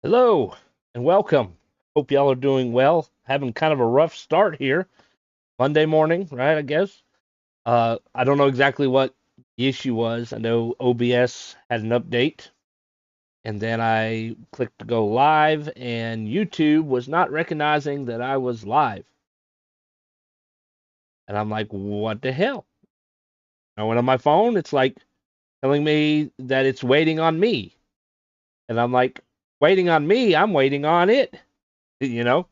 Hello and welcome. Hope y'all are doing well. Having kind of a rough start here. Monday morning, right? I guess. I don't know exactly what the issue was. I know OBS had an update, and then I clicked to go live, and YouTube was not recognizing that I was live. And I'm like, what the hell? I went on my phone, it's like telling me that it's waiting on me. And I'm like, waiting on me? I'm waiting on it, you know?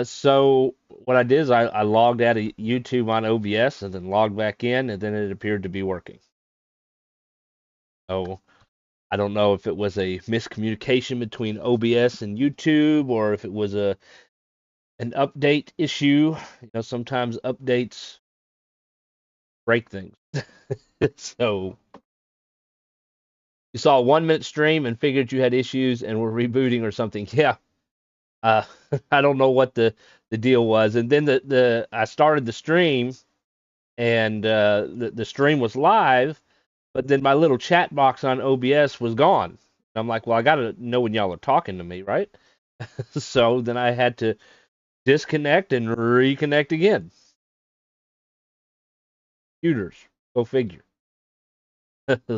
So what I did is I logged out of YouTube on OBS and then logged back in, and then it appeared to be working. So I don't know if it was a miscommunication between OBS and YouTube, or if it was an update issue. Sometimes updates break things. So you saw a 1 minute stream and figured you had issues and were rebooting or something. Yeah. Uh, I don't know what the deal was. And then the I started the stream and the stream was live, but then my little chat box on OBS was gone. I'm like, well, I gotta know when y'all are talking to me, right? So then I had to disconnect and reconnect again. Computers, go figure.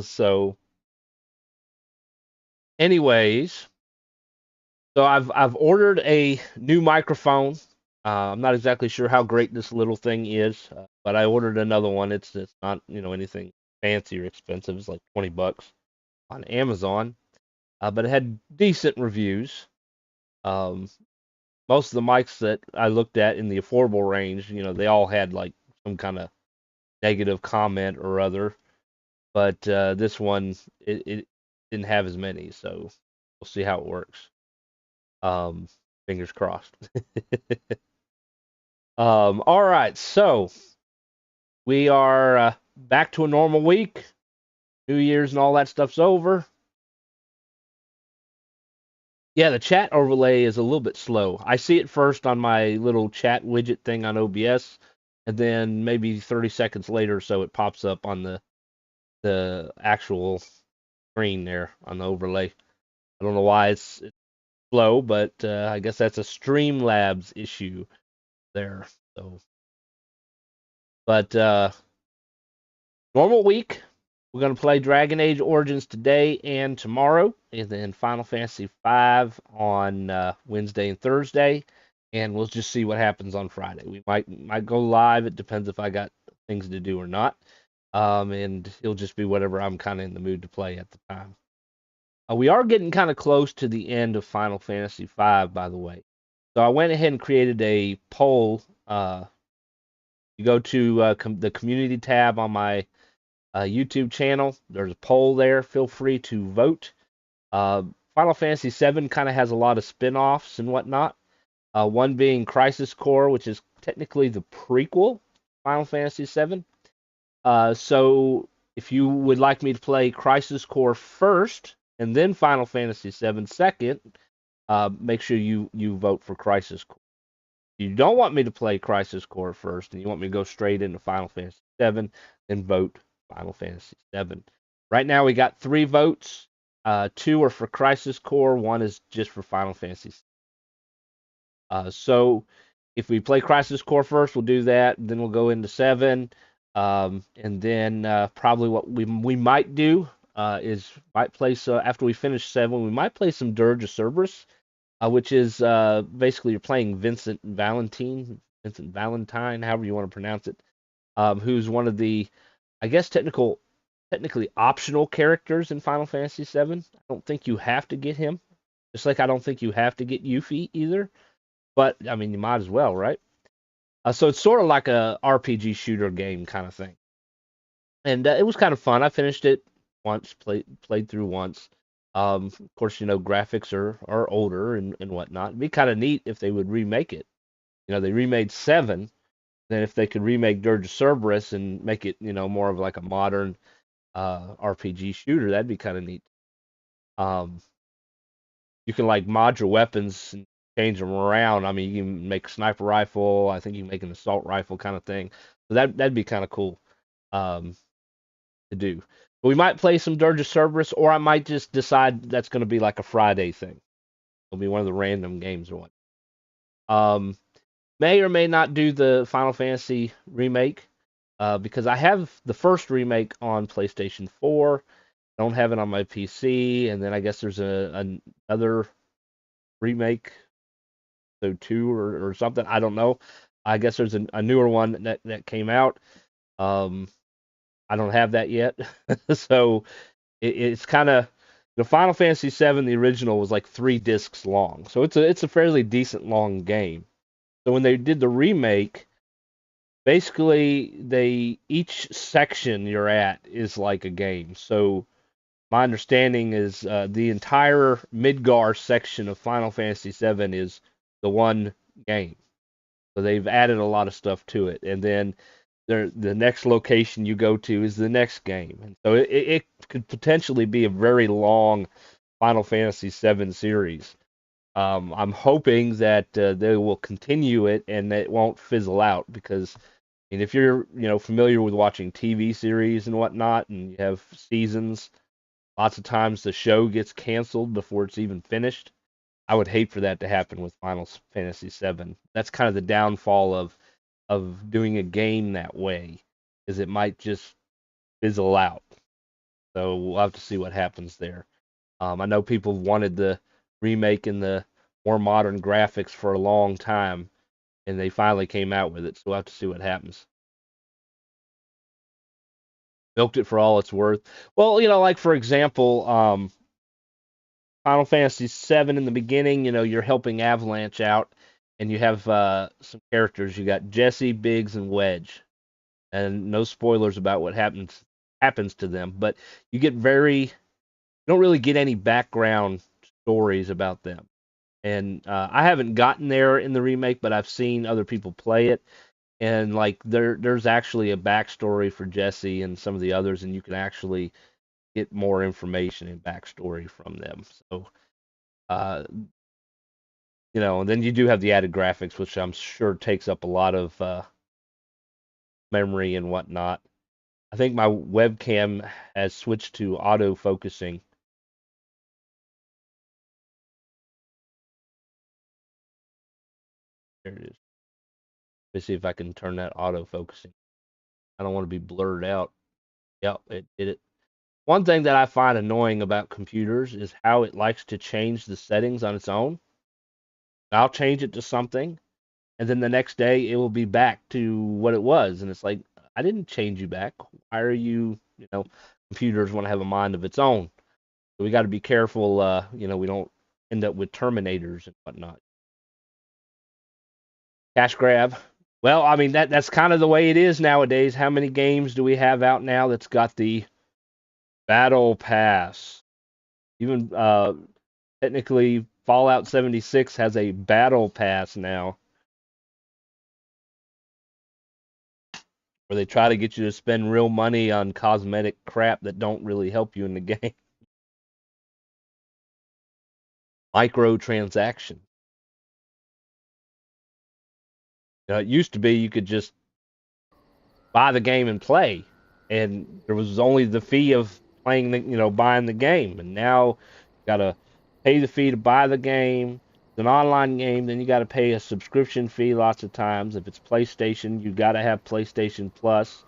So, anyways, so I've ordered a new microphone. I'm not exactly sure how great this little thing is, but I ordered another one. It's not anything fancy or expensive. It's like $20 on Amazon. But it had decent reviews. Um, Most of the mics that I looked at in the affordable range, they all had like some kind of negative comment or other. But this one, it didn't have as many, so we'll see how it works. Um, Fingers crossed. All right, so we are back to a normal week. New Year's and all that stuff's over. Yeah, the chat overlay is a little bit slow. I see it first on my little chat widget thing on OBS, and then maybe 30 seconds later or so it pops up on the actual screen there on the overlay. I don't know why it's slow, but I guess that's a Streamlabs issue there. So, but normal week. We're gonna play Dragonage Origins today and tomorrow, and then Final Fantasy V on Wednesday and Thursday, and we'll just see what happens on Friday. We might go live. It depends if I got things to do or not, and it'll just be whatever I'm kind of in the mood to play at the time. We are getting kind of close to the end of Final Fantasy V, by the way. So I went ahead and created a poll. You go to the community tab on my YouTube channel. There's a poll there. Feel free to vote. Uh, Final Fantasy VII kind of has a lot of spin-offs and whatnot. One being Crisis Core, which is technically the prequel Final Fantasy VII. So if you would like me to play Crisis Core first and then Final Fantasy VII second, make sure you vote for Crisis Core. If you don't want me to play Crisis Core first and you want me to go straight into Final Fantasy VII, then vote Final Fantasy VII. Right now we got 3 votes. 2 are for Crisis Core, 1 is just for Final Fantasy. So if we play Crisis Core first, we'll do that. Then we'll go into 7. And then probably what we might do is might play after we finish 7, we might play some Dirge of Cerberus, which is basically you're playing Vincent Valentine, however you want to pronounce it, who's one of the, I guess, technically optional characters in Final Fantasy VII. I don't think you have to get him, just like I don't think you have to get Yuffie either. But I mean, you might as well, right? So it's sort of like a RPG shooter game kind of thing, and it was kind of fun. I finished it once, played through once. Of course, graphics are older and whatnot. It'd be kind of neat if they would remake it. They remade 7. Then if they could remake Dirge of Cerberus and make it, more of like a modern RPG shooter, that'd be kind of neat. Um, you can like mod your weapons and change them around. I mean, you can make a sniper rifle. I think you can make an assault rifle kind of thing. So that'd be kind of cool um, to do. But we might play some Dirge of Cerberus, or I might just decide that's going to be like a Friday thing. It'll be one of the random games or what. May or may not do the Final Fantasy remake because I have the first remake on PlayStation 4. I don't have it on my PC, and then I guess there's another remake, so 2 or something. I don't know. I guess there's a newer one that came out. Um, I don't have that yet, so it's kind of the Final Fantasy VII. The original was like 3 discs long, so it's a fairly decent long game. So when they did the remake, basically each section you're at is like a game. So my understanding is the entire Midgar section of Final Fantasy VII is the one game. So they've added a lot of stuff to it, and then the next location you go to is the next game, and so it could potentially be a very long Final Fantasy VII series. I'm hoping that they will continue it and that it won't fizzle out because, I mean, if you're familiar with watching TV series and whatnot, and you have seasons, lots of times the show gets canceled before it's even finished. I would hate for that to happen with Final Fantasy VII. That's kind of the downfall of doing a game that way, is it might just fizzle out. So we'll have to see what happens there. I know people wanted the remake in the more modern graphics for a long time, and they finally came out with it. So we'll have to see what happens. Milked it for all it's worth. Well, like for example, Final Fantasy VII in the beginning, you're helping Avalanche out, and you have some characters. You got Jesse, Biggs, and Wedge, and no spoilers about what happens to them, but you don't really get any background stories about them. And I haven't gotten there in the remake, but I've seen other people play it, and like there's actually a backstory for Jesse and some of the others, and you can actually get more information and backstory from them. So, uh, and then you do have the added graphics, which I'm sure takes up a lot of memory and whatnot. I think my webcam has switched to auto focusing. There it is. Let's see if I can turn that auto focusing. I don't want to be blurred out. Yep, it did it. One thing that I find annoying about computers is how it likes to change the settings on its own. I'll change it to something, and then the next day it will be back to what it was, and it's like, I didn't change you back. Why are computers want to have a mind of its own. So we got to be careful, we don't end up with Terminators and whatnot. Cash grab. Well, I mean that's kind of the way it is nowadays. How many games do we have out now that's got the Battle Pass? Even technically, Fallout 76 has a Battle Pass now, where they try to get you to spend real money on cosmetic crap that don't really help you in the game. Microtransaction. It used to be you could just buy the game and play, and there was only the fee of playing buying the game, and now you gotta pay the fee to buy the game. It's an online game, then you gotta pay a subscription fee lots of times. If it's PlayStation, you gotta have PlayStation Plus.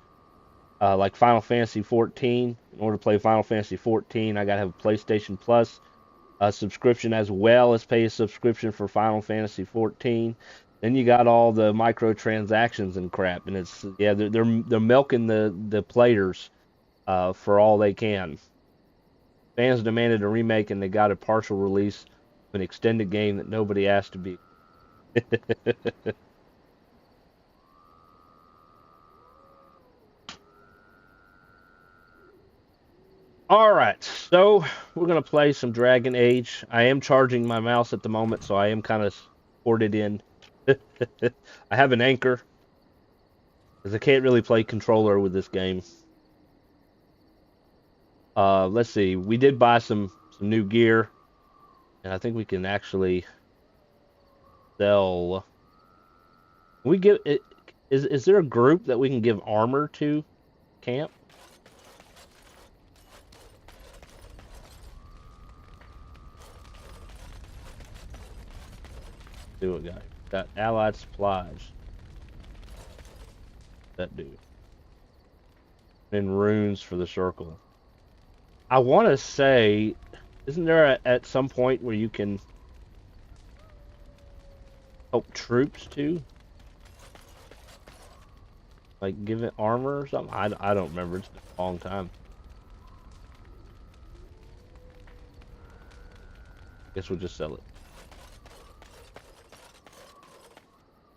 Like Final Fantasy 14, in order to play Final Fantasy 14, I gotta have a PlayStation Plus subscription, as well as pay a subscription for Final Fantasy 14. Then you got all the microtransactions and crap, and they're milking the players for all they can. Fans demanded a remake, and they got a partial release of an extended game that nobody asked to be. All right, so we're gonna play some Dragon Age. I am charging my mouse at the moment, so I am kind of ported in. I have an anchor, because I can't really play controller with this game. Let's see. We did buy some new gear, and I think we can actually sell. We give it. Is there a group that we can give armor to camp? do it, guys. Got allied supplies. That do. And runes for the circle. I want to say, isn't there at some point where you can help troops too? Like give it armor or something? I don't remember. It's been a long time. Guess we'll just sell it.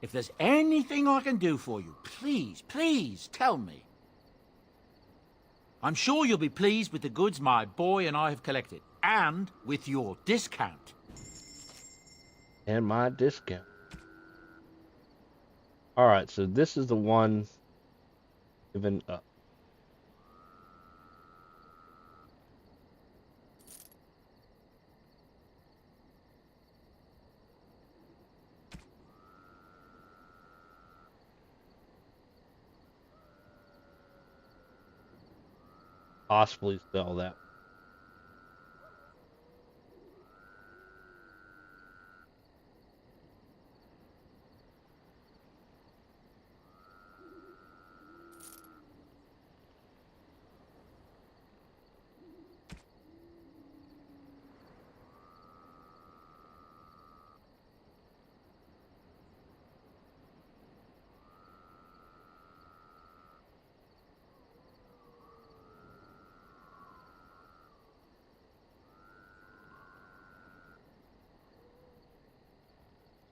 If there's anything I can do for you, please, please tell me. I'm sure you'll be pleased with the goods my boy and I have collected, and with your discount. And my discount. Alright, so this is the one given up. Possibly sell that.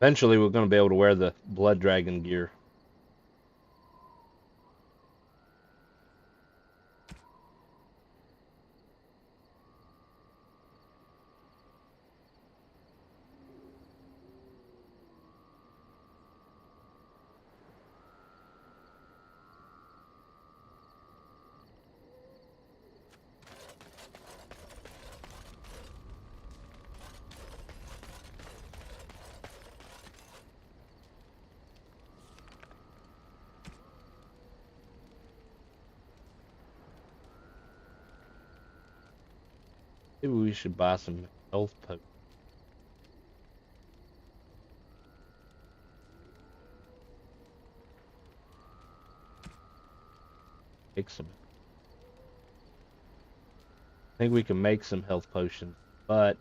Eventually, we're going to be able to wear the blood dragon gear. Maybe we should buy some health potions. Make some. I think we can make some health potions, but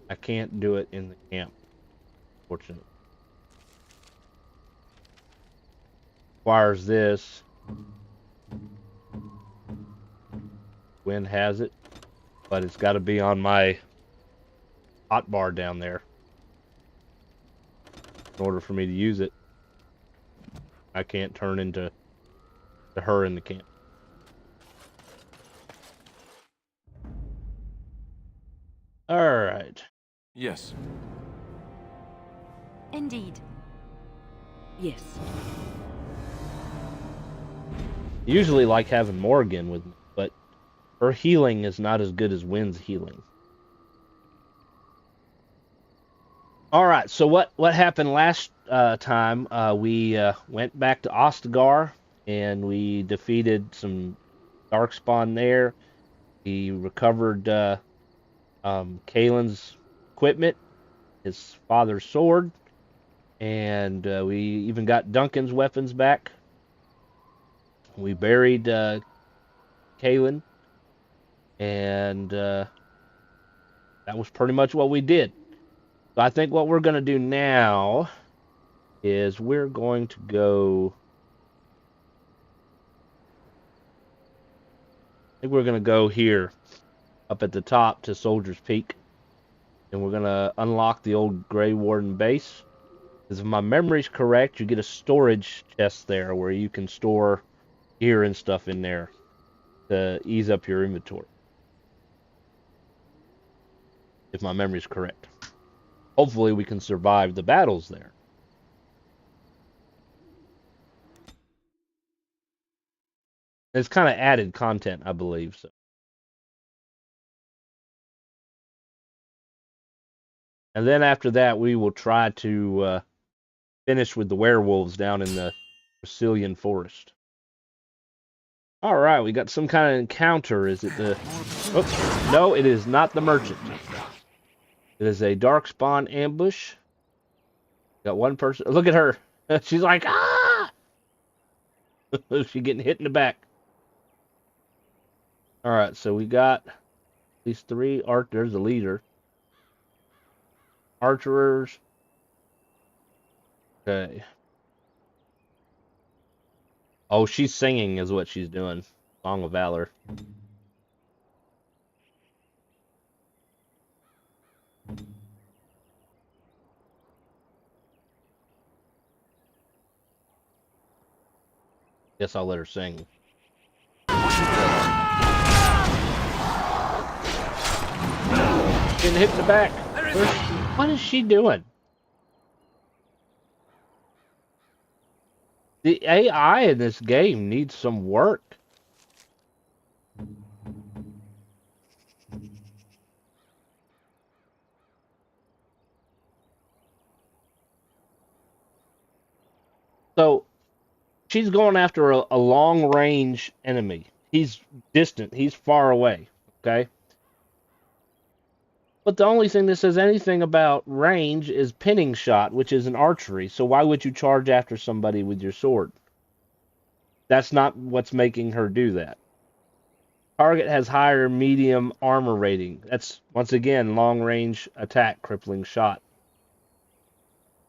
I can't do it in the camp, fortunately. Requires this. Wind has it. But it's got to be on my hotbar down there in order for me to use it. I can't turn into her in the camp. All right. Yes. Indeed. Yes. Usually like having Morgan with me, but her healing is not as good as Wynn's healing. All right, so what happened last time? We went back to Ostagar, and we defeated some Darkspawn there. We recovered Kaelin's equipment, his father's sword, and we even got Duncan's weapons back. We buried Kaelin. And that was pretty much what we did. So I think what we're going to do now is we're going to go... I think we're going to go here, up at the top to Soldier's Peak. And we're going to unlock the old Grey Warden base. Because if my memory's correct, you get a storage chest there where you can store gear and stuff in there to ease up your inventory. If my memory's correct. Hopefully we can survive the battles there. It's kind of added content, I believe. So. And then after that, we will try to finish with the werewolves down in the Brazilian forest. All right, we got some kind of encounter. Is it the... Oops. No, it is not the merchant. It is a Darkspawn ambush. Got one person. Look at her. She's like, ah! She's getting hit in the back. All right, so we got these three archers. There's the leader. Archers. Okay. Oh, she's singing is what she's doing. Song of Valor. Guess I'll let her sing. Getting hit in the back. What is she doing? The AI in this game needs some work. So, she's going after a long-range enemy. He's distant. He's far away. Okay? But the only thing that says anything about range is pinning shot, which is an archery. So why would you charge after somebody with your sword? That's not what's making her do that. Target has higher medium armor rating. That's, once again, long-range attack, crippling shot.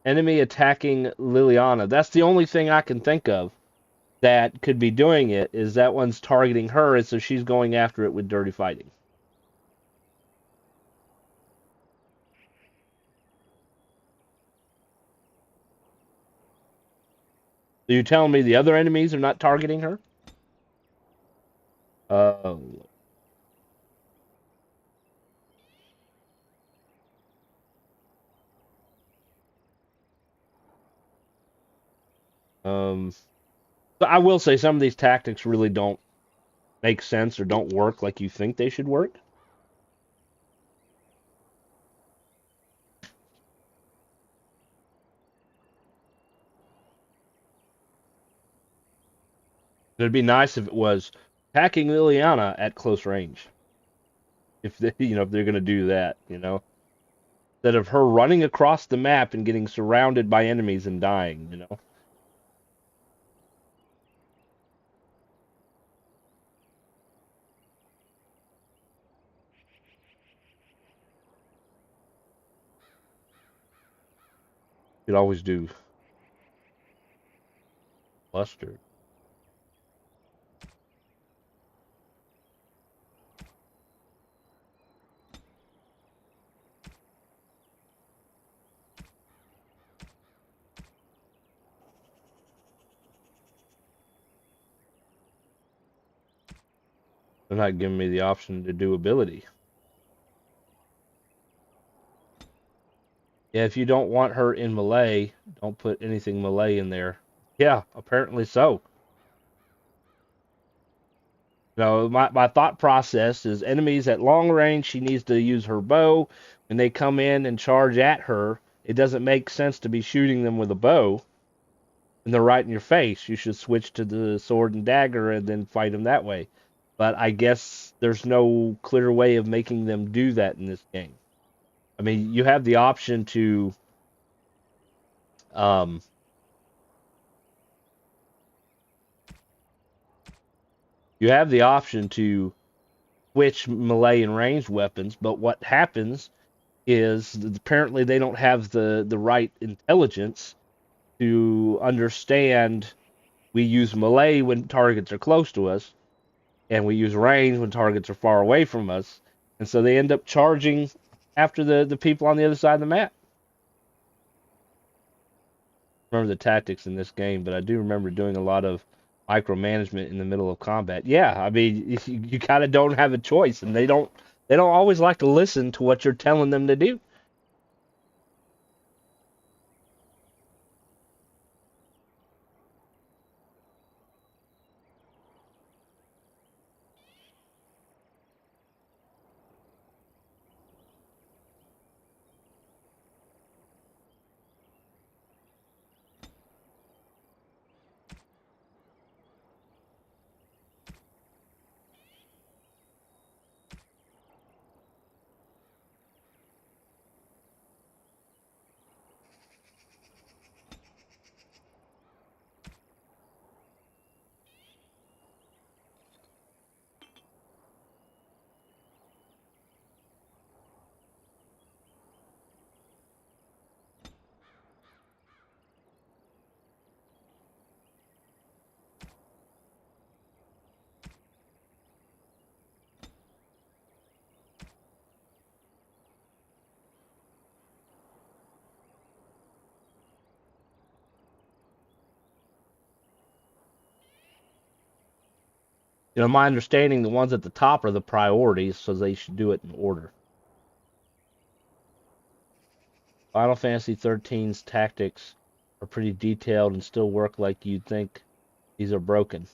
Enemy attacking Liliana. That's the only thing I can think of that could be doing it, is that one's targeting her, and so she's going after it with dirty fighting. So you're telling me the other enemies are not targeting her? So I will say some of these tactics really don't make sense or don't work like you think they should work. It'd be nice if it was attacking Liliana at close range. If they, if they're gonna do that, instead of her running across the map and getting surrounded by enemies and dying. You'd always do cluster. They're not giving me the option to do ability. Yeah, if you don't want her in melee, don't put anything melee in there. Yeah, apparently so. My thought process is enemies at long range, she needs to use her bow. When they come in and charge at her, it doesn't make sense to be shooting them with a bow and they're right in your face. You should switch to the sword and dagger and then fight them that way. But I guess there's no clear way of making them do that in this game. I mean, you have the option to switch melee and ranged weapons, but what happens is apparently they don't have the right intelligence to understand we use melee when targets are close to us, and we use range when targets are far away from us, and so they end up charging after the people on the other side of the map. I remember the tactics in this game, but I do remember doing a lot of micromanagement in the middle of combat. Yeah, I mean, you kind of don't have a choice, and they don't always like to listen to what you're telling them to do. You know, my understanding, the ones at the top are the priorities, so they should do it in order. Final Fantasy XIII's tactics are pretty detailed and still work like you'd think these are broken.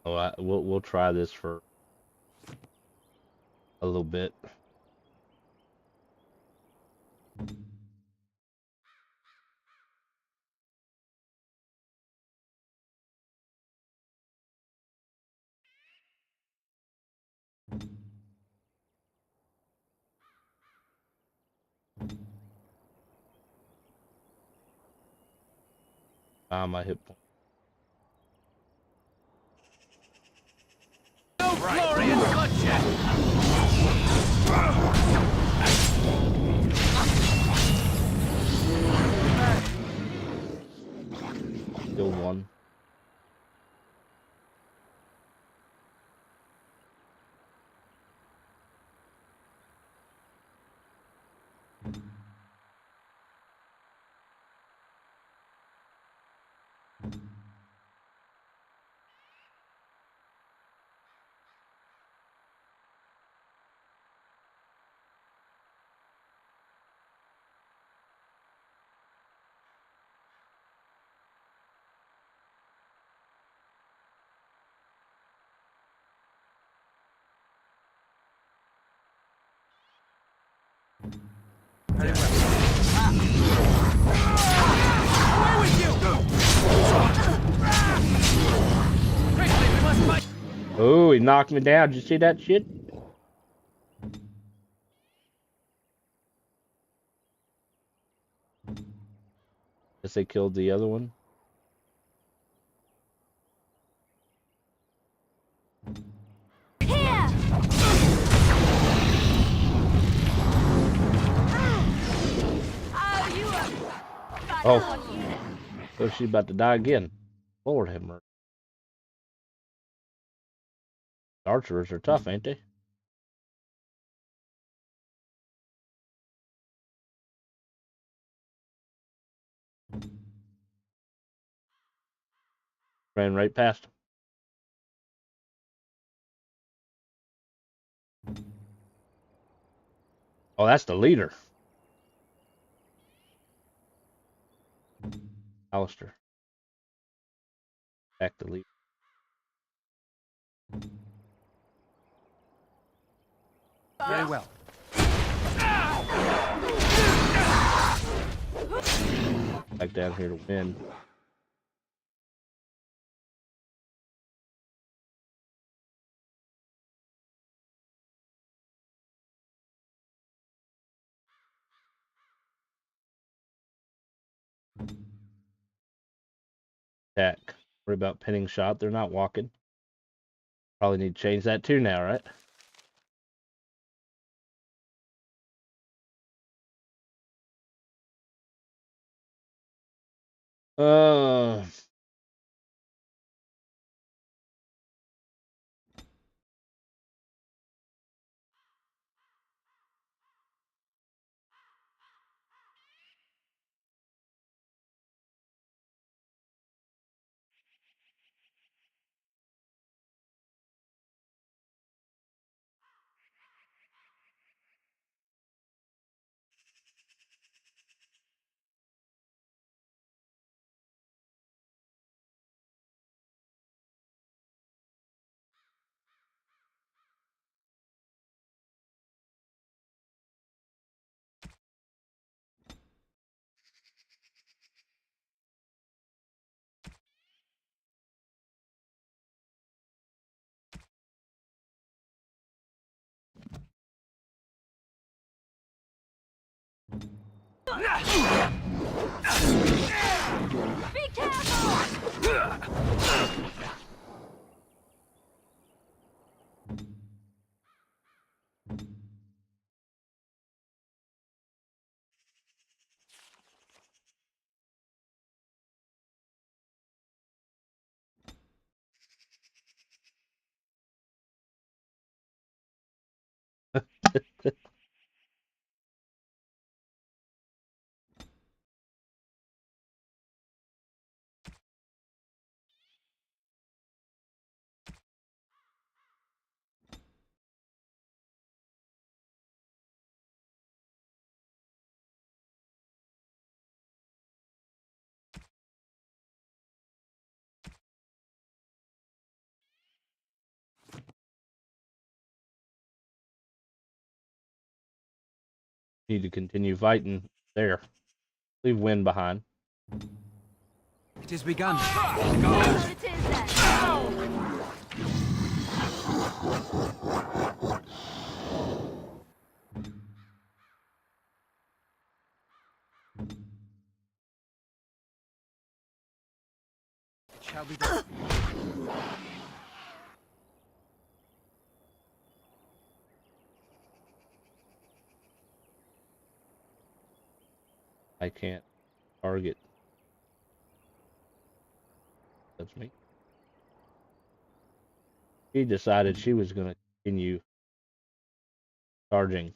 Oh, we'll try this for a little bit. My hit point. No glory in bloodshed! Still one. Very well. Away with you! Quickly, we must fight! Oh, he knocked me down. Did you see that shit? Guess they killed the other one. Here! Oh, you are... Oh. So she's about to die again. Lord have mercy. Archers are tough, ain't they? Ran right past him. Oh, that's the leader. Alistair. Back the leader. Very well. Back down here to win. Attack. Worry about pinning shot. They're not walking. Probably need to change that too now, right? Uh, Be careful! Need to continue fighting there. Leave wind behind. It has begun. So it is then. It shall be done. I can't target. That's me. She decided she was going to continue charging.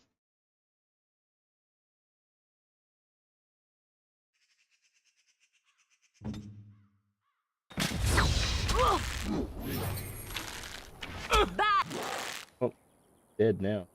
Back. Oh, dead now.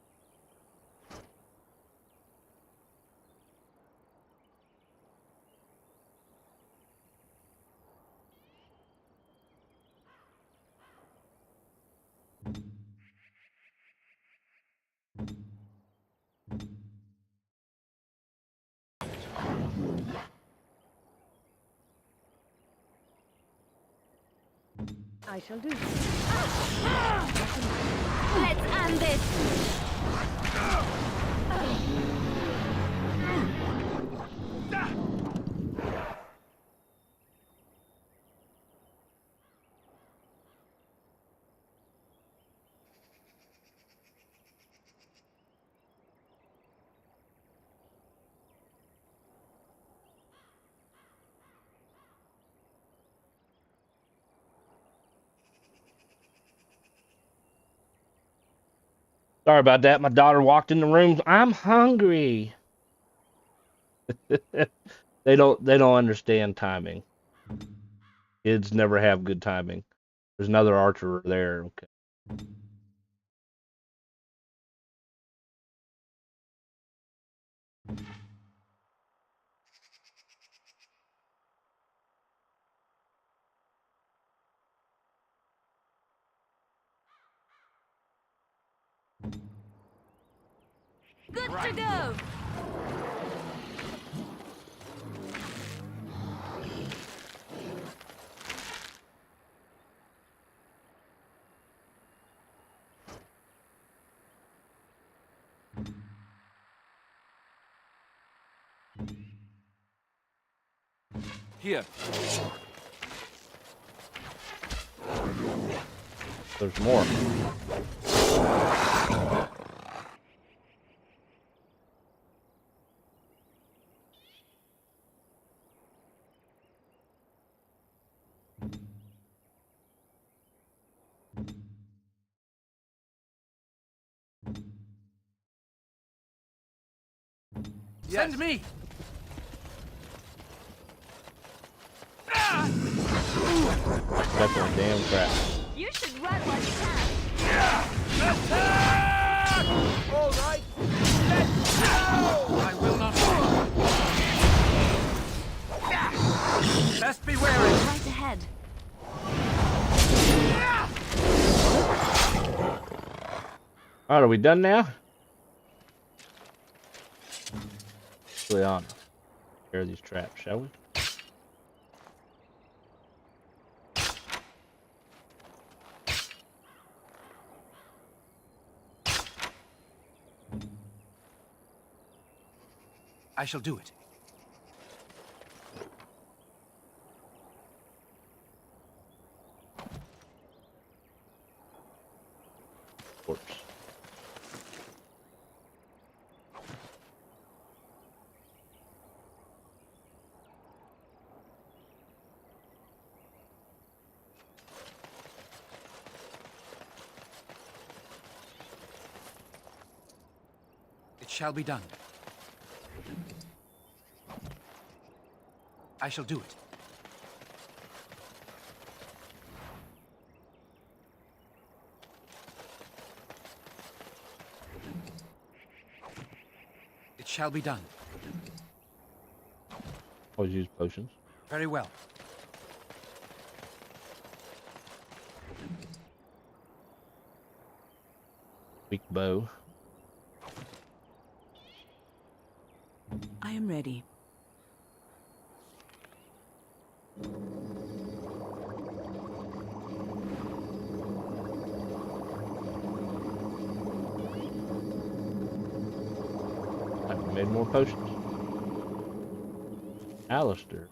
I shall do. Let's end this. Sorry about that. My daughter walked in the room. I'm hungry. They don't understand timing. Kids never have good timing. There's another archer there. Okay. Good to go. Here. There's more. Send me. Definitely damn crap. You should run while you can. All right. Let's go. I will not fall. Best be wary. Right ahead. Alright, are we done now? On. Clear these traps, shall we? I shall do it. Corpse. It shall be done. I shall do it. It shall be done. Always use potions. Very well. Weak bow. ready. I've made more potions. Alistair.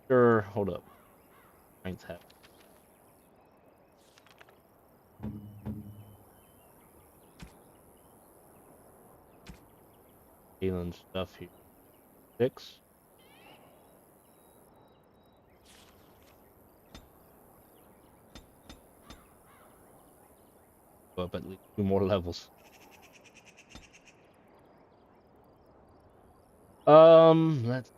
Sure, hold up. Strength hat. Healing stuff here. 6. Go up at least 2 more levels. Let's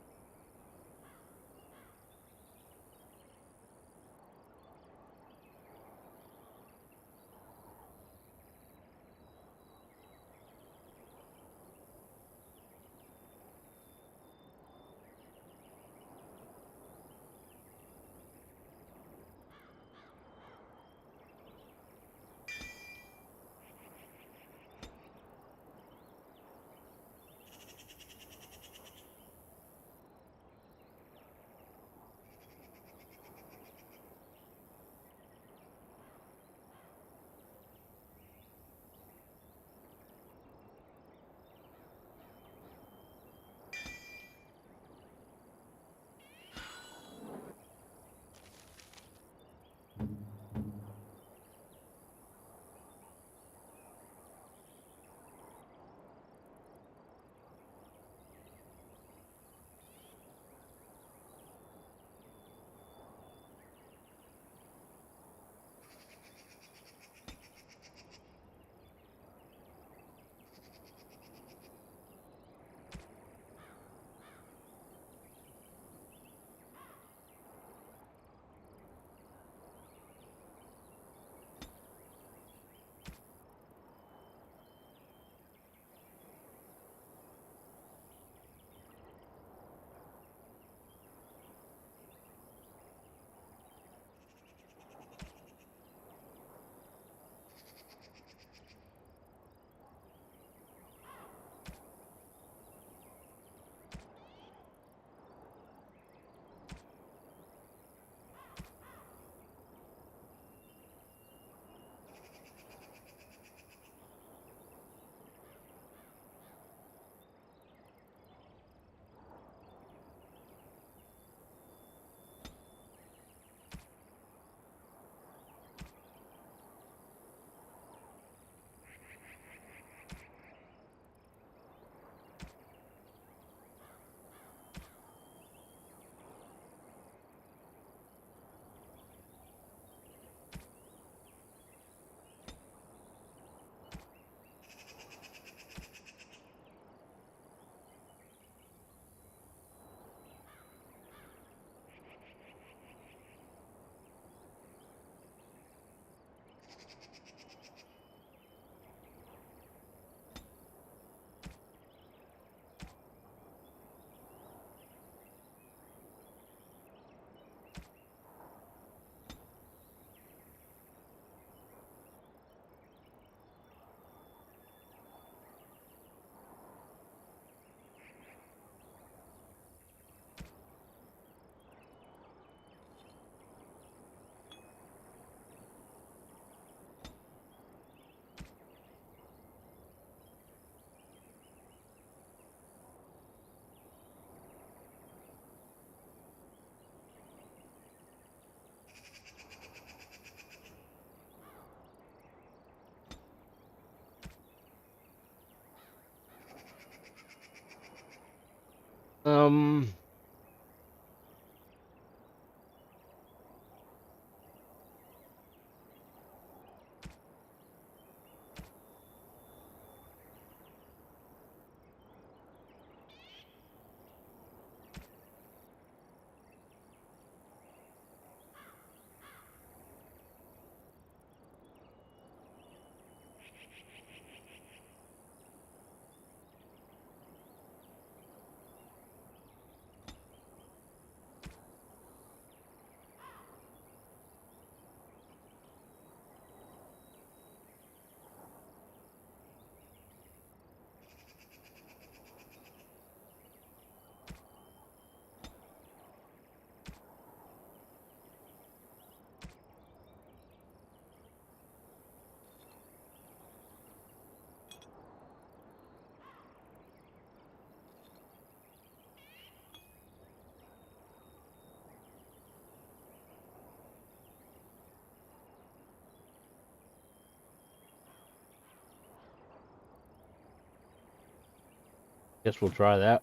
Guess we'll try that.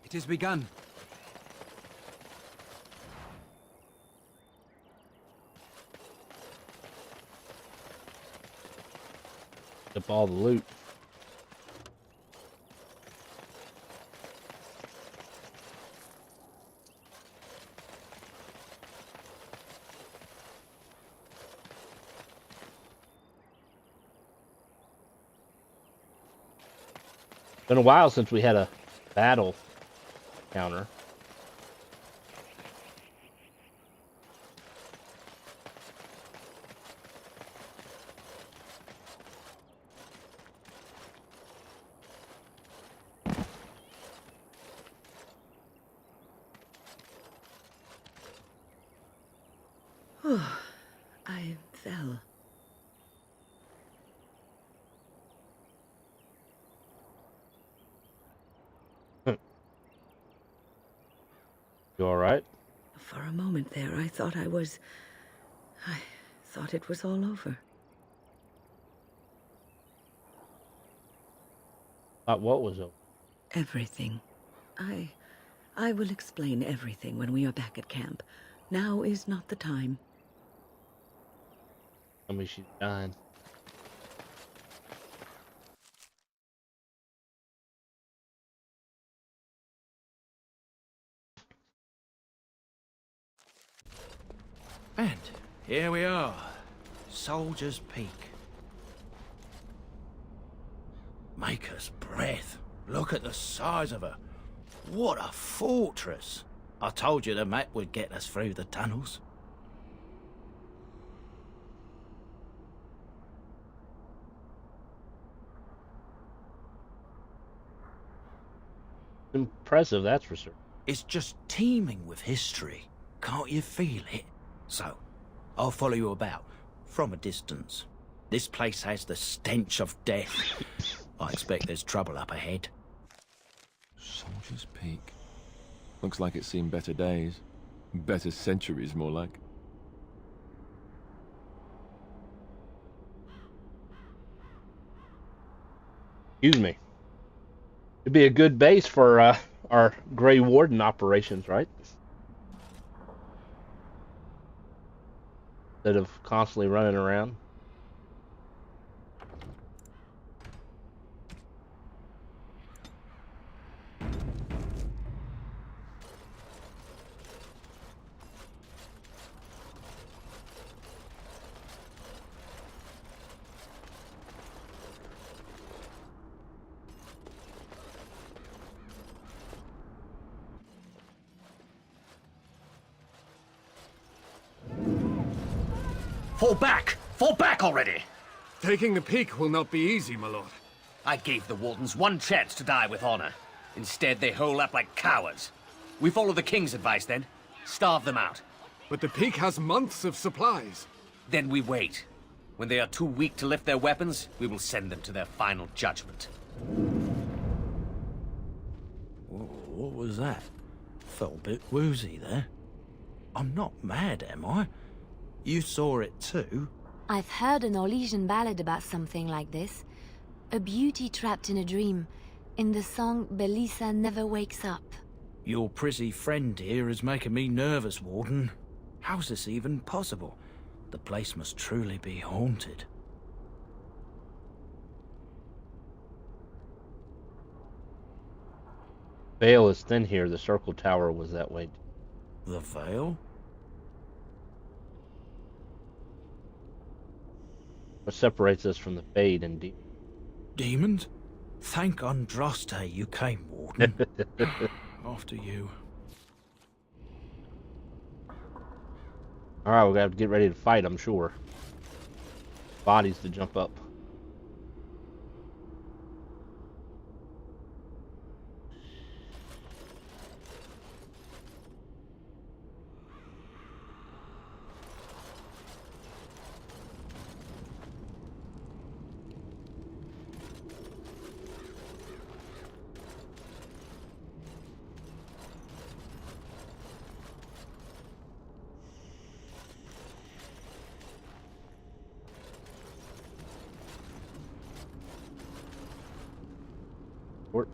It has begun. Up all the loot. Been a while since we had a battle counter. I fell. You all right? For a moment there, I thought I thought it was all over. What was it? Everything. I will explain everything when we are back at camp. Now is not the time. Tell me she's dying. And here we are, Soldier's Peak. Maker's breath. Look at the size of her. What a fortress. I told you the map would get us through the tunnels. Impressive, that's for certain. It's just teeming with history. Can't you feel it? So, I'll follow you about, from a distance. This place has the stench of death. I expect there's trouble up ahead. Soldier's Peak. Looks like it's seen better days. Better centuries, more like. Excuse me. It'd be a good base for our Grey Warden operations, right? Instead of constantly running around. Fall back! Fall back already! Taking the peak will not be easy, my lord. I gave the Wardens one chance to die with honor. Instead, they hole up like cowards. We follow the King's advice, then. Starve them out. But the peak has months of supplies. Then we wait. When they are too weak to lift their weapons, we will send them to their final judgment. What was that? Felt a bit woozy there. I'm not mad, am I? You saw it too? I've heard a Norwegian ballad about something like this. A beauty trapped in a dream. In the song, Belisa never wakes up. Your prissy friend here is making me nervous, Warden. How's this even possible? The place must truly be haunted. Veil is thin here. The circle tower was that way. The Veil? What separates us from the Fade and Deep? Demons? Thank Andraste you came, Warden. After you. Alright, we gotta get ready to fight, I'm sure. Bodies to jump up. Torch.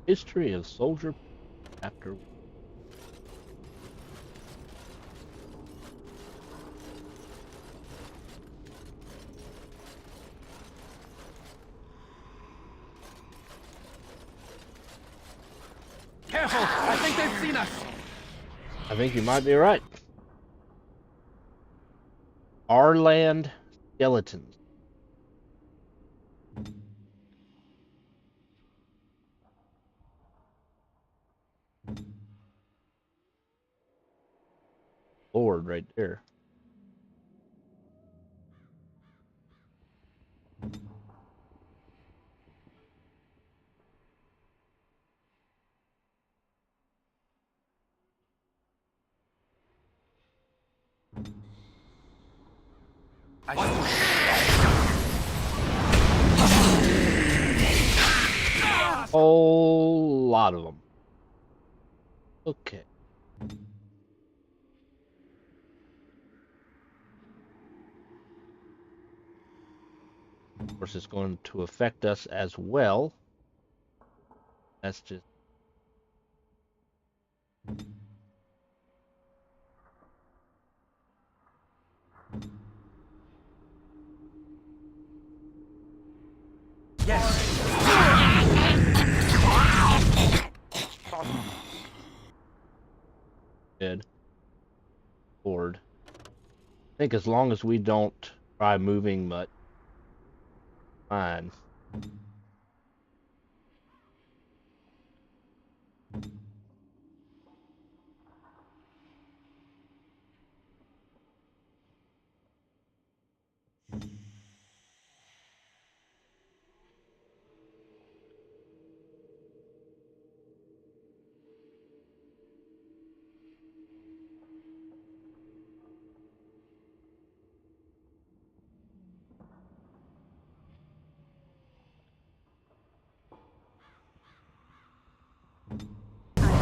History of Soldier Chapter 1. Careful! I think they've seen us! I think you might be right. Our land skeletons. Lord, right there. Whole lot of them. Okay. Of course, it's going to affect us as well. That's just... Good. Board. I think as long as we don't try moving much, fine.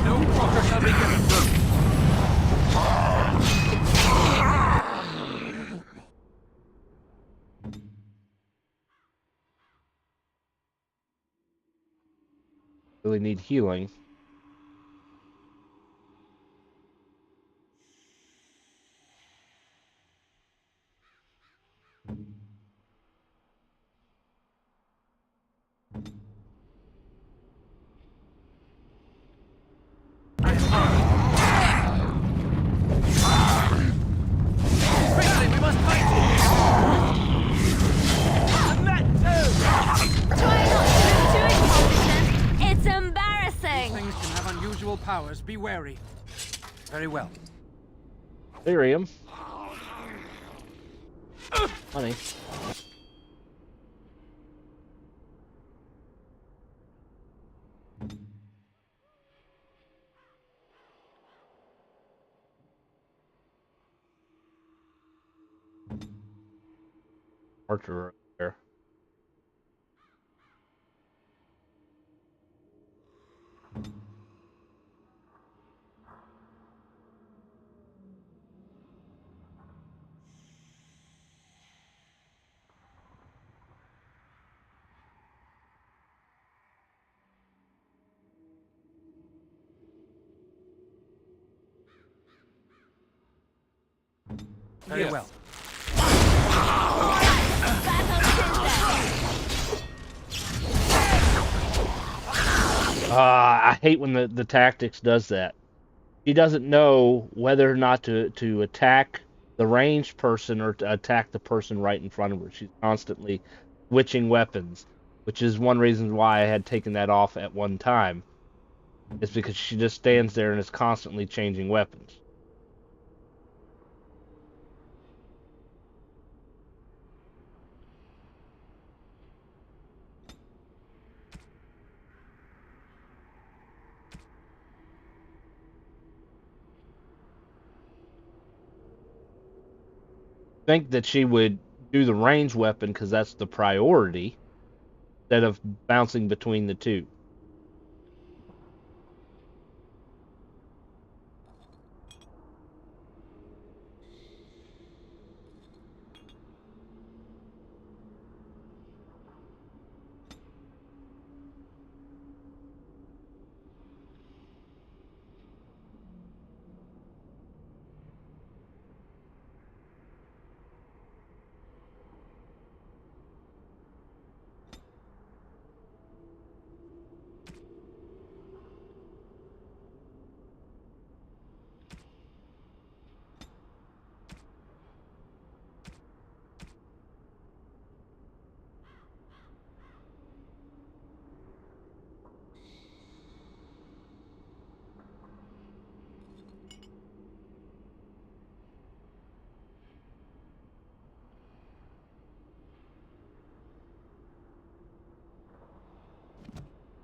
No quarter shall be given. Really need healing. Quickly, we must fight! And that too! Try not to be too incompetent. It's embarrassing. Things can have unusual powers. Be wary. Very well. Lyrium. Honey. Archer right there. Very well. I hate when the tactics does that. He doesn't know whether or not to attack the ranged person or to attack the person right in front of her. She's constantly switching weapons, which is one reason why I had taken that off at one time. It's because she just stands there and is constantly changing weapons. Think that she would do the ranged weapon because that's the priority, instead of bouncing between the two.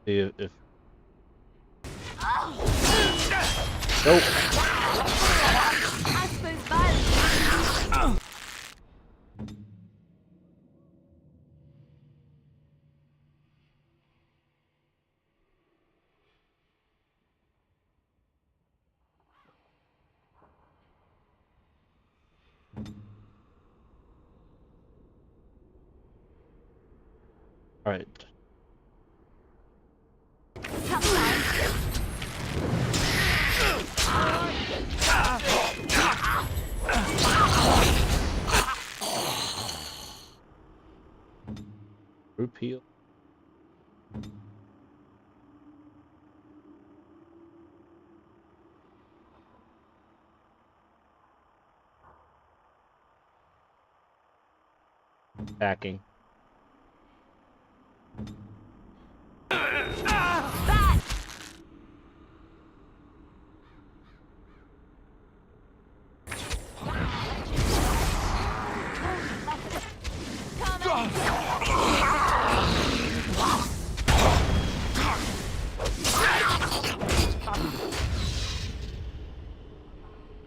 See if nope. I suppose violence. All right. Group heal. Attacking.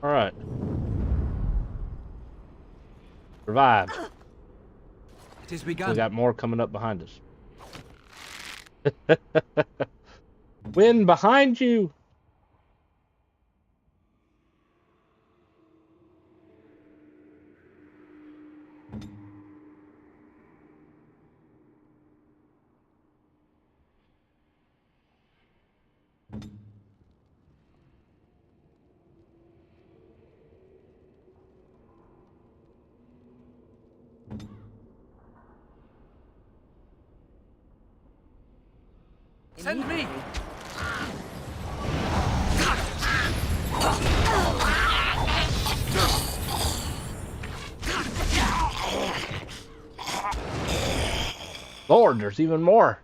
All right. Survived. It is We begun. got more coming up behind us. Wind behind you. Send me. Lord, there's even more.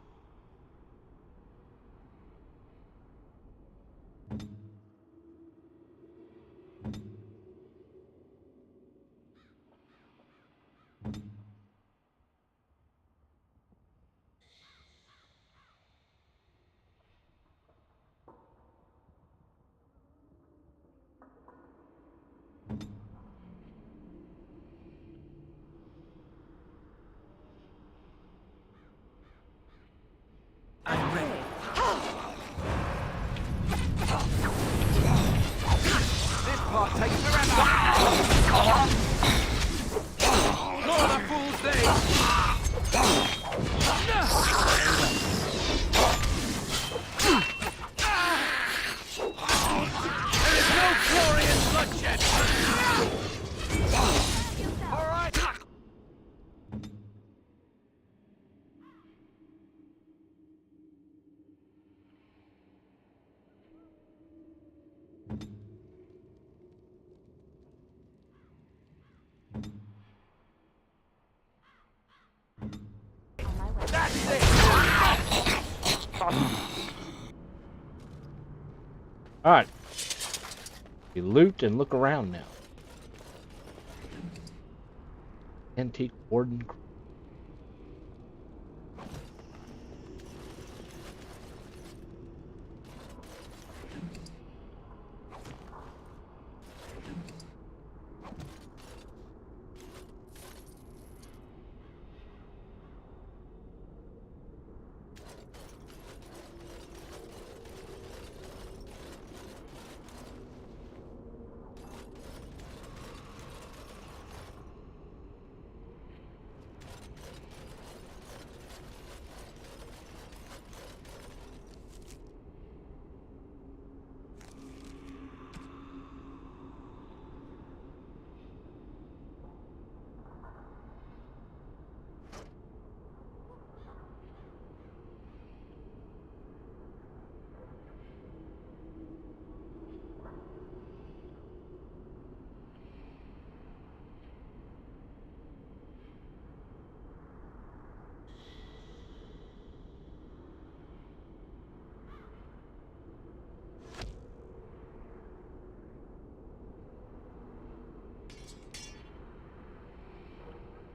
I'm ready. This part takes forever. Lord, a fool's day. There is no glory in bloodshed. All right. That's it. All right. You loot and look around now. Antique warden.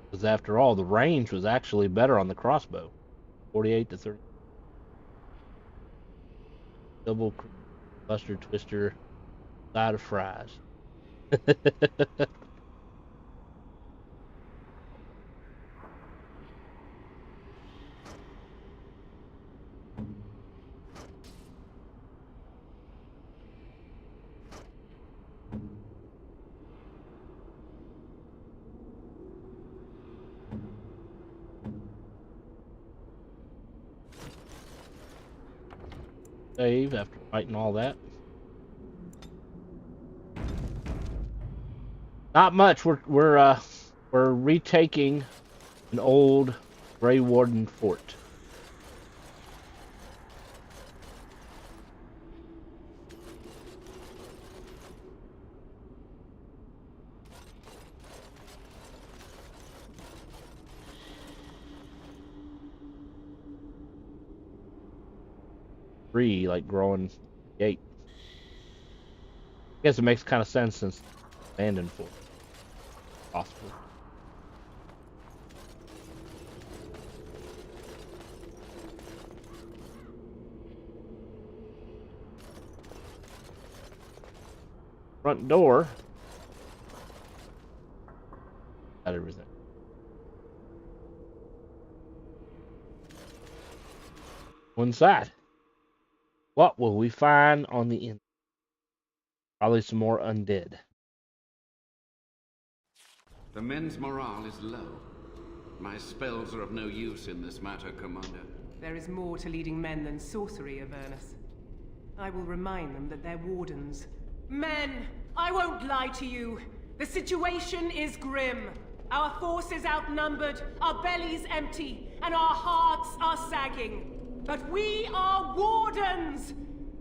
Because after all, the range was actually better on the crossbow. 48 to 30. double buster twister, side of fries. Save after fighting all that. Not much. We're retaking an old Grey Warden fort. Tree like growing gate. I guess it makes kind of sense since abandoned fort. Possible. Front door. Got everything. One side. What will we find on the inside? Probably some more undead. The men's morale is low. My spells are of no use in this matter, Commander. There is more to leading men than sorcery, Avernus. I will remind them that they're wardens. Men! I won't lie to you. The situation is grim. Our forces outnumbered, our bellies empty, and our hearts are sagging. But we are wardens!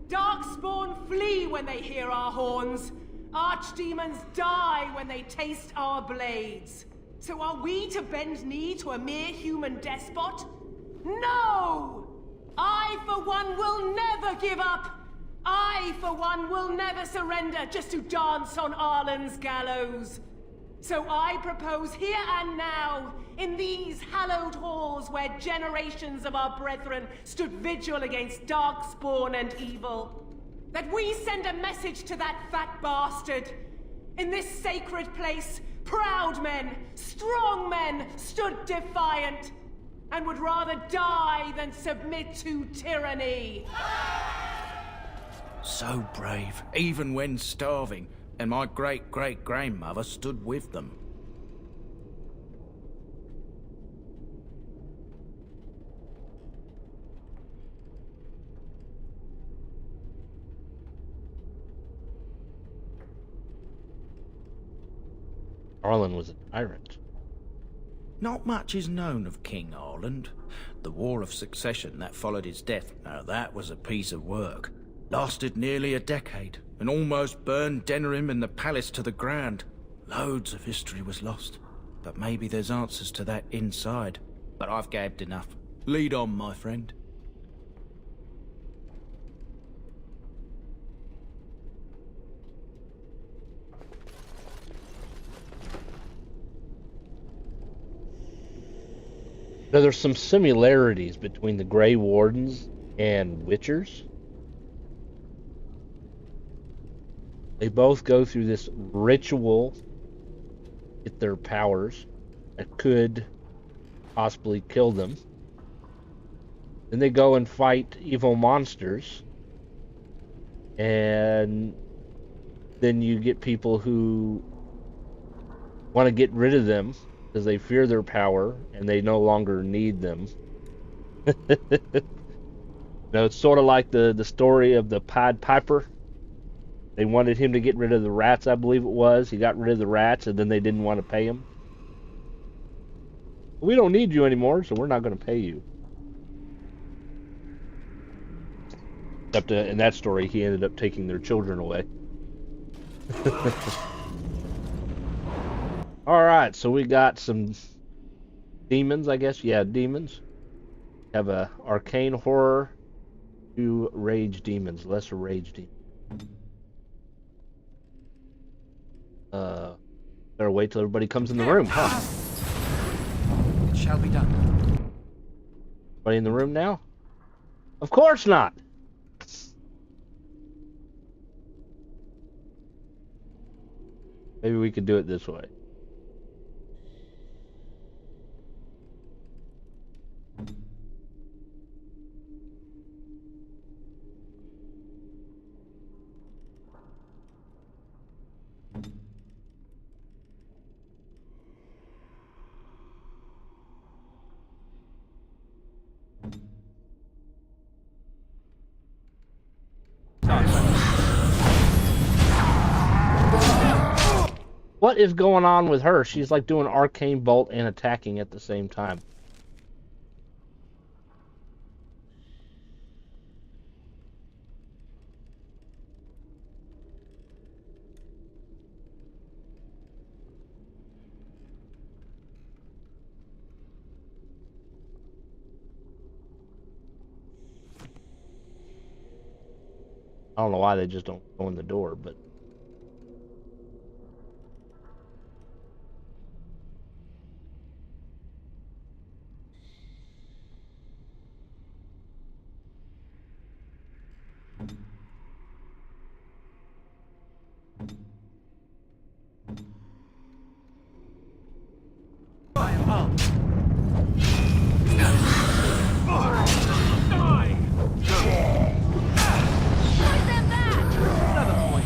Darkspawn flee when they hear our horns. Archdemons die when they taste our blades. So are we to bend knee to a mere human despot? No! I, for one, will never give up! I, for one, will never surrender just to dance on Arlen's gallows. So I propose here and now, in these hallowed halls where generations of our brethren stood vigil against darkspawn and evil, that we send a message to that fat bastard. In this sacred place, proud men, strong men stood defiant, and would rather die than submit to tyranny. So brave, even when starving, and my great-great-grandmother stood with them. Arlen was a tyrant. Not much is known of King Arlen. The War of Succession that followed his death, now that was a piece of work. Lasted nearly a decade, and almost burned Denerim and the palace to the ground. Loads of history was lost, but maybe there's answers to that inside. But I've gabbed enough. Lead on, my friend. Now, there's some similarities between the Grey Wardens and Witchers. They both go through this ritual to get their powers that could possibly kill them. Then they go and fight evil monsters. And then you get people who want to get rid of them because they fear their power and they no longer need them. It's sort of like the story of the Pied Piper. They wanted him to get rid of the rats, I believe it was. He got rid of the rats, and then they didn't want to pay him. We don't need you anymore, so we're not going to pay you. Except in that story, he ended up taking their children away. Alright, so we got some demons, I guess. Yeah, demons. Have a arcane horror, 2 rage demons, lesser rage demons. Better wait till everybody comes in the room, huh? It shall be done. Everybody in the room now? Of course not! Maybe we could do it this way. What is going on with her? She's like doing arcane bolt and attacking at the same time. I don't know why they just don't go in the door, but I am armed. Another point.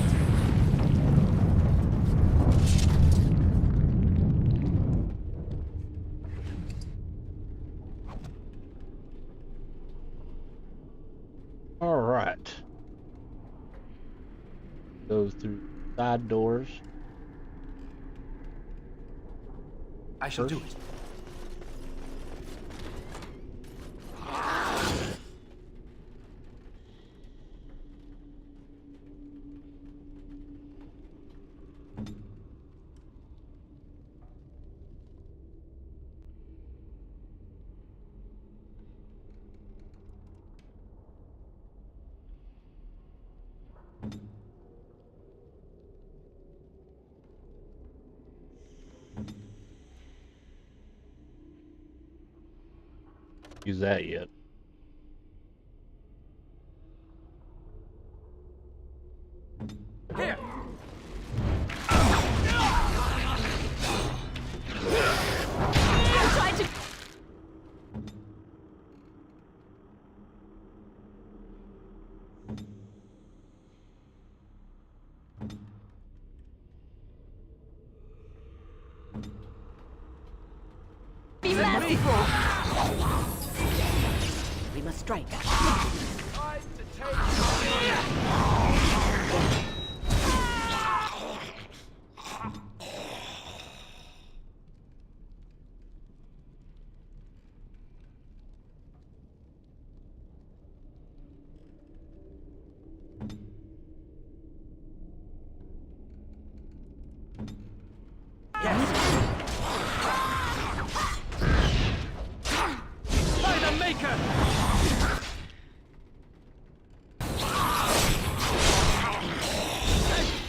all right. Goes through side doors. I shall do it. Use that yet. Here. Try to. Be merciful. We must strike. Time to take. By the Maker!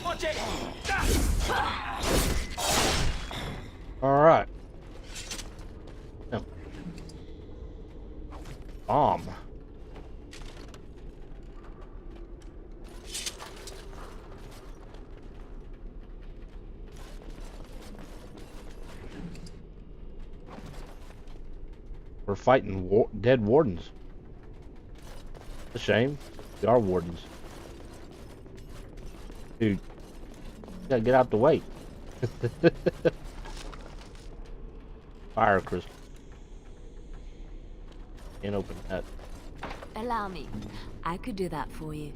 Watch it! All right. No. Bomb. We're fighting dead wardens. It's a shame. They are wardens. Dude, you gotta get out the way. Fire crystal. Can't open that. Allow me. I could do that for you.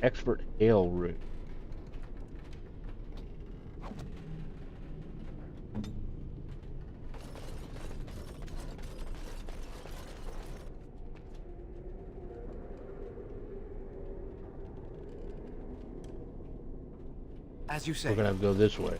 Expert hail root. As you say. We're gonna have to go this way.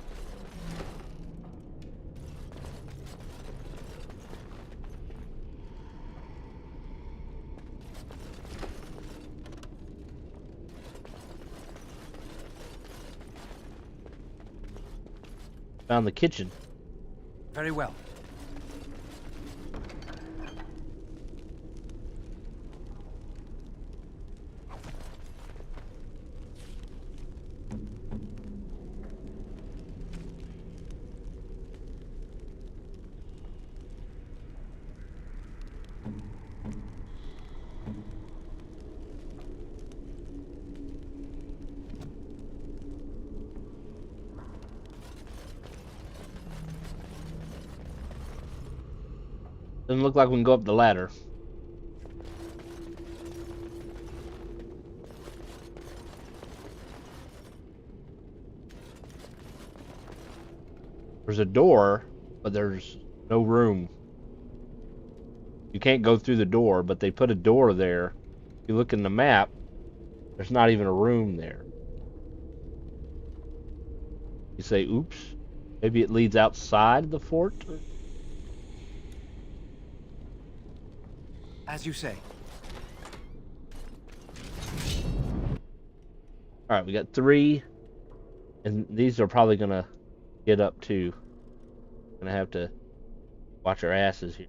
Found the kitchen. Very well. Doesn't look like we can go up the ladder. There's a door, but there's no room. You can't go through the door, but they put a door there. If you look in the map, there's not even a room there. You say, oops, maybe it leads outside the fort? As you say. Alright, we got 3. And these are probably going to get up too. Gonna have to watch our asses here.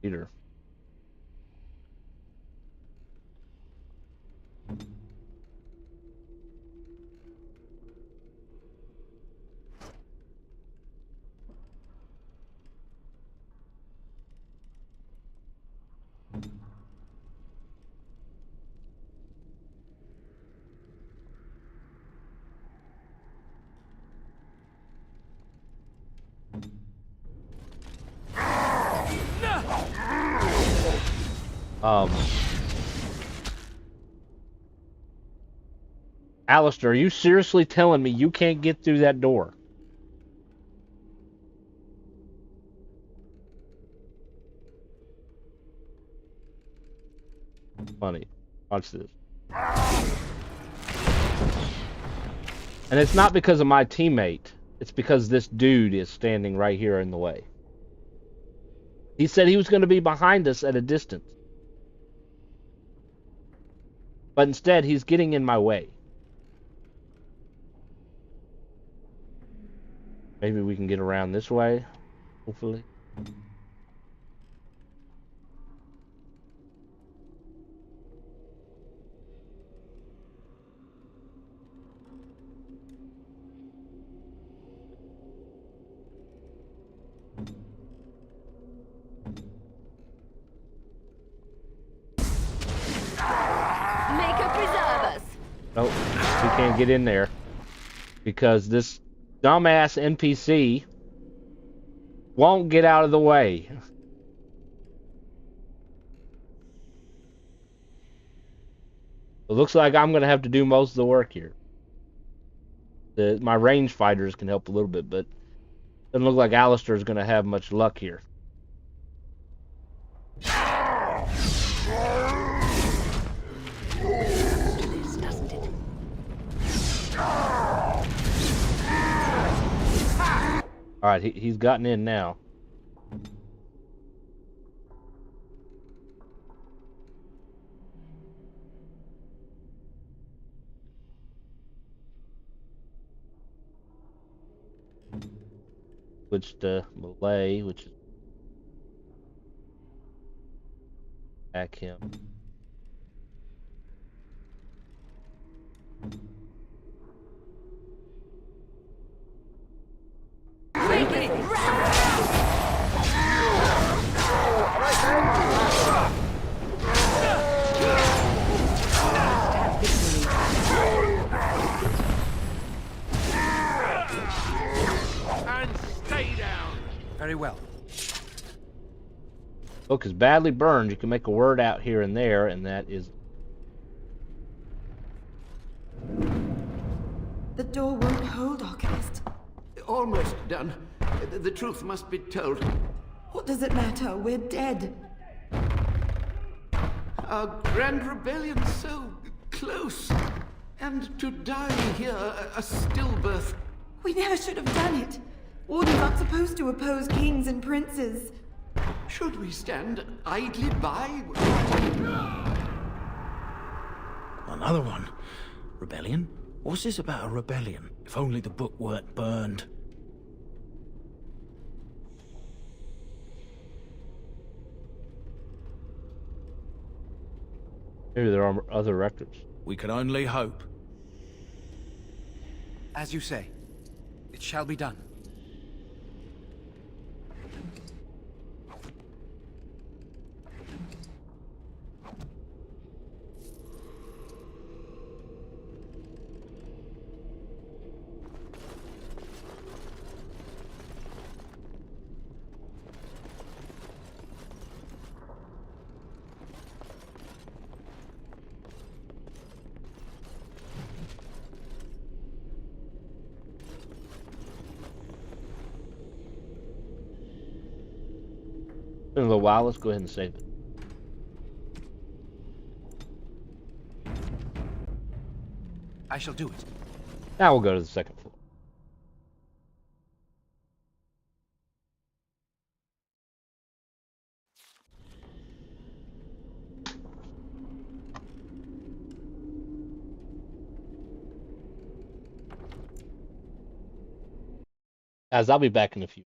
Peter. Alistair, are you seriously telling me you can't get through that door? Funny. Watch this. And it's not because of my teammate. It's because this dude is standing right here in the way. He said he was going to be behind us at a distance. But instead, he's getting in my way. Maybe we can get around this way, hopefully. Nope, we can't get in there because this dumbass NPC won't get out of the way. It looks like I'm going to have to do most of the work here. My range fighters can help a little bit, but it doesn't look like Alistair is going to have much luck here. Alright, he's gotten in now. Switch to Malay, which is back him. Very well. Book is badly burned. You can make a word out here and there, and that is... The door won't hold, Archivist. Almost done. The truth must be told. What does it matter? We're dead. Our grand rebellion so close. And to die here, a stillbirth. We never should have done it. Wardens aren't supposed to oppose kings and princes. Should we stand idly by? Another one. Rebellion? What's this about a rebellion? If only the book weren't burned. Maybe there are other records. We can only hope. As you say, it shall be done. been a little while. Let's go ahead and save it. I shall do it. Now we'll go to the second floor. Guys, I'll be back in a few.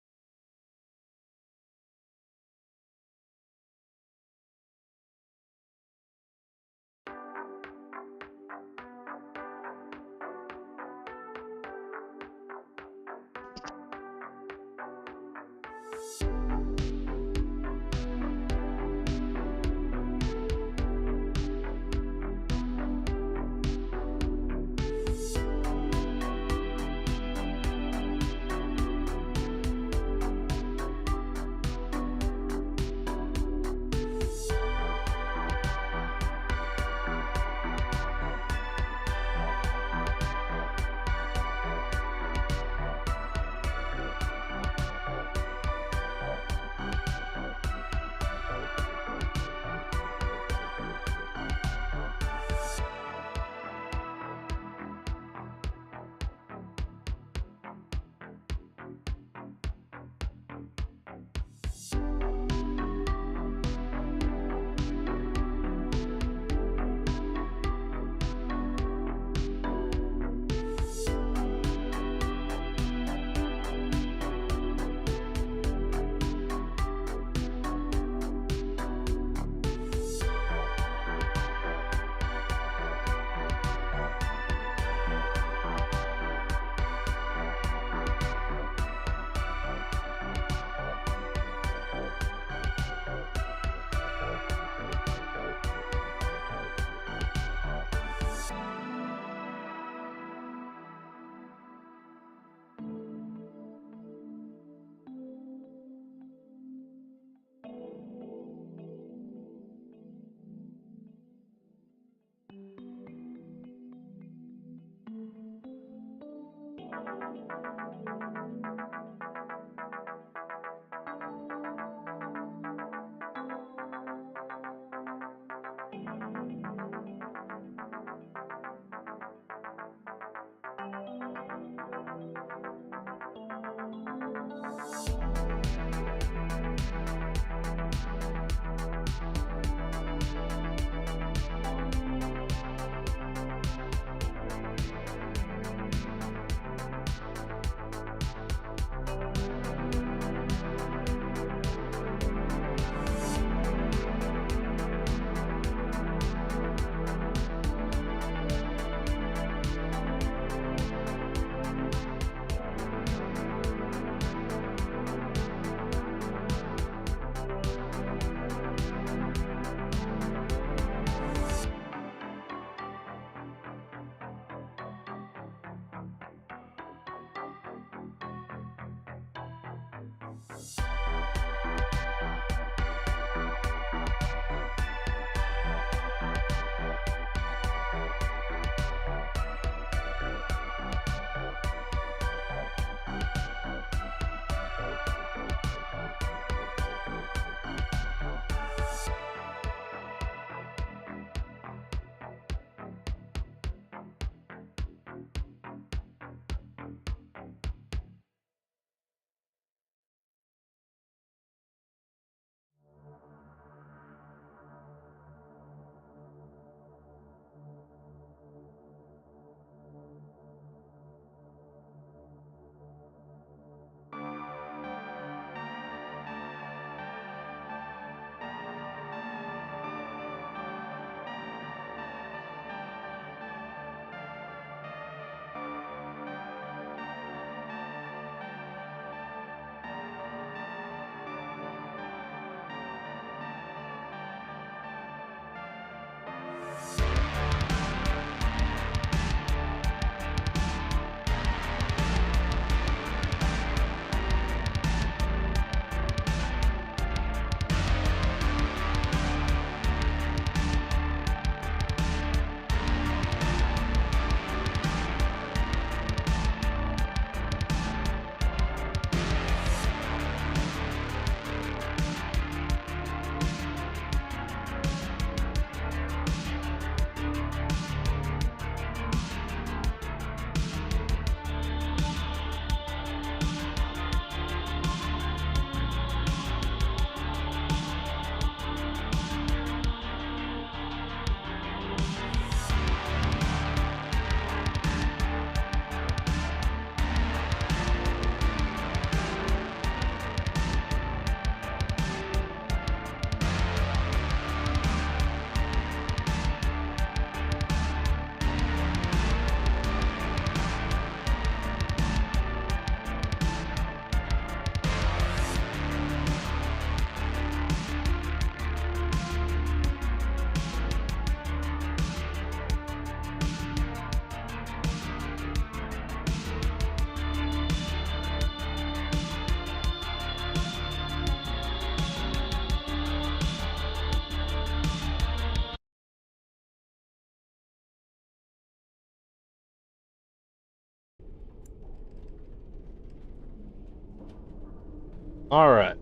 All right.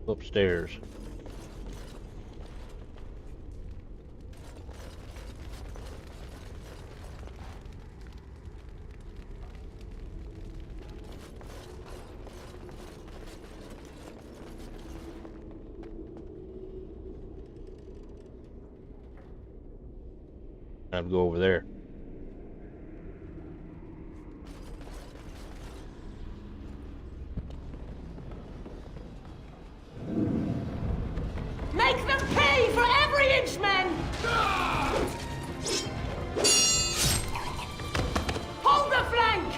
Upstairs. Time to go over there. Make them pay for every inch, men! Hold the flank!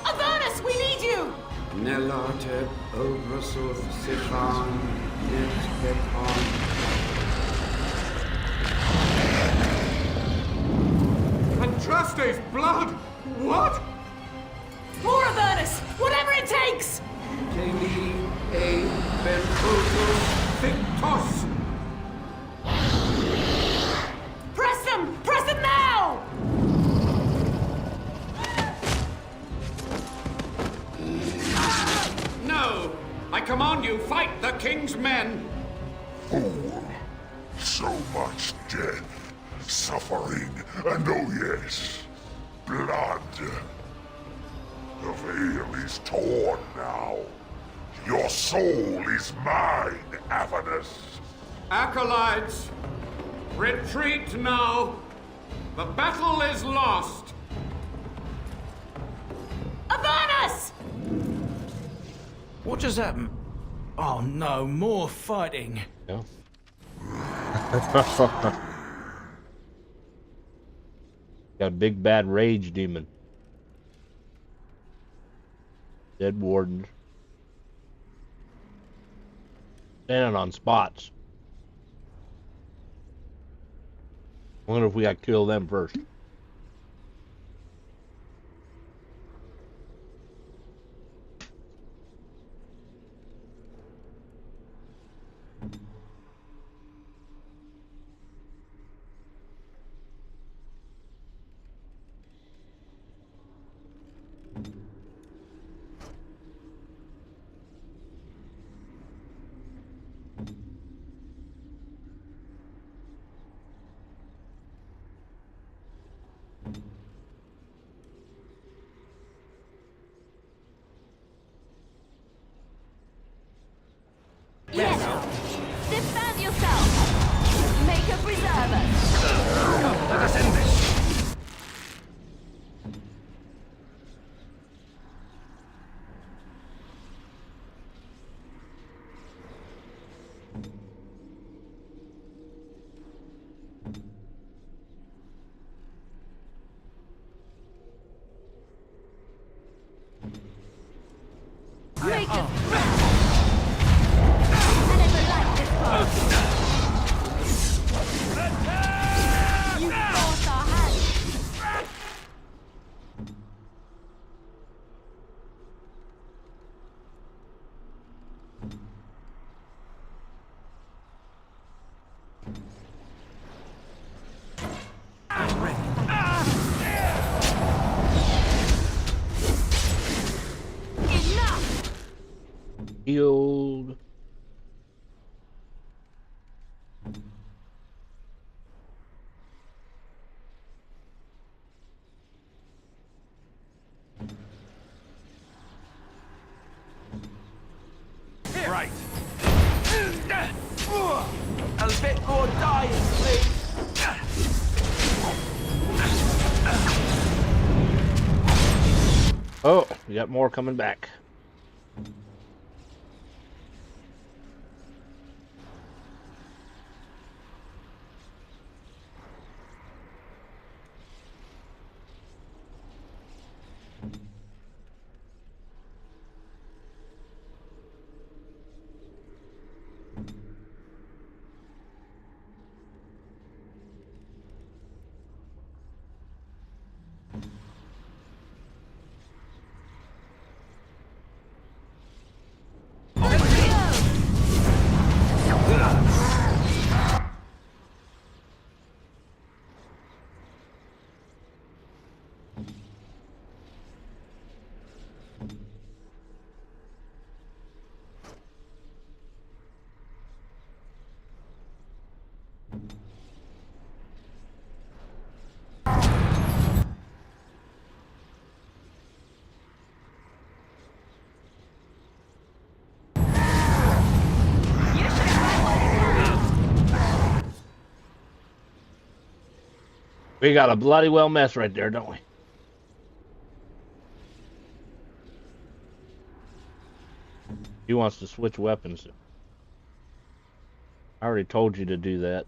Avernus, we need you! Nelate Obrasuth Sifan Net Andraste's blood! What? More Avernus! Whatever it takes! Keli A Bentrotus Victos! Press them! Press them now! No! I command you, fight the king's men! Fool! So much death, suffering, and oh yes, blood. The veil is torn now. Your soul is mine, Avernus. Acolytes, retreat now. The battle is lost. Avernus! What just happened? Oh no, more fighting. Yeah. Got a big bad rage demon. Dead wardens. Standing on spots. Wonder if we got to kill them first. Yes. Defend yourself. Make a preserver. Come, let us end this. Make a I never liked this part. You forced our hand. Enough! Healed. Right. A bit more dying, please. Oh, we got more coming back. We got a bloody well mess right there, don't we? He wants to switch weapons. I already told you to do that.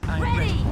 Ready!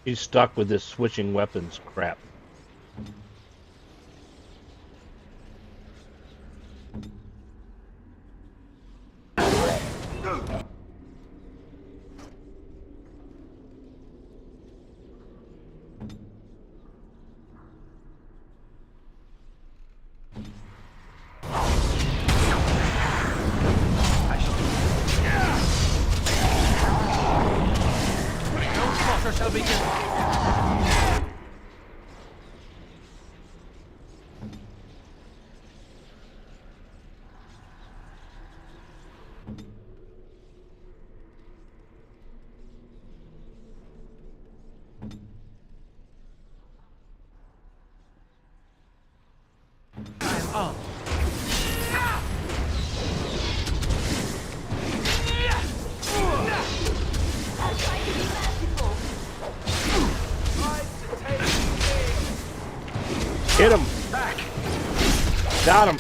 He's stuck with this switching weapons crap. Shall begin. I'm on. Hit him! Back. Got him!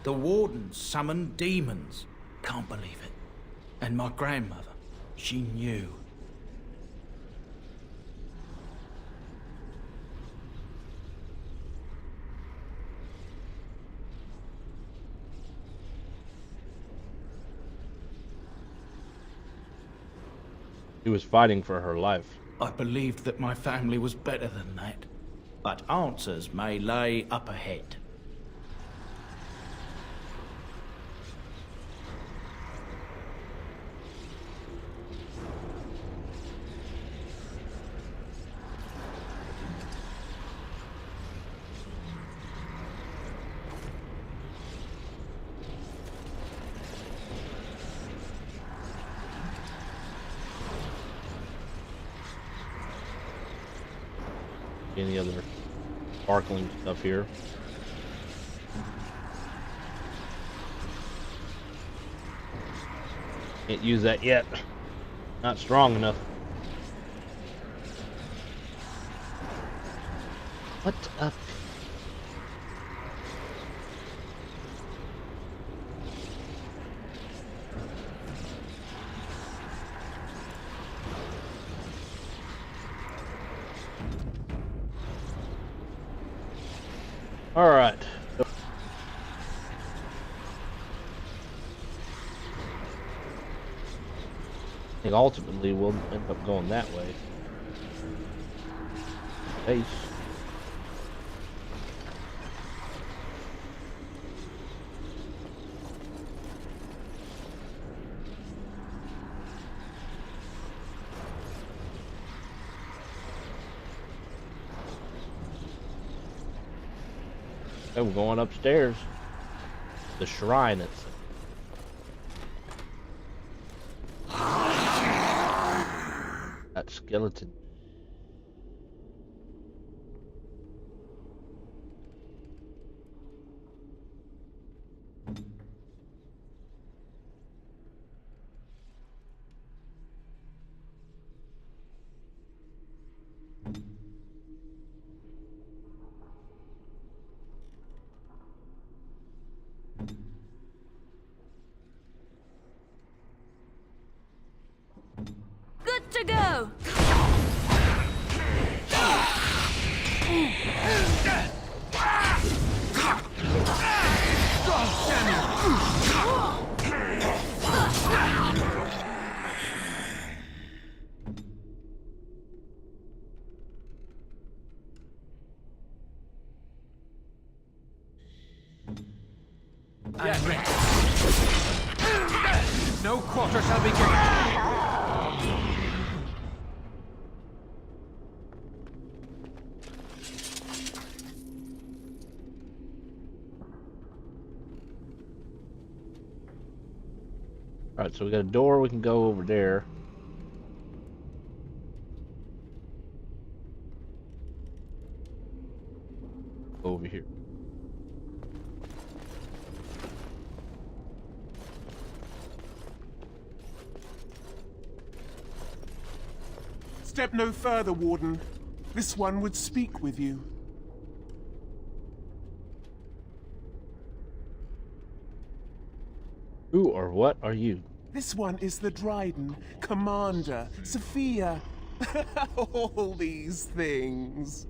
The Wardens summoned demons. Can't believe it. And my grandmother, she knew. He was fighting for her life. I believed that my family was better than that. But answers may lay up ahead. Any other sparkling stuff here? Can't use that yet. Not strong enough. What up? All right. I think ultimately we'll end up going that way. Base. Okay, we're going upstairs. The shrine itself. That skeleton. go! No quarter shall be given. Alright, so we got a door, we can go over there. Go over here. Step no further, Warden. This one would speak with you. Who or what are you? This one is the Dryden, Commander, Sophia. All these things.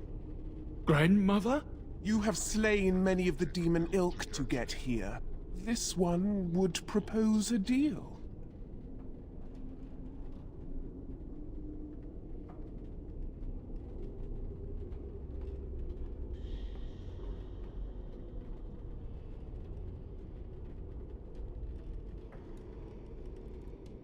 Grandmother? You have slain many of the demon ilk to get here. This one would propose a deal.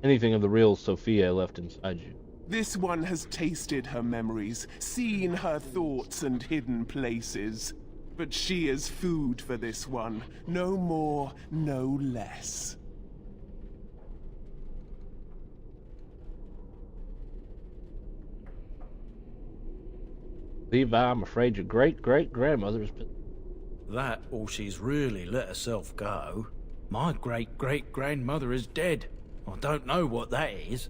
Anything of the real Sophia left inside you? This one has tasted her memories, seen her thoughts and hidden places. But she is food for this one. No more, no less. Levi, I'm afraid your great-great-grandmother has been... That, or she's really let herself go. My great-great-grandmother is dead. I don't know what that is.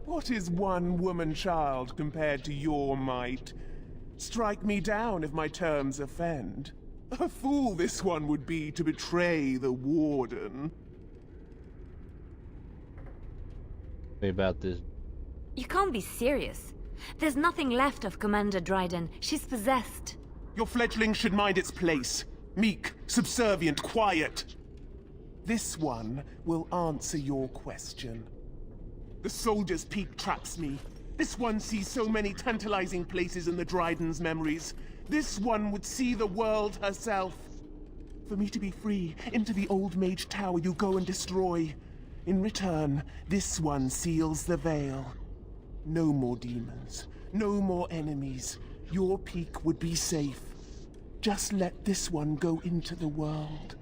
What is one woman-child compared to your might? Strike me down if my terms offend. A fool this one would be to betray the Warden. Me about this. You can't be serious. There's nothing left of Commander Dryden. She's possessed. Your fledgling should mind its place. Meek, subservient, quiet. This one will answer your question. The Soldier's Peak traps me. This one sees so many tantalizing places in the Dryden's memories. This one would see the world herself. For me to be free, into the Old Mage Tower you go and destroy. In return, this one seals the veil. No more demons, no more enemies. Your peak would be safe. Just let this one go into the world.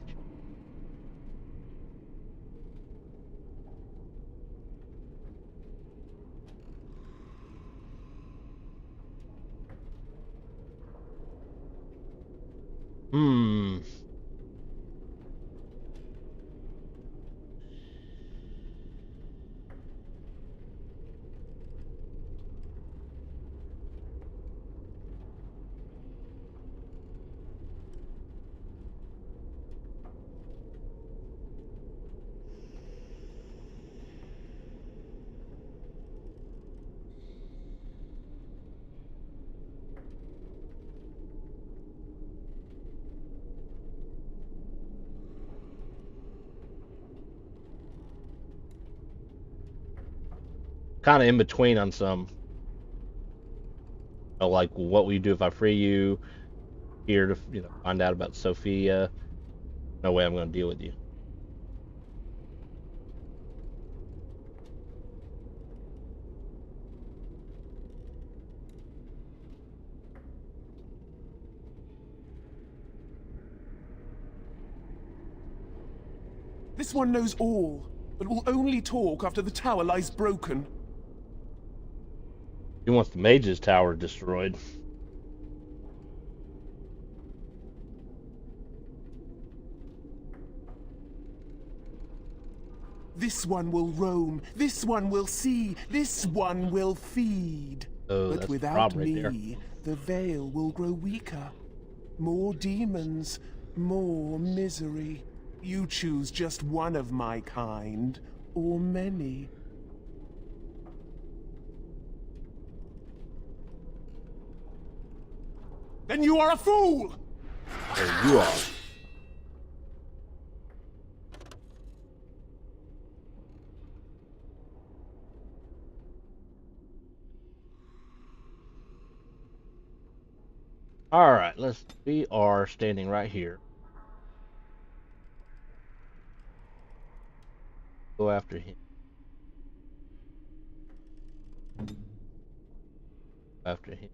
Kind of in between on some. Like, what will you do if I free you? Here to, find out about Sophia. No way I'm going to deal with you. This one knows all, but will only talk after the tower lies broken. He wants the mage's tower destroyed. This one will roam, this one will see, this one will feed. Oh, but that's without right me, there. the veil will grow weaker. More demons, more misery. You choose just one of my kind, or many. Then you are a fool! There you are. All right, we are standing right here. Go after him. After him.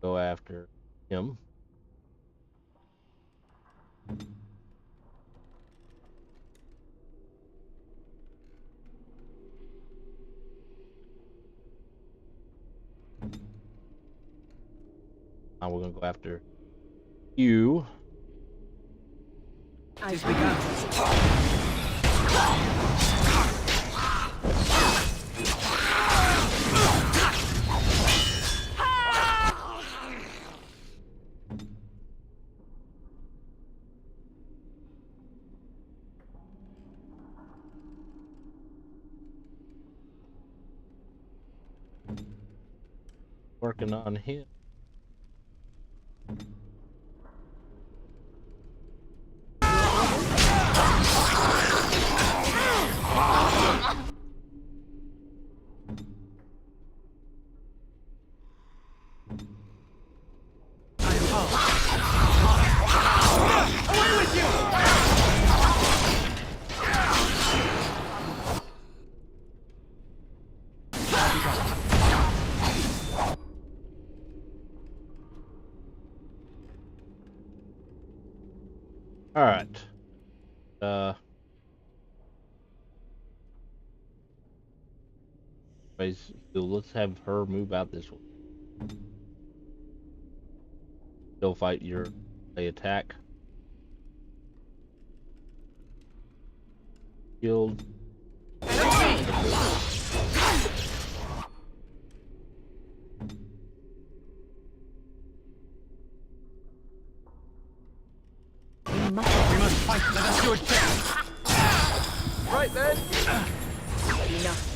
Go after him. Now we're gonna go after you. It's begun. Working on him. All right. Let's have her move out this way. Still fight your attack. Shield. We must fight. Let us do it quick. Right then. Enough.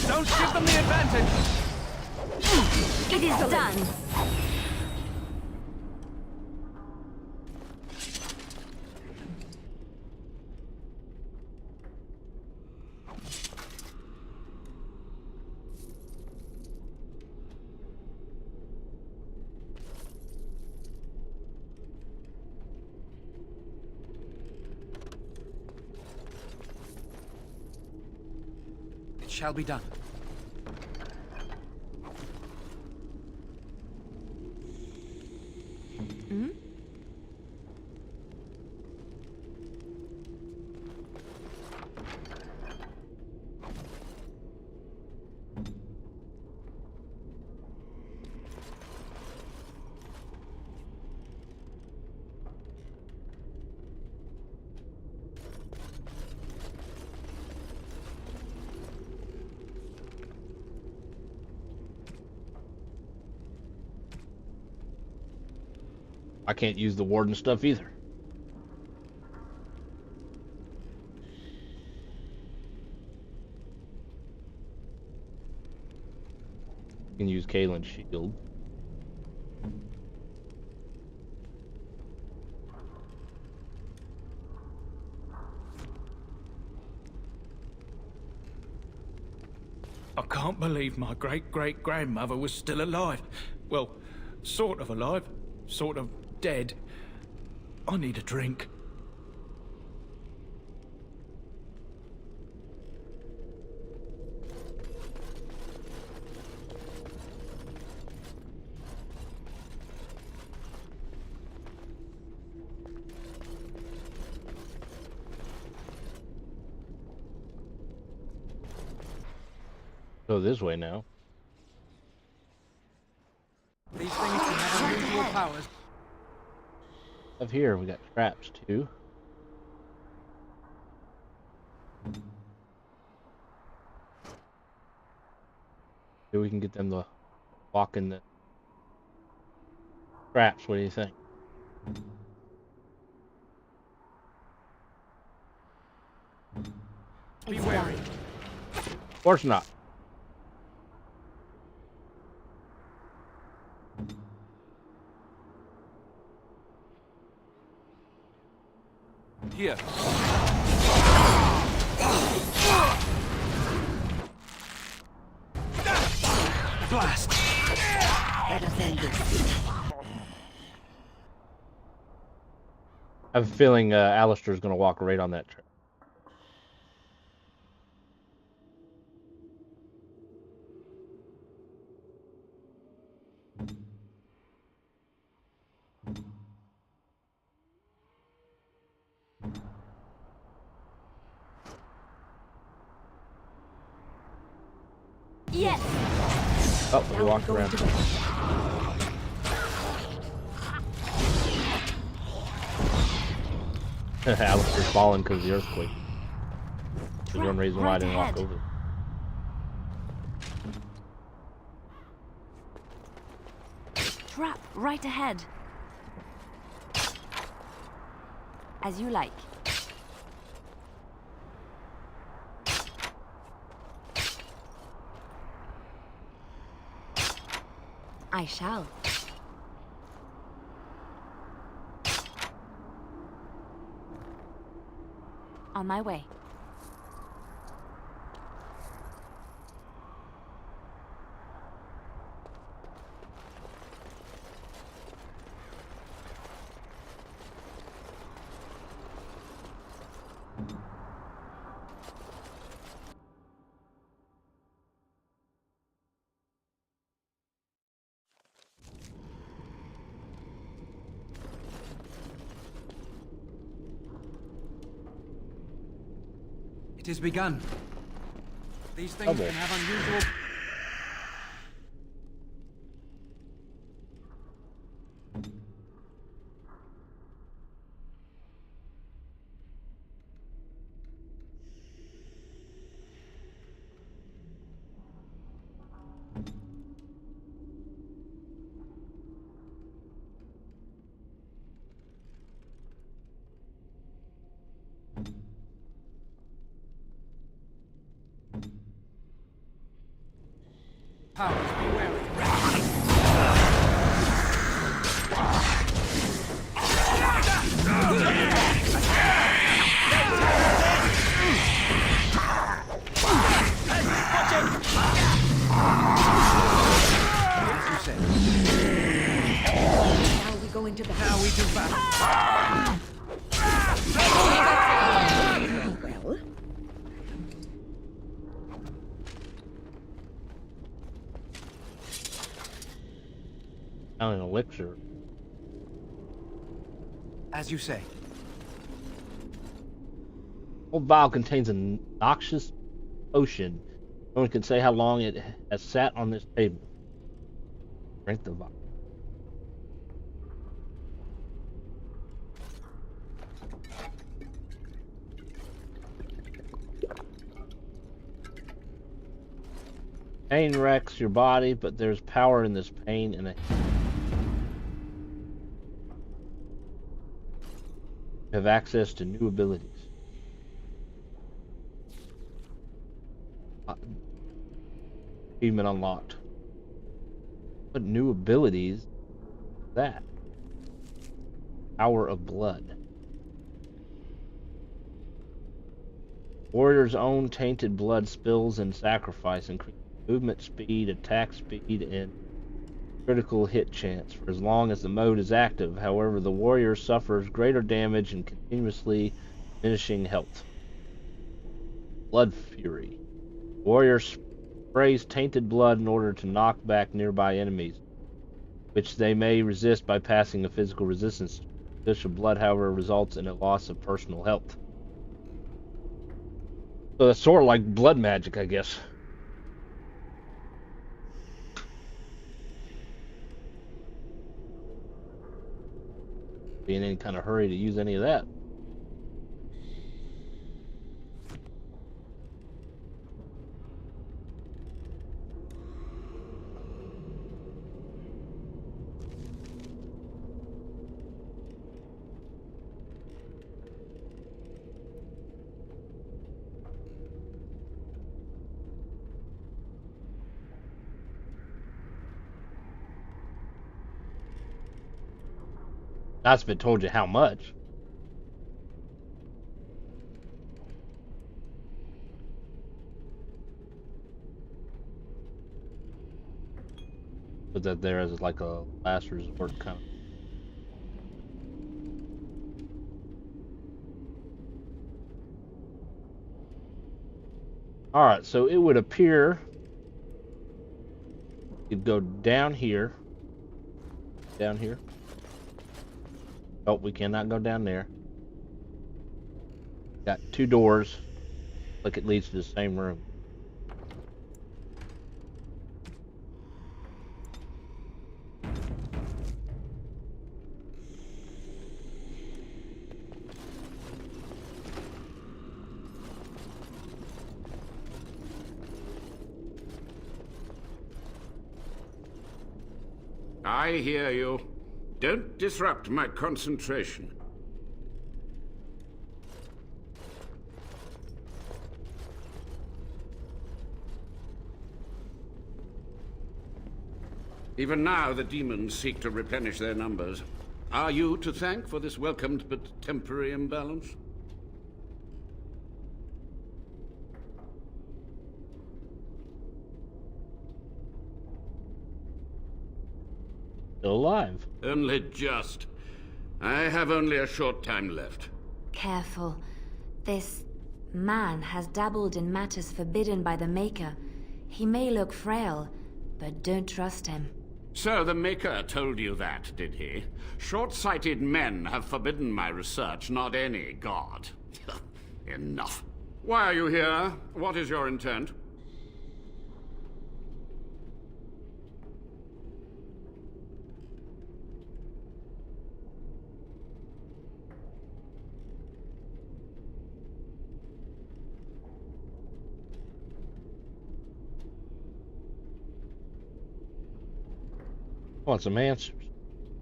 Don't give them the advantage. It is done. It shall be done. I can't use the warden stuff either. You can use Kalen's shield. I can't believe my great-great-grandmother was still alive. Well, sort of alive, sort of dead. I need a drink. Go this way now. These things can have unusual powers. Up here we got traps too. Maybe we can get them to walk in the traps. What do you think? Be wary. Of course not. Here. Blast. Let us end this. I have a feeling Alistair's going to walk right on that trap. Yes. Oh, he walked around. Alistair's falling because of the earthquake. There's one reason why I didn't walk over. Trap right ahead. As you like. I shall. On my way. It has begun. These things can have unusual... Powers, be wary. As you said. Now we go into battle. Now we do battle. Well, An elixir. As you say. Old vial contains a noxious potion. No one can say how long it has sat on this table. Drink the vial. Pain wrecks your body, but there's power in this pain and you have access to new abilities. Achievement unlocked. What new abilities is that? Power of Blood. Warrior's own tainted blood spills and sacrifice increase movement speed, attack speed, and critical hit chance for as long as the mode is active. However, the warrior suffers greater damage and continuously diminishing health. Blood Fury. Warrior sprays tainted blood in order to knock back nearby enemies, which they may resist by passing a physical resistance. This of blood, however, results in a loss of personal health. So that's sort of like blood magic, I guess. Be in any kind of hurry to use any of that. That's been told you how much. Put that there as like a last resort kind of. All right, so it would appear you'd go down here. Down here. Oh, we cannot go down there. Got 2 doors. Like it leads to the same room. I hear you. Don't disrupt my concentration. Even now, the demons seek to replenish their numbers. Are you to thank for this welcomed but temporary imbalance? Still alive. Only just. I have only a short time left. Careful. This man has dabbled in matters forbidden by the Maker. He may look frail, but don't trust him. So the Maker told you that, did he? Short-sighted men have forbidden my research, not any god. Enough. Why are you here? What is your intent? Want some answers.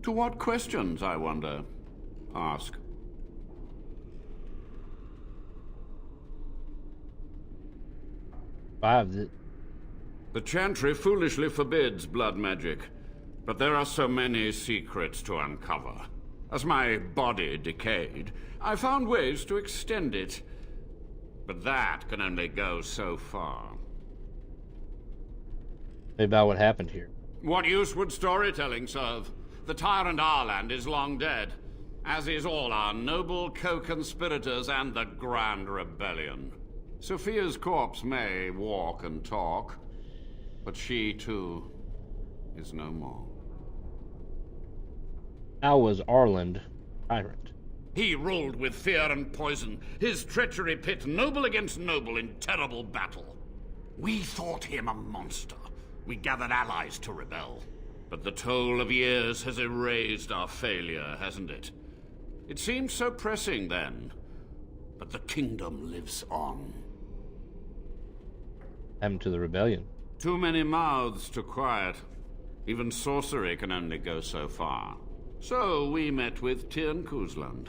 To what questions, I wonder? Ask. The Chantry foolishly forbids blood magic, but there are so many secrets to uncover. As my body decayed, I found ways to extend it. But that can only go so far. Maybe about what happened here. What use would storytelling serve? The tyrant Arland is long dead, as is all our noble co-conspirators and the Grand Rebellion. Sophia's corpse may walk and talk, but she, too, is no more. How was Arland tyrant? He ruled with fear and poison, his treachery pit noble against noble in terrible battle. We thought him a monster. We gathered allies to rebel. But the toll of years has erased our failure, hasn't it? It seemed so pressing then, but the kingdom lives on. Happened to the rebellion. Too many mouths to quiet. Even sorcery can only go so far. So we met with Tirn Kuzland.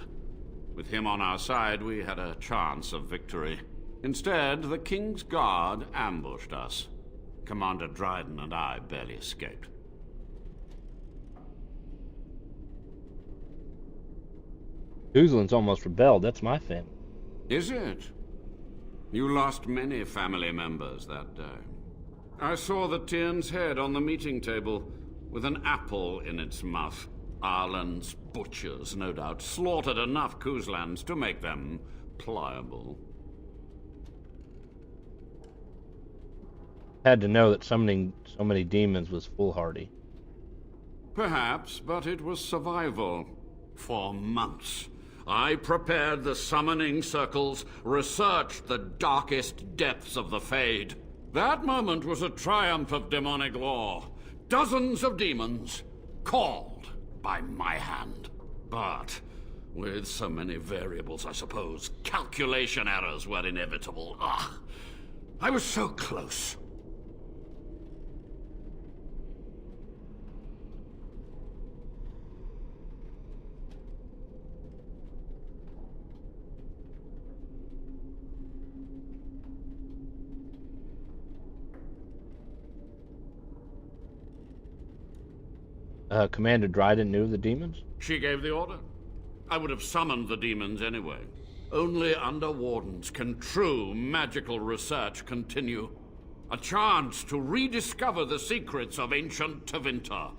With him on our side, we had a chance of victory. Instead, the King's Guard ambushed us. Commander Dryden and I barely escaped. Kuzland's almost rebelled. That's my family. Is it? You lost many family members that day. I saw the Tyrn's head on the meeting table, with an apple in its mouth. Arland's butchers, no doubt, slaughtered enough Kuzlands to make them pliable. Had to know that summoning so many demons was foolhardy. Perhaps, but it was survival. For months, I prepared the summoning circles, researched the darkest depths of the Fade. That moment was a triumph of demonic law. Dozens of demons, called by my hand. But with so many variables, I suppose, calculation errors were inevitable. I was so close. Commander Dryden knew of the demons? She gave the order. I would have summoned the demons anyway. Only under wardens can true magical research continue. A chance to rediscover the secrets of ancient Tevinter.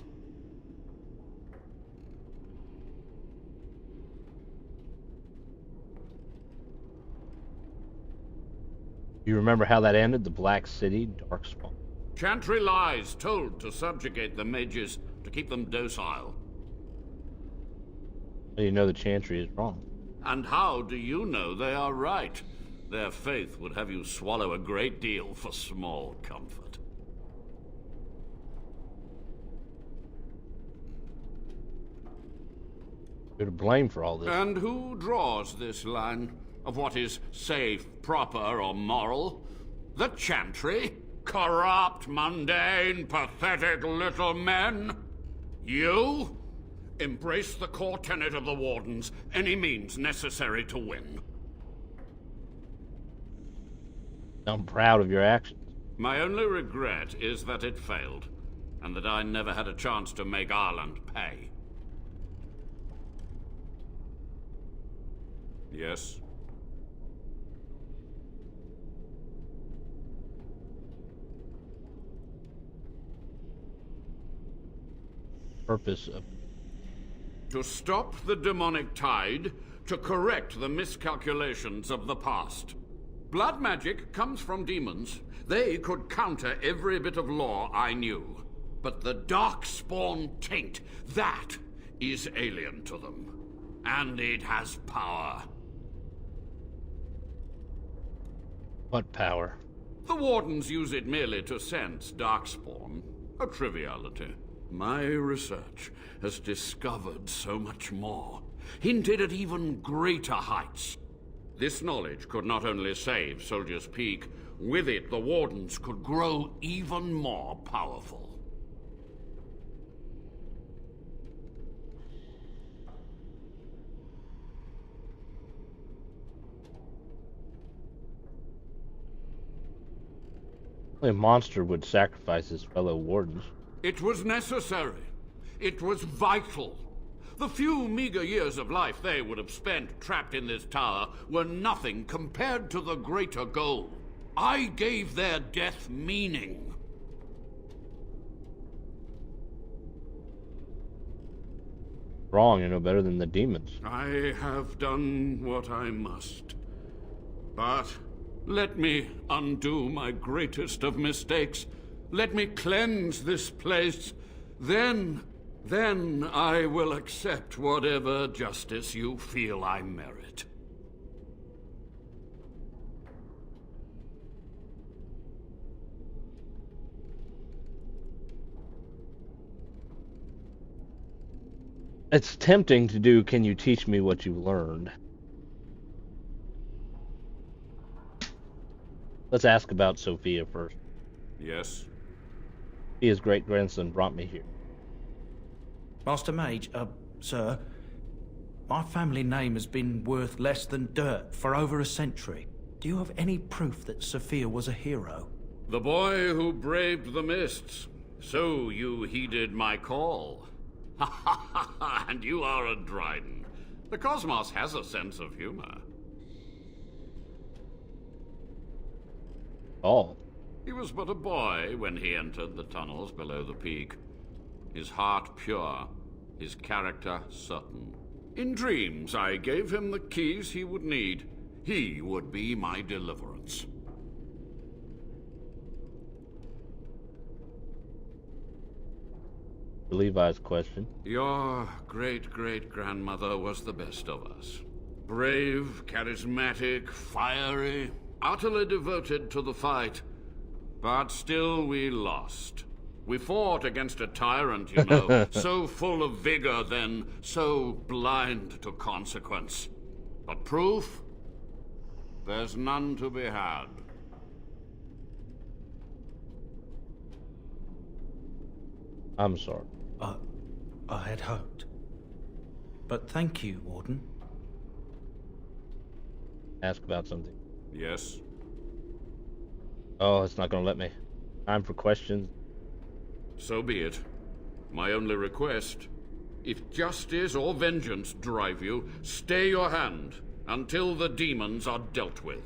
You remember how that ended? The Black City, Darkspawn. Chantry lies told to subjugate the mages, to keep them docile. Well, you know the Chantry is wrong. And how do you know they are right? Their faith would have you swallow a great deal for small comfort. You're to blame for all this. And who draws this line of what is safe, proper, or moral? The Chantry? Corrupt, mundane, pathetic little men? You? Embrace the core tenet of the Wardens, any means necessary to win. I'm proud of your actions. My only regret is that it failed, and that I never had a chance to make Ireland pay. Yes? Purpose of... To stop the demonic tide, to correct the miscalculations of the past. Blood magic comes from demons. They could counter every bit of law I knew. But the Darkspawn taint, that is alien to them. And it has power. What power? The Wardens use it merely to sense Darkspawn. A triviality. My research has discovered so much more, hinted at even greater heights. This knowledge could not only save Soldier's Peak, with it the Wardens could grow even more powerful. Only a monster would sacrifice his fellow Wardens. It was necessary. It was vital. The few meager years of life they would have spent trapped in this tower were nothing compared to the greater goal. I gave their death meaning. Wrong, you're no better than the demons. I have done what I must. But let me undo my greatest of mistakes. Let me cleanse this place. Then I will accept whatever justice you feel I merit. It's tempting to do, can you teach me what you learned? Let's ask about Sophia first. Yes? Sophia's great-grandson brought me here. Master Mage, sir, my family name has been worth less than dirt for over a century. Do you have any proof that Sophia was a hero? The boy who braved the mists. So you heeded my call. Ha ha ha ha, and you are a Dryden. The cosmos has a sense of humor. Oh. He was but a boy when he entered the tunnels below the peak. His heart pure, his character certain. In dreams, I gave him the keys he would need. He would be my deliverance. Levi's question. Your great-great-grandmother was the best of us. Brave, charismatic, fiery, utterly devoted to the fight. But still we lost. We fought against a tyrant, you know, so full of vigor then, so blind to consequence. But proof? There's none to be had. I'm sorry. I had hoped. But thank you, Warden. Ask about something. Yes? Oh, it's not gonna let me. Time for questions. So be it. My only request, if justice or vengeance drive you, stay your hand until the demons are dealt with.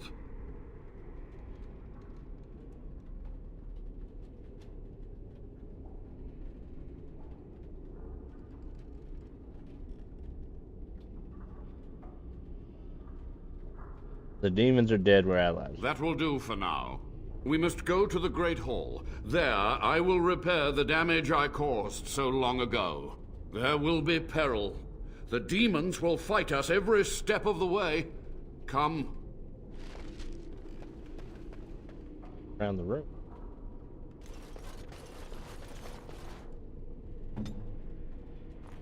The demons are dead, we're allies. That will do for now. We must go to the Great Hall. There, I will repair the damage I caused so long ago. There will be peril. The demons will fight us every step of the way. Come. Around the room.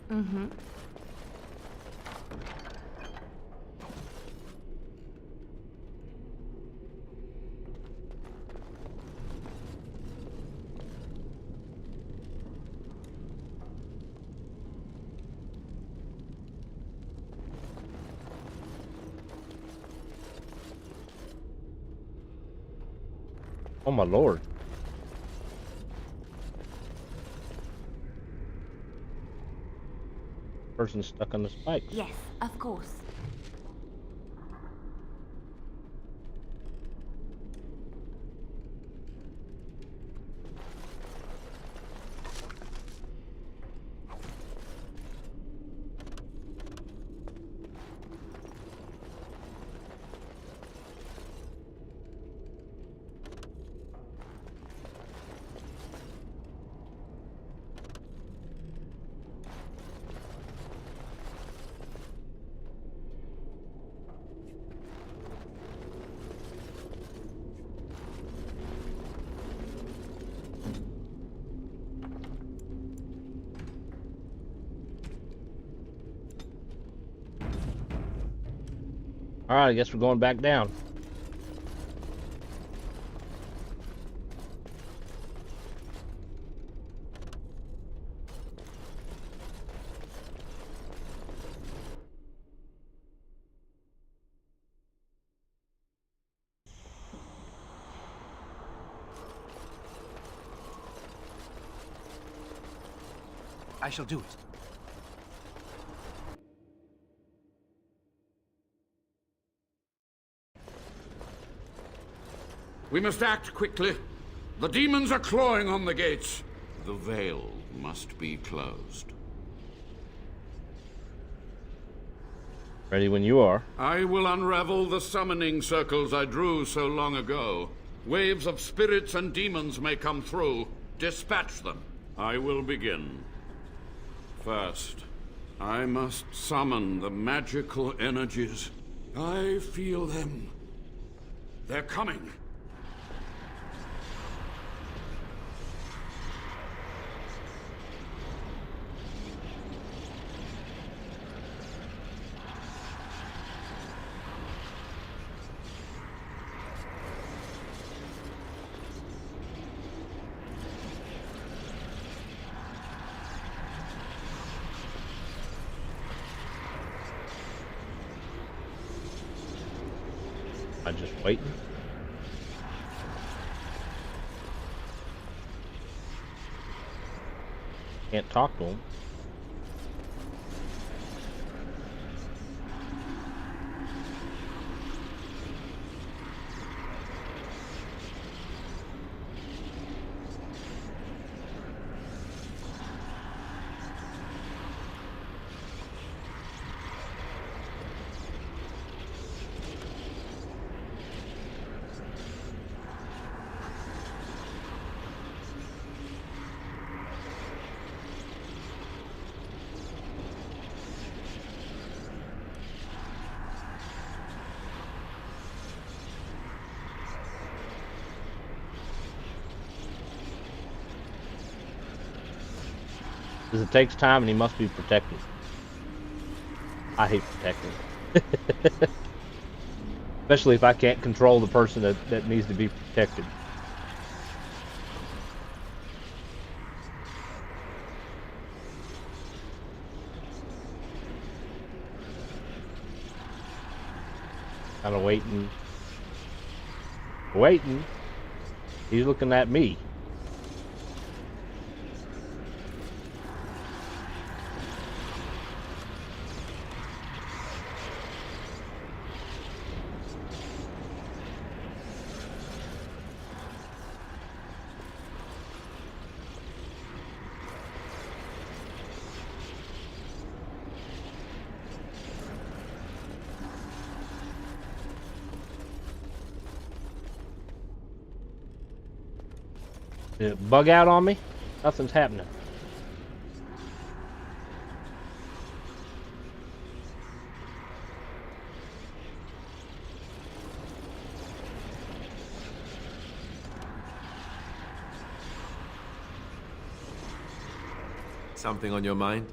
Mm-hmm. Oh my lord. Person stuck on the spikes. Yes, of course. Alright, I guess we're going back down. I shall do it. We must act quickly. The demons are clawing on the gates. The veil must be closed. Ready when you are. I will unravel the summoning circles I drew so long ago. Waves of spirits and demons may come through. Dispatch them. I will begin. First, I must summon the magical energies. I feel them. They're coming. I'm just waiting. Can't talk to him. Because it takes time and he must be protected. I hate protecting. Especially if I can't control the person that needs to be protected. Kind of waiting. Waiting. He's looking at me. Did it bug out on me? Nothing's happening. Something on your mind?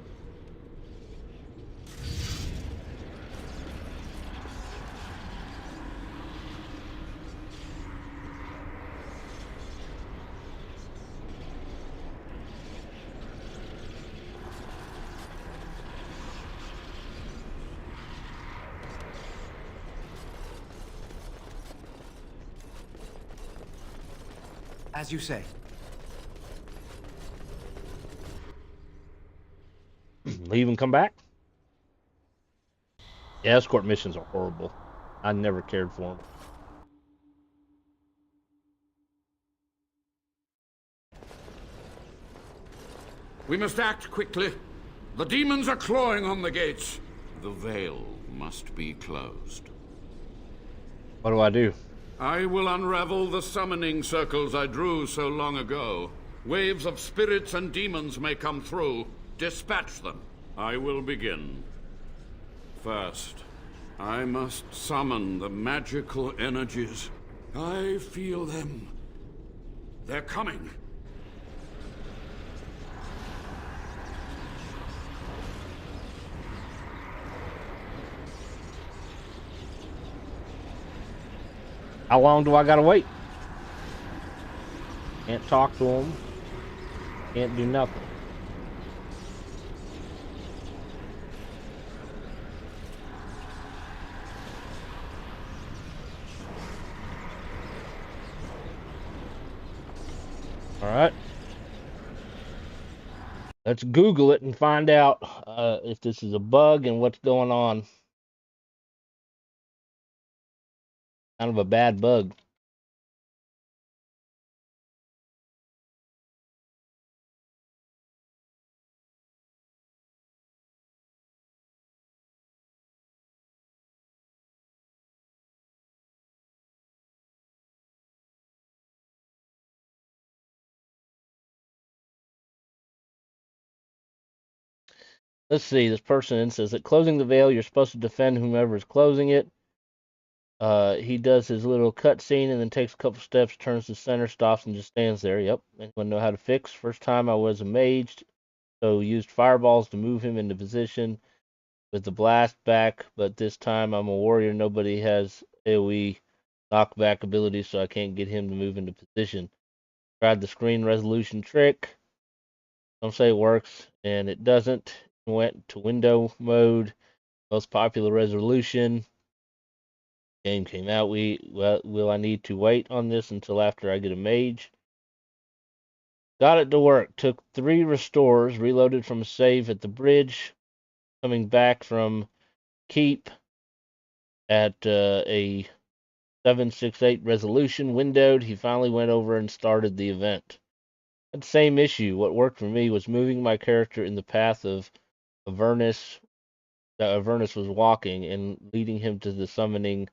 As you say. Leave and come back? Yeah, escort missions are horrible. I never cared for them. We must act quickly. The demons are clawing on the gates. The veil must be closed. What do I do? I will unravel the summoning circles I drew so long ago. Waves of spirits and demons may come through. Dispatch them. I will begin. First, I must summon the magical energies. I feel them. They're coming. How long do I gotta wait? Can't talk to them. Can't do nothing. Alright. Let's Google it and find out if this is a bug and what's going on. Kind of a bad bug. Let's see, this person says that closing the veil, you're supposed to defend whomever is closing it. He does his little cutscene and then takes a couple steps, turns to center, stops, and just stands there. Yep. Anyone know how to fix? First time I was a mage, so used fireballs to move him into position with the blast back, but this time I'm a warrior. Nobody has AoE knockback ability, so I can't get him to move into position. Tried the screen resolution trick. Some say it works, and it doesn't. Went to window mode, most popular resolution. Game came out. Will I need to wait on this until after I get a mage? Got it to work. Took 3 restores, reloaded from a save at the bridge, coming back from keep at a 768 resolution, windowed. He finally went over and started the event. Had the same issue. What worked for me was moving my character in the path of Avernus that Avernus was walking and leading him to the summoning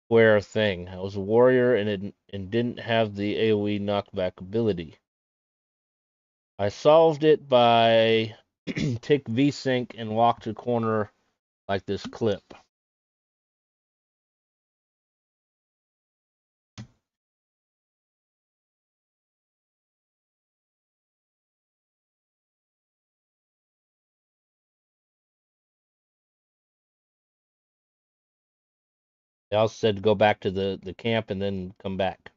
square thing. I was a warrior and didn't have the AoE knockback ability. I solved it by tick VSync and walk to the corner like this clip. They also said to go back to the camp and then come back.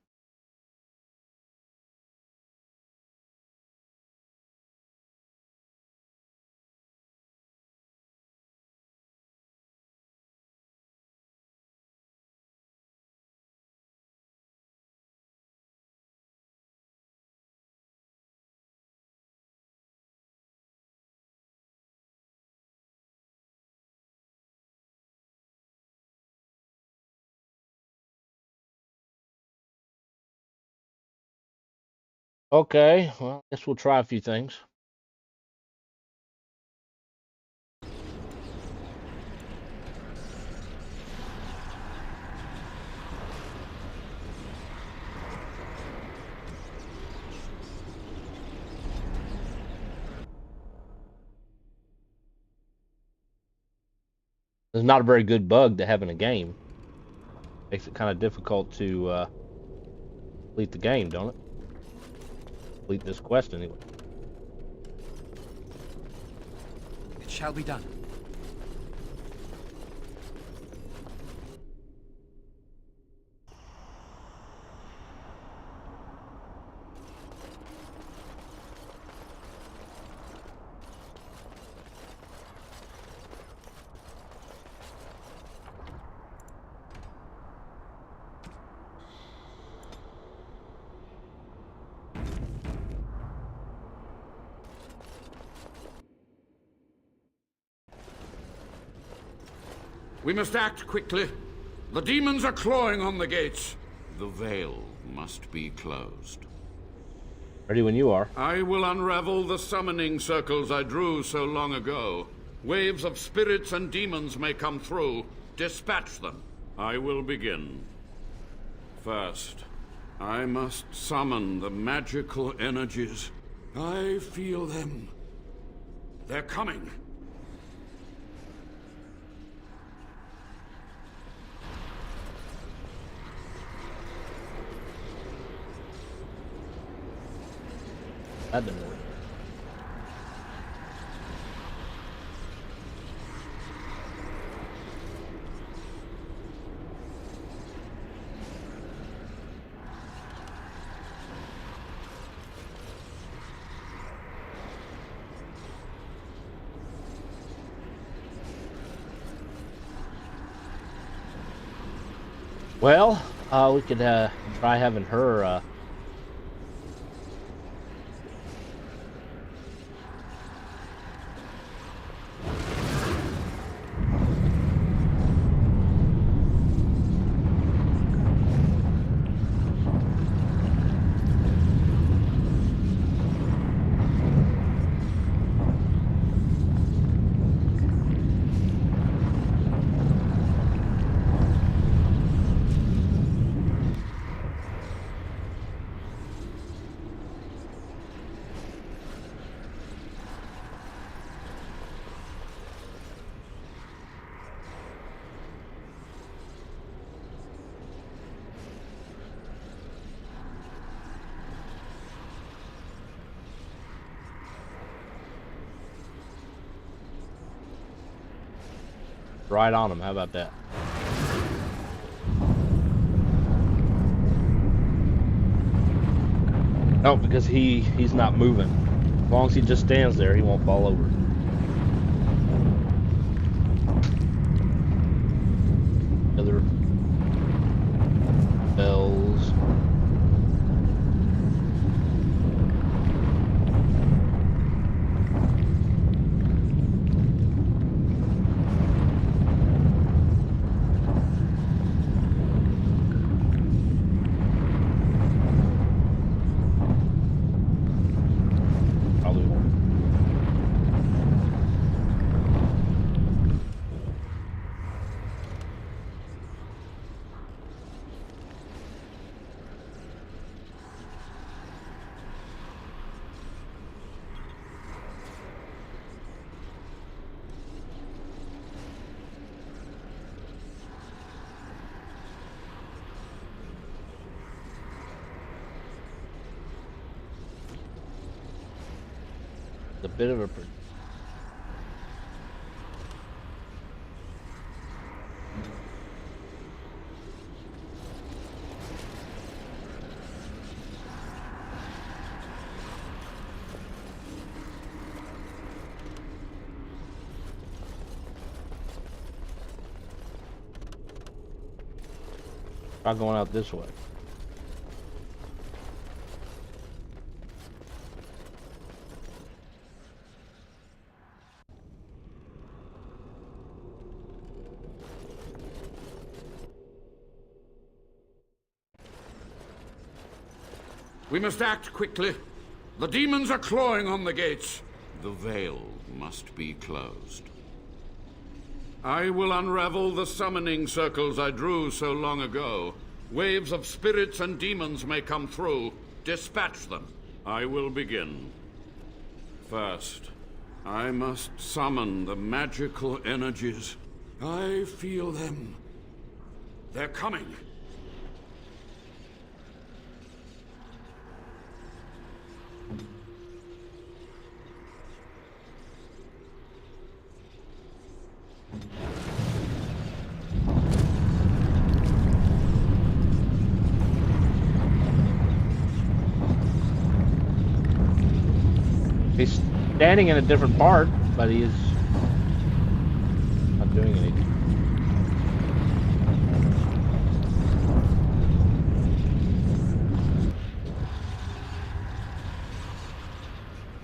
Okay, well, I guess we'll try a few things. It's not a very good bug to have in a game. Makes it kind of difficult to complete the game, don't it? Complete this quest anyway. It shall be done. We must act quickly. The demons are clawing on the gates. The veil must be closed. Ready when you are. I will unravel the summoning circles I drew so long ago. Waves of spirits and demons may come through. Dispatch them. I will begin. First, I must summon the magical energies. I feel them. They're coming. That didn't work. Well, we could try having her right on him. How about that? No, because he's not moving. As long as he just stands there, he won't fall over. Other bells. A bit of a try going out this way. We must act quickly. The demons are clawing on the gates. The veil must be closed. I will unravel the summoning circles I drew so long ago. Waves of spirits and demons may come through. Dispatch them. I will begin. First, I must summon the magical energies. I feel them. They're coming. He's standing in a different part, but he is not doing anything.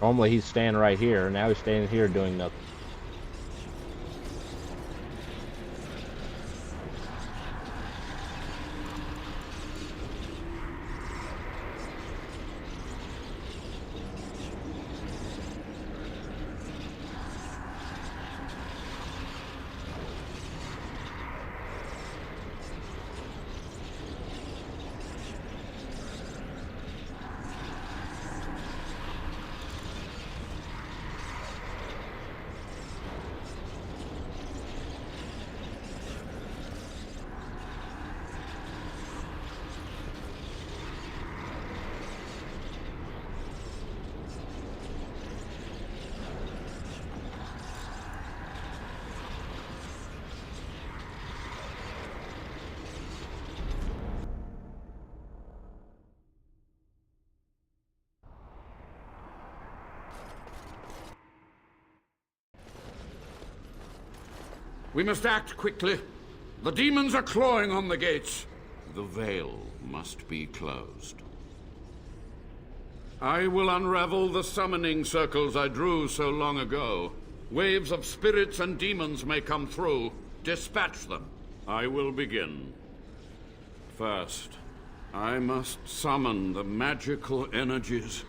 Normally he's standing right here, now he's standing here doing nothing. We must act quickly. The demons are clawing on the gates. The veil must be closed. I will unravel the summoning circles I drew so long ago. Waves of spirits and demons may come through. Dispatch them. I will begin. First, I must summon the magical energies.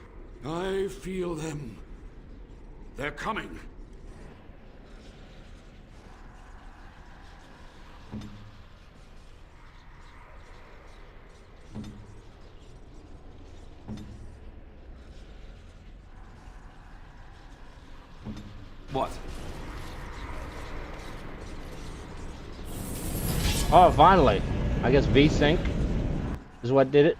I feel them. They're coming. What? Oh, finally. I guess V-Sync is what did it.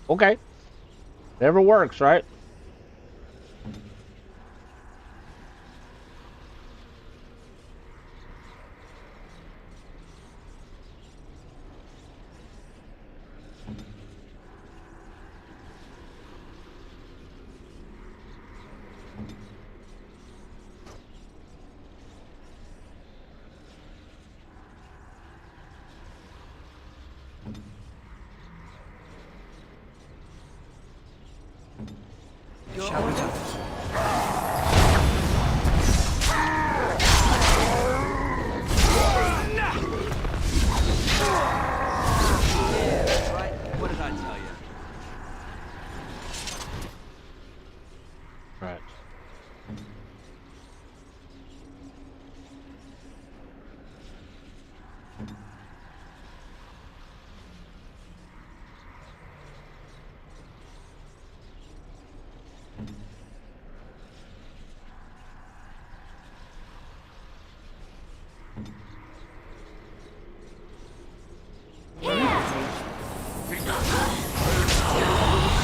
Okay. Never works, right? Shall we go? Yeah, right. What did I tell you? Right.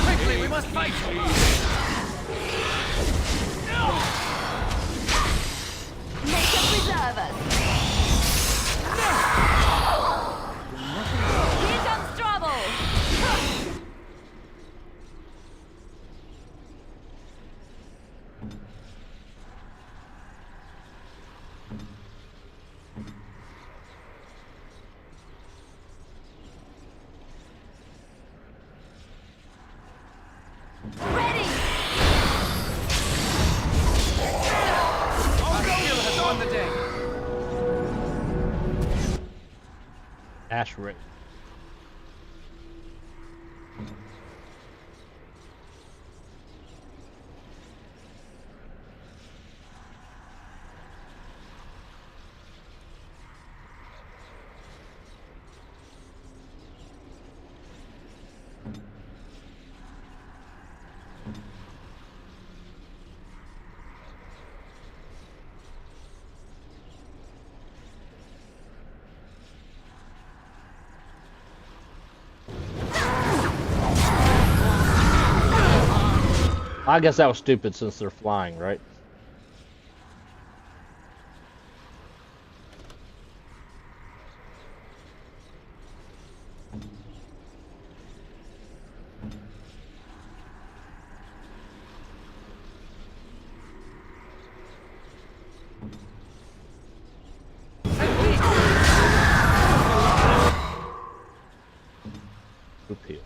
Quickly, we must fight! Make a preserve us! Here comes trouble! Ready! Our has won the day. Ash Ray. I guess that was stupid since they're flying, right? Repeal.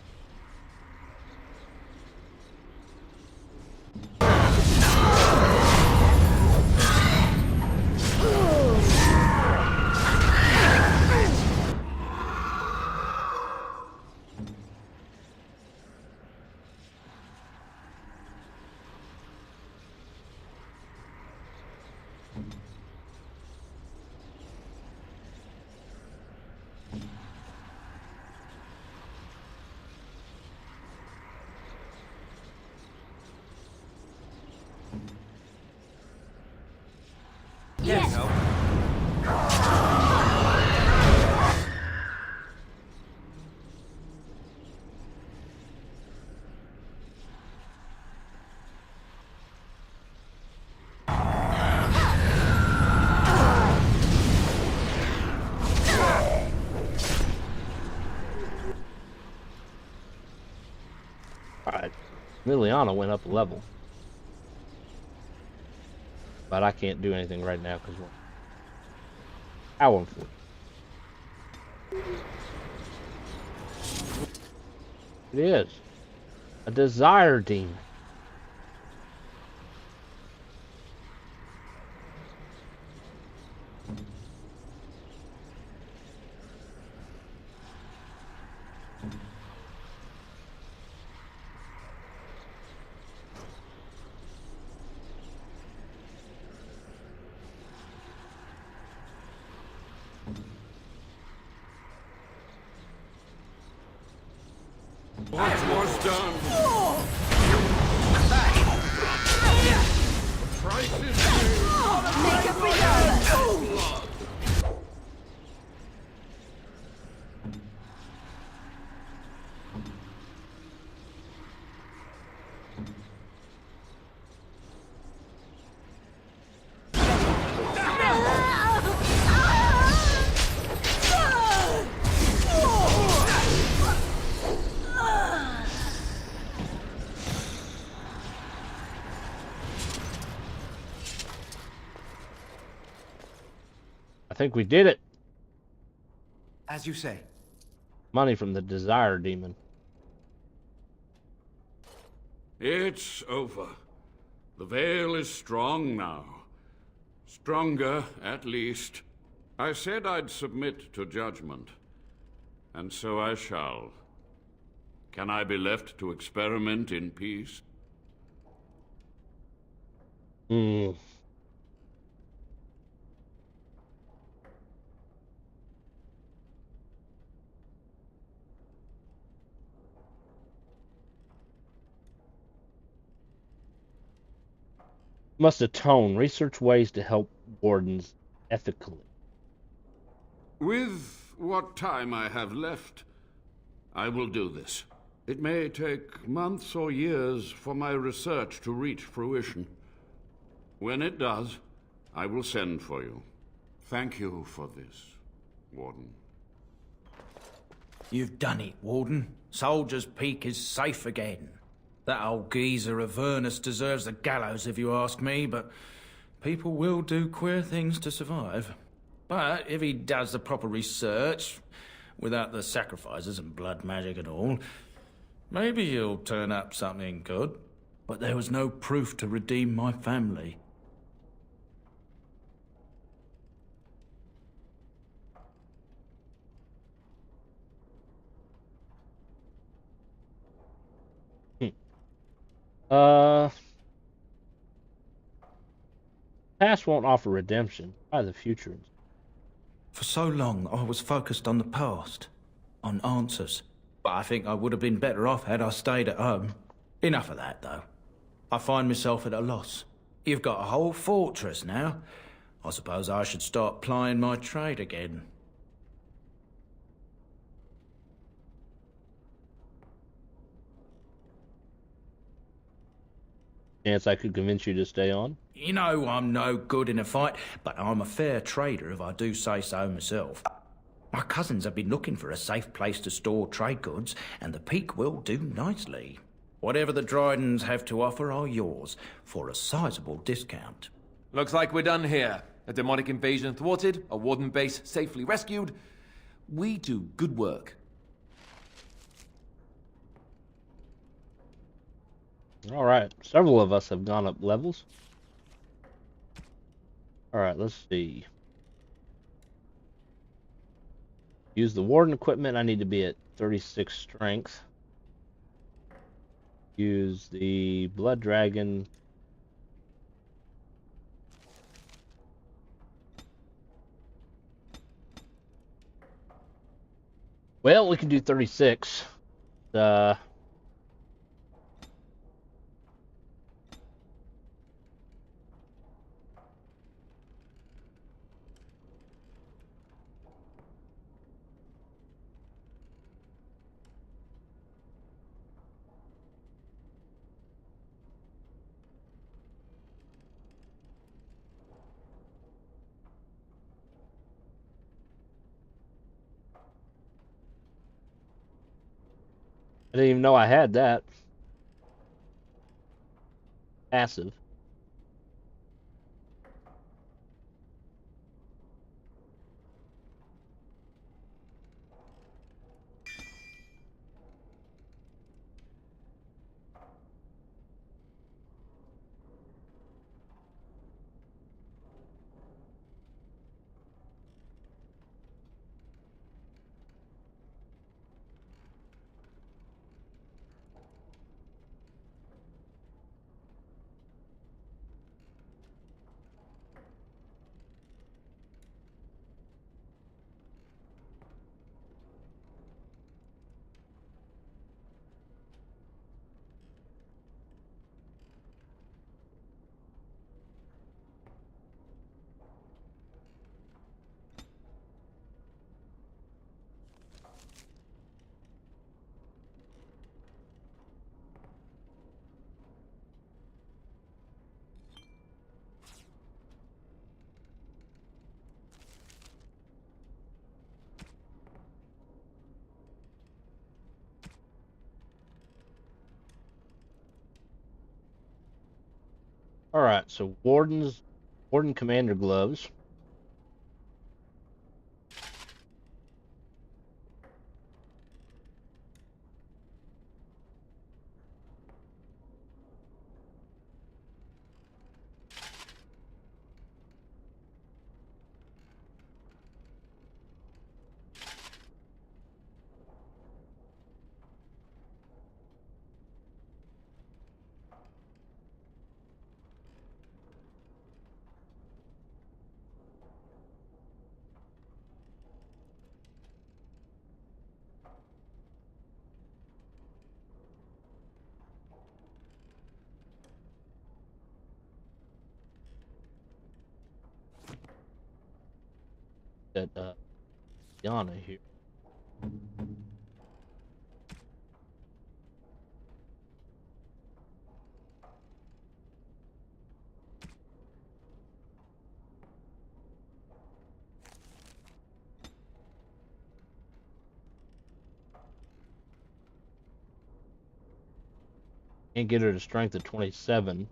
Yes. Alright. Liliana went up a level. But I can't do anything right now because we're hour for it is a desire demon. What was done? The price is due. Make a big Blood. I think we did it. As you say. Money from the desire demon. It's over. The veil is strong now. Stronger, at least. I said I'd submit to judgment. And so I shall. Can I be left to experiment in peace? Hmm. Must atone. Research ways to help wardens ethically. With what time I have left, I will do this. It may take months or years for my research to reach fruition. When it does, I will send for you. Thank you for this, Warden. You've done it, Warden. Soldier's Peak is safe again. That old geezer of Avernus deserves the gallows if you ask me, but people will do queer things to survive. But if he does the proper research, without the sacrifices and blood magic and all, maybe he'll turn up something good. But there was no proof to redeem my family. Past won't offer redemption. Try the future. For so long, I was focused on the past, on answers. But I think I would have been better off had I stayed at home. Enough of that, though. I find myself at a loss. You've got a whole fortress now. I suppose I should start plying my trade again. Chance I could convince you to stay on? You know I'm no good in a fight, but I'm a fair trader if I do say so myself. My cousins have been looking for a safe place to store trade goods, and the Peak will do nicely. Whatever the Dryadens have to offer are yours, for a sizable discount. Looks like we're done here. A demonic invasion thwarted, a warden base safely rescued. We do good work. All right, several of us have gone up levels. All right, let's see. Use the warden equipment. I need to be at 36 strength. Use the blood dragon. Well, we can do 36. I didn't even know I had that. Passive. All right, so warden commander gloves. Got Yana here. Can't get her to strength of 27.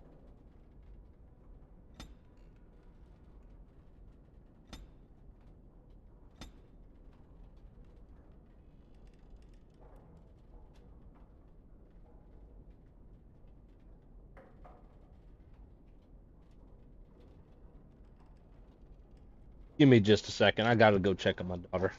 Give me just a second. I gotta go check on my daughter.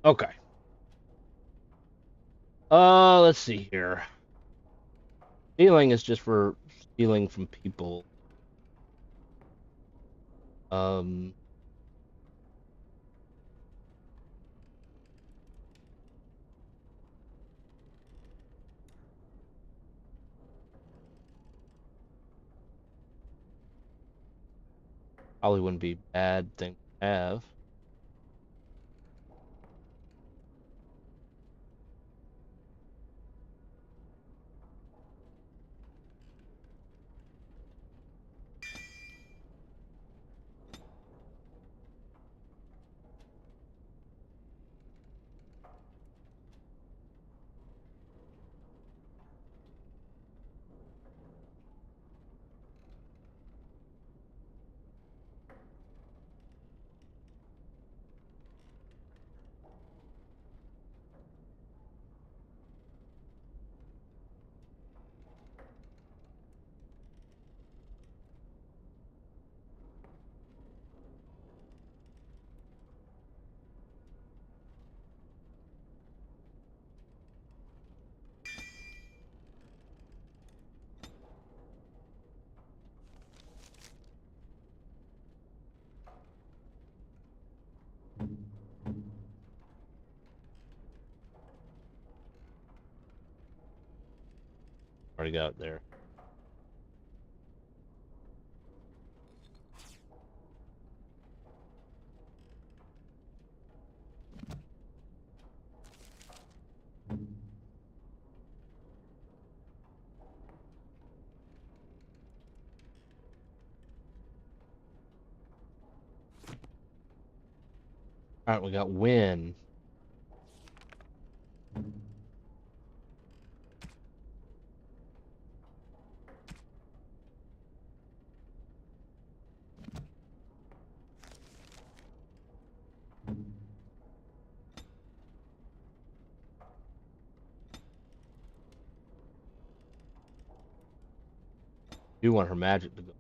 Okay. Let's see here. Stealing is just for stealing from people. Probably wouldn't be a bad thing to have. Already got it there. Alright, we got win. Do want her magic to go.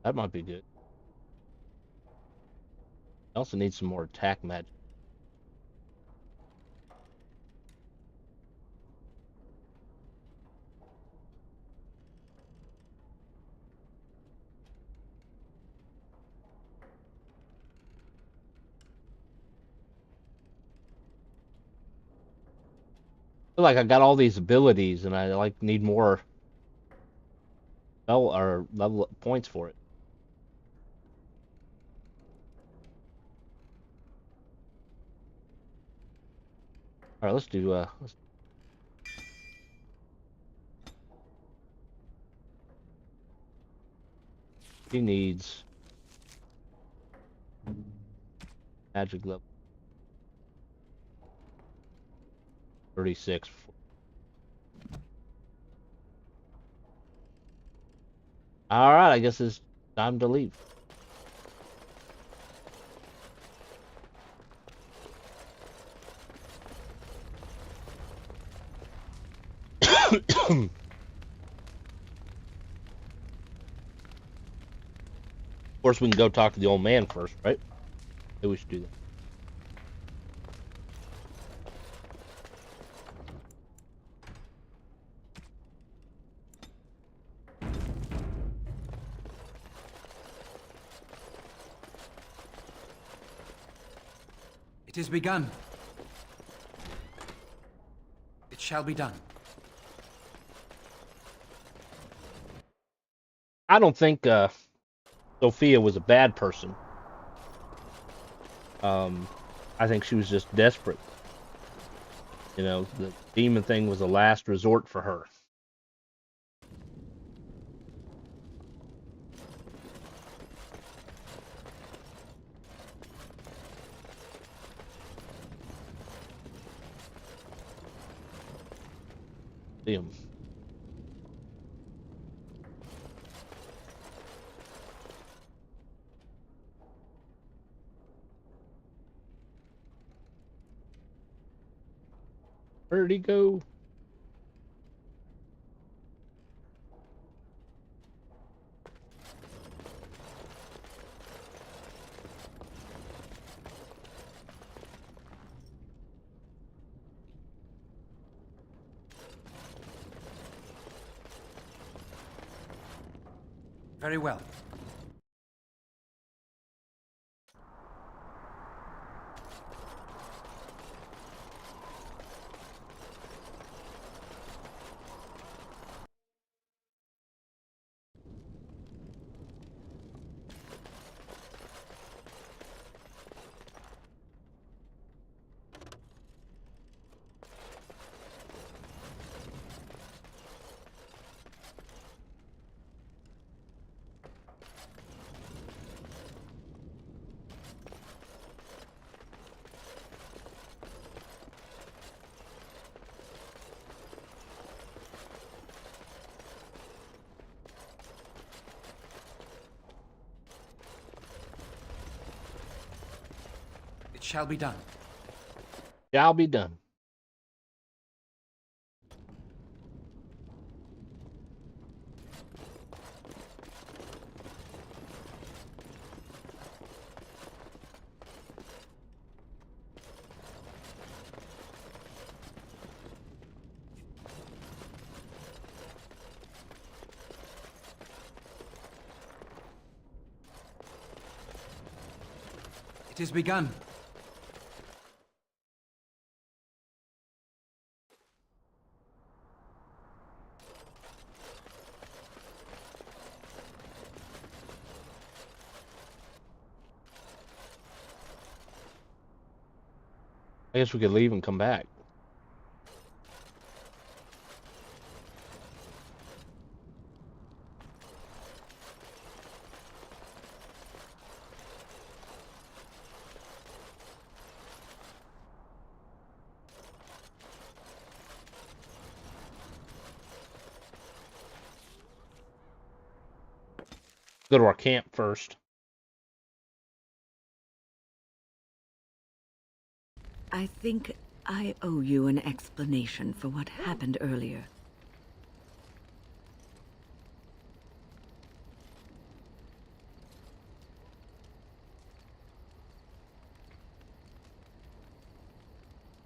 That might be good. I also need some more attack magic. I feel like I got all these abilities and I like need more spell or level points for it. All right, let's do he needs magic level 36. All right, I guess it's time to leave. Of course, we can go talk to the old man first, right? Maybe we should do that. It is begun. It shall be done. I don't think Sophia was a bad person. I think she was just desperate. You know, the demon thing was a last resort for her. See him. Where'd he go? Very well. It shall be done. Shall be done. It is begun. I guess we could leave and come back. Go to our camp first. I think I owe you an explanation for what happened earlier.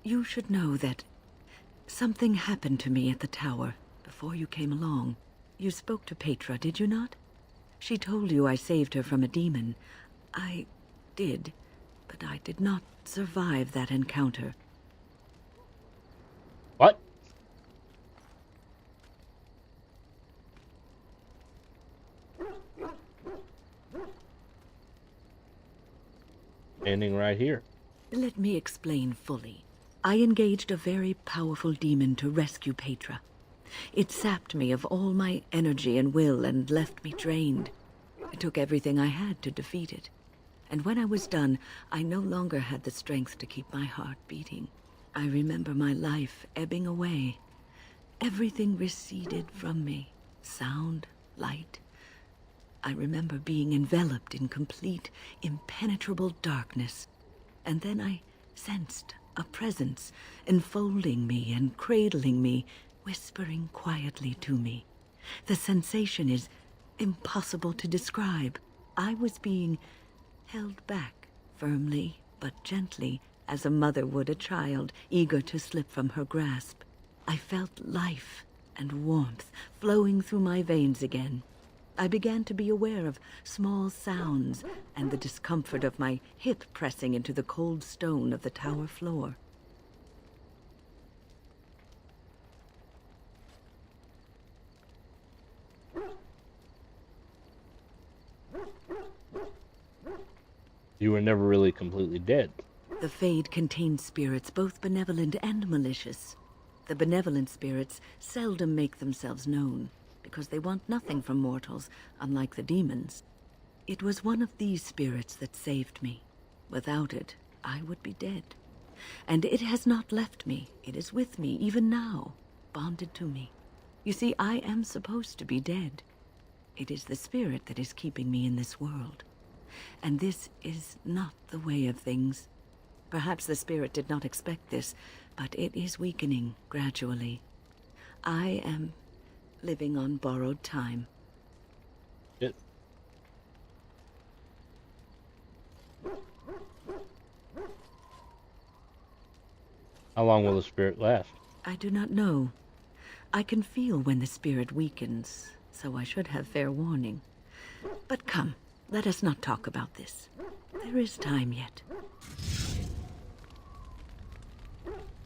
You should know that something happened to me at the tower before you came along. You spoke to Petra, did you not? She told you I saved her from a demon. I did, but I did not survive that encounter. What? Standing right here. Let me explain fully. I engaged a very powerful demon to rescue Petra. It sapped me of all my energy and will and left me drained. It took everything I had to defeat it. And when I was done, I no longer had the strength to keep my heart beating. I remember my life ebbing away. Everything receded from me. Sound, light. I remember being enveloped in complete, impenetrable darkness. And then I sensed a presence enfolding me and cradling me, whispering quietly to me. The sensation is impossible to describe. I was being held back, firmly but gently, as a mother would a child, eager to slip from her grasp. I felt life and warmth flowing through my veins again. I began to be aware of small sounds and the discomfort of my hip pressing into the cold stone of the tower floor. You were never really completely dead. The Fade contains spirits both benevolent and malicious. The benevolent spirits seldom make themselves known, because they want nothing from mortals, unlike the demons. It was one of these spirits that saved me. Without it, I would be dead. And it has not left me. It is with me, even now. bonded to me. You see, I am supposed to be dead. It is the spirit that is keeping me in this world. And this is not the way of things. Perhaps the spirit did not expect this, but it is weakening gradually. I am living on borrowed time. It. How long will the spirit last? I do not know. I can feel when the spirit weakens, so I should have fair warning. But come, let us not talk about this. There is time yet.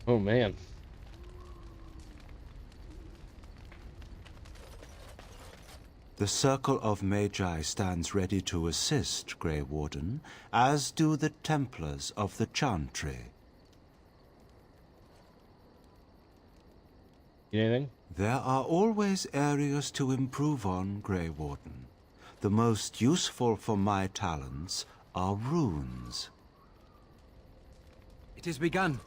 Oh, man. The Circle of Magi stands ready to assist, Grey Warden, as do the Templars of the Chantry. Anything? There are always areas to improve on, Grey Warden. The most useful for my talents are runes. It has begun.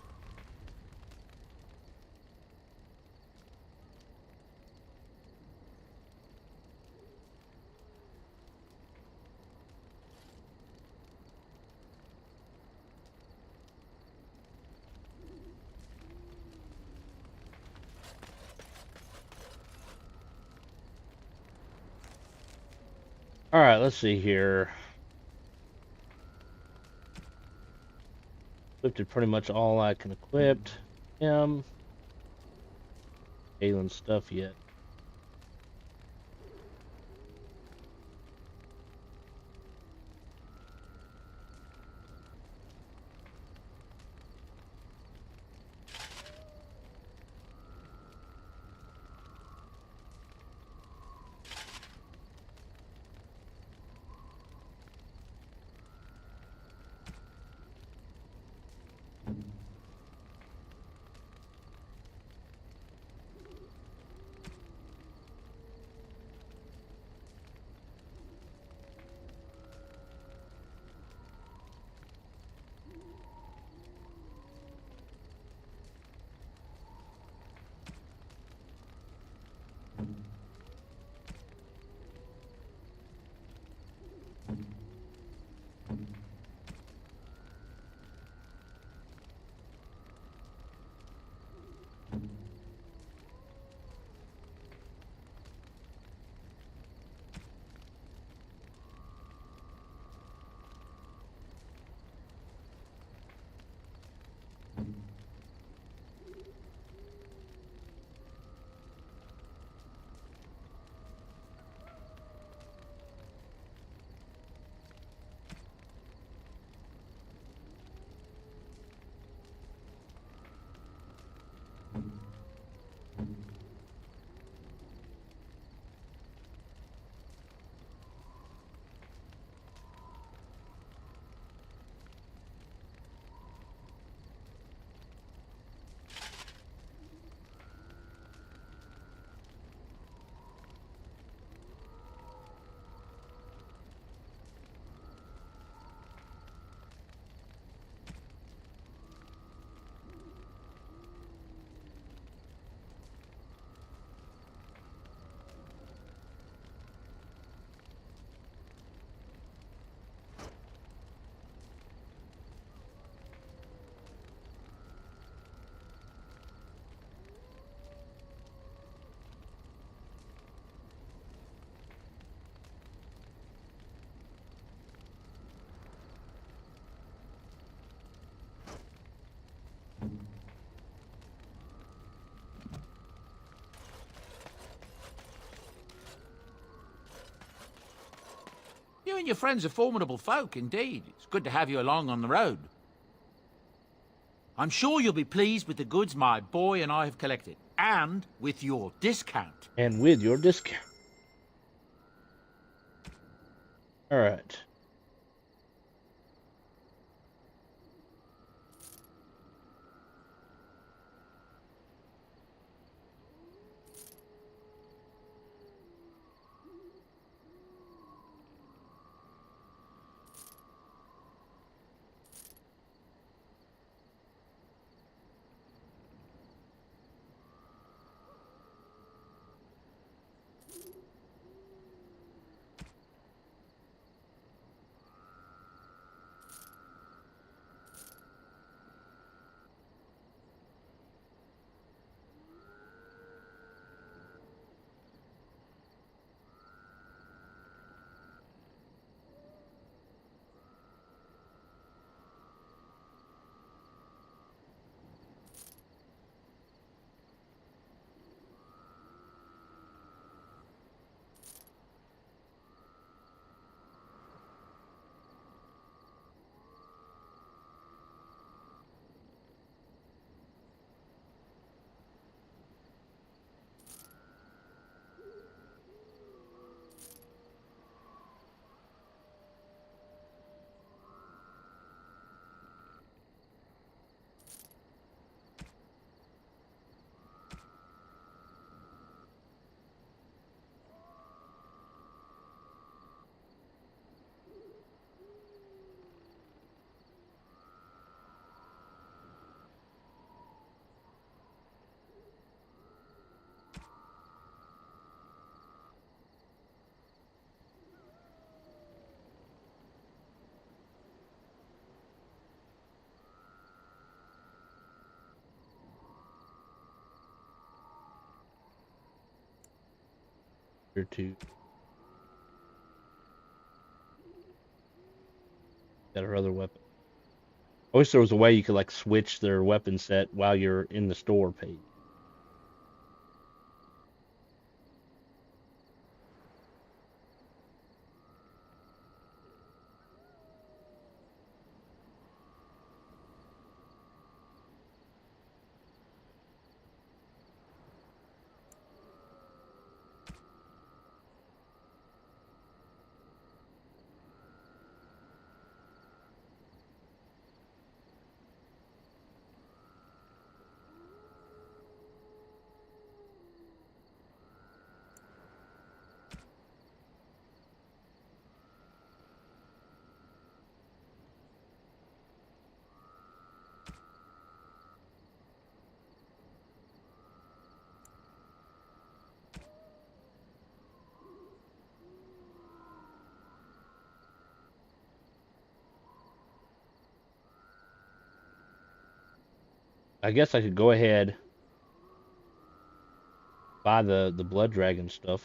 Alright, let's see here. Equipped pretty much all I can equip. Alien stuff yet. You and your friends are formidable folk, indeed. It's good to have you along on the road. I'm sure you'll be pleased with the goods my boy and I have collected, and with your discount. And with your discount. Alright. Or two. Got her other weapon. I wish there was a way you could like switch their weapon set while you're in the store page. I guess I could go ahead, buy the blood dragon stuff.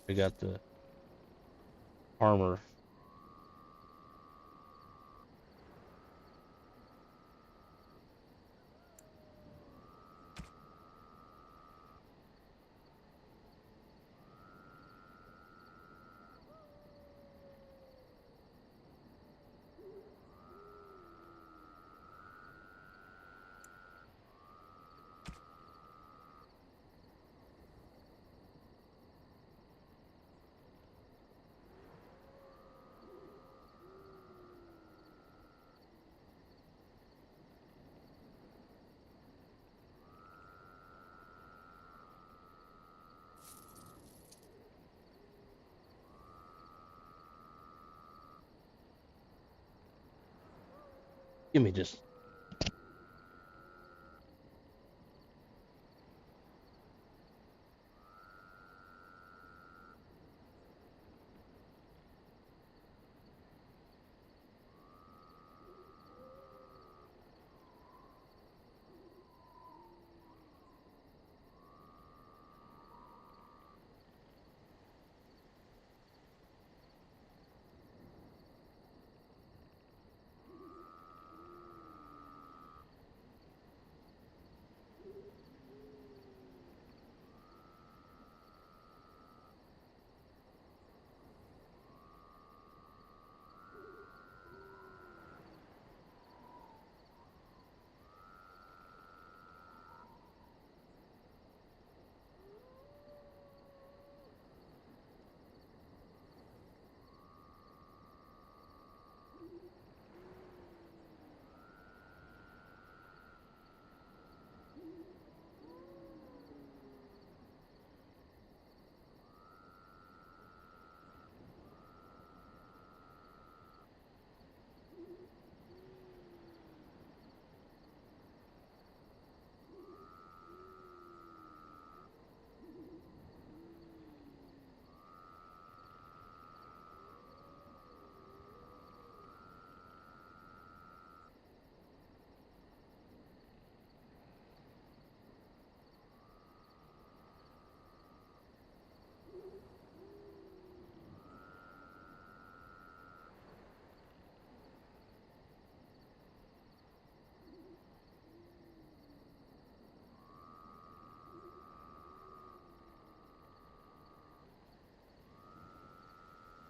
I got the armor. Give me just.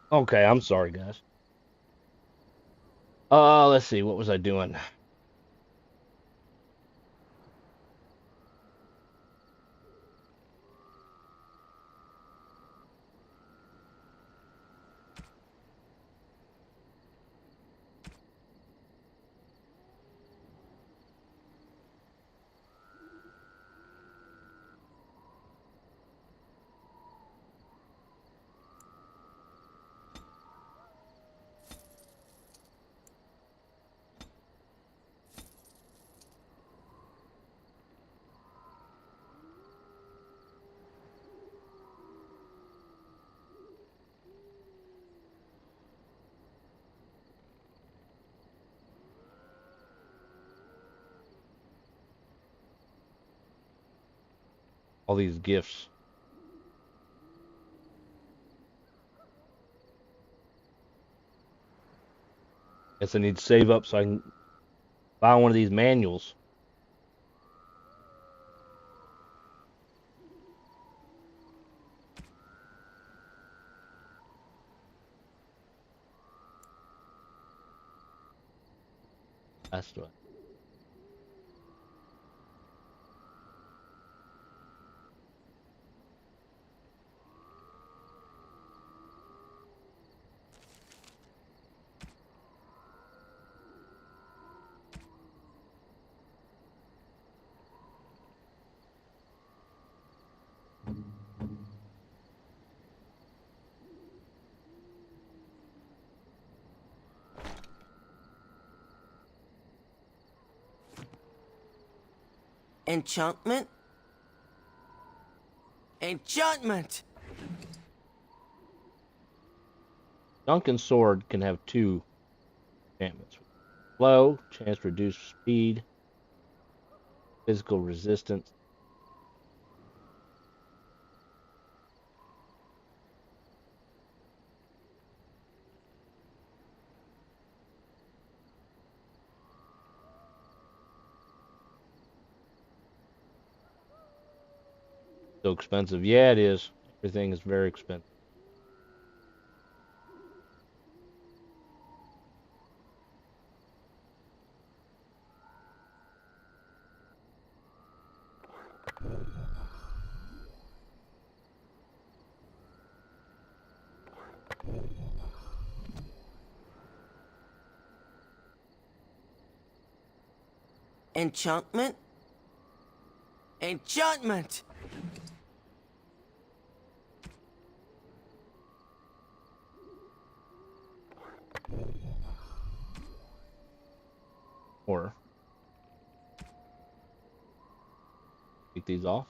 Okay, I'm sorry, guys. Let's see, what was I doing? all these gifts. Guess I need to save up so I can buy one of these manuals. That's right. Enchantment? Enchantment! Duncan's sword can have 2 enchantments. Flow, chance to reduce speed, physical resistance. So expensive. Yeah, it is. Everything is very expensive. Enchantment? Enchantment! Or take these off.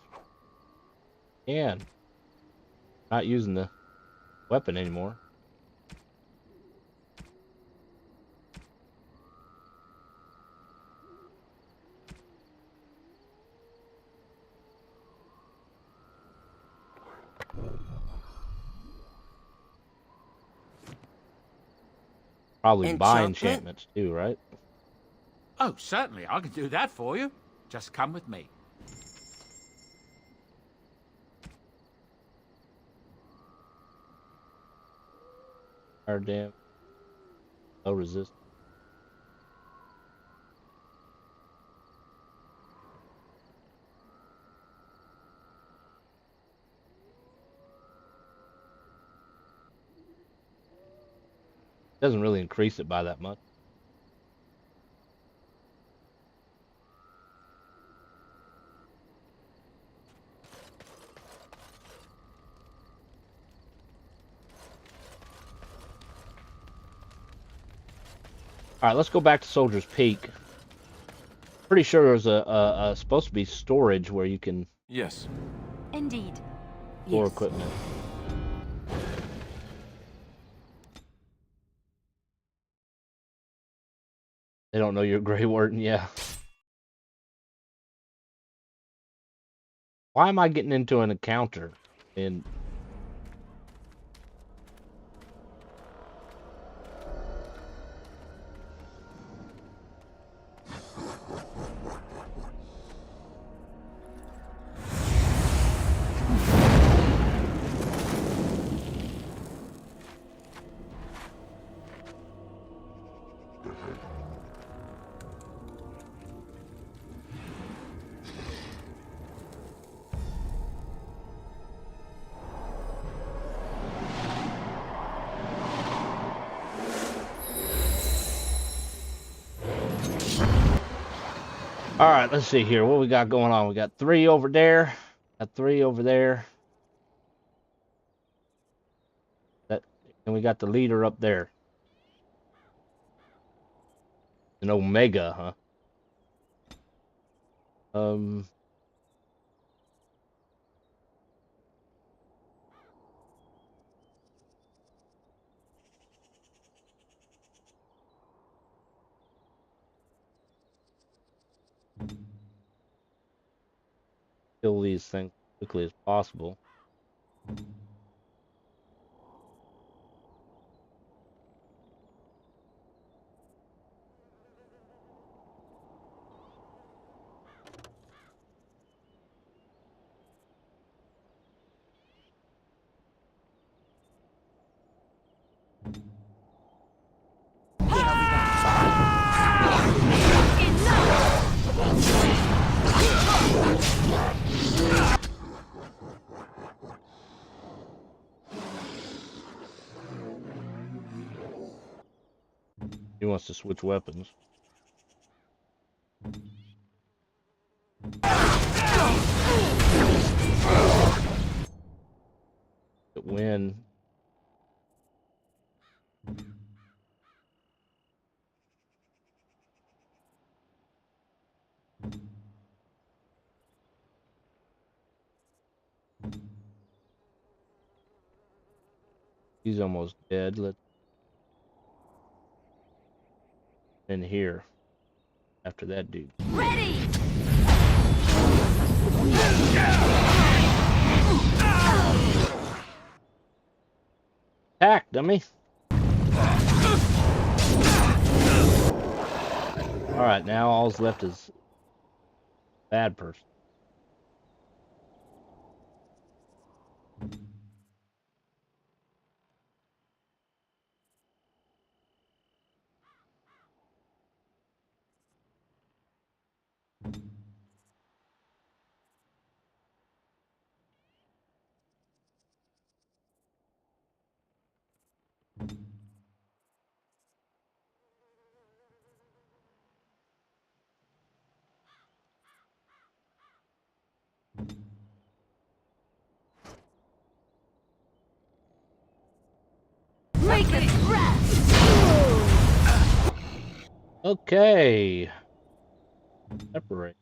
And not using the weapon anymore. Probably buy enchantments too, right? Oh, certainly. I can do that for you. Just come with me. Fire damage. No resist. Doesn't really increase it by that much. All right, let's go back to Soldier's Peak. Pretty sure there's a supposed to be storage where you can Yes. Indeed. store equipment. They don't know you're Grey Warden, yeah. Why am I getting into an encounter? And all right, let's see here. What we got going on? We got 3 over there. Got 3 over there. And we got the leader up there. An Omega, huh? Kill these things quickly as possible. He wants to switch weapons. But when he's almost dead, let's in here after that dude. Ready! Attack, dummy! Alright, now all's left is bad person. Make it rest! Okay. Separate.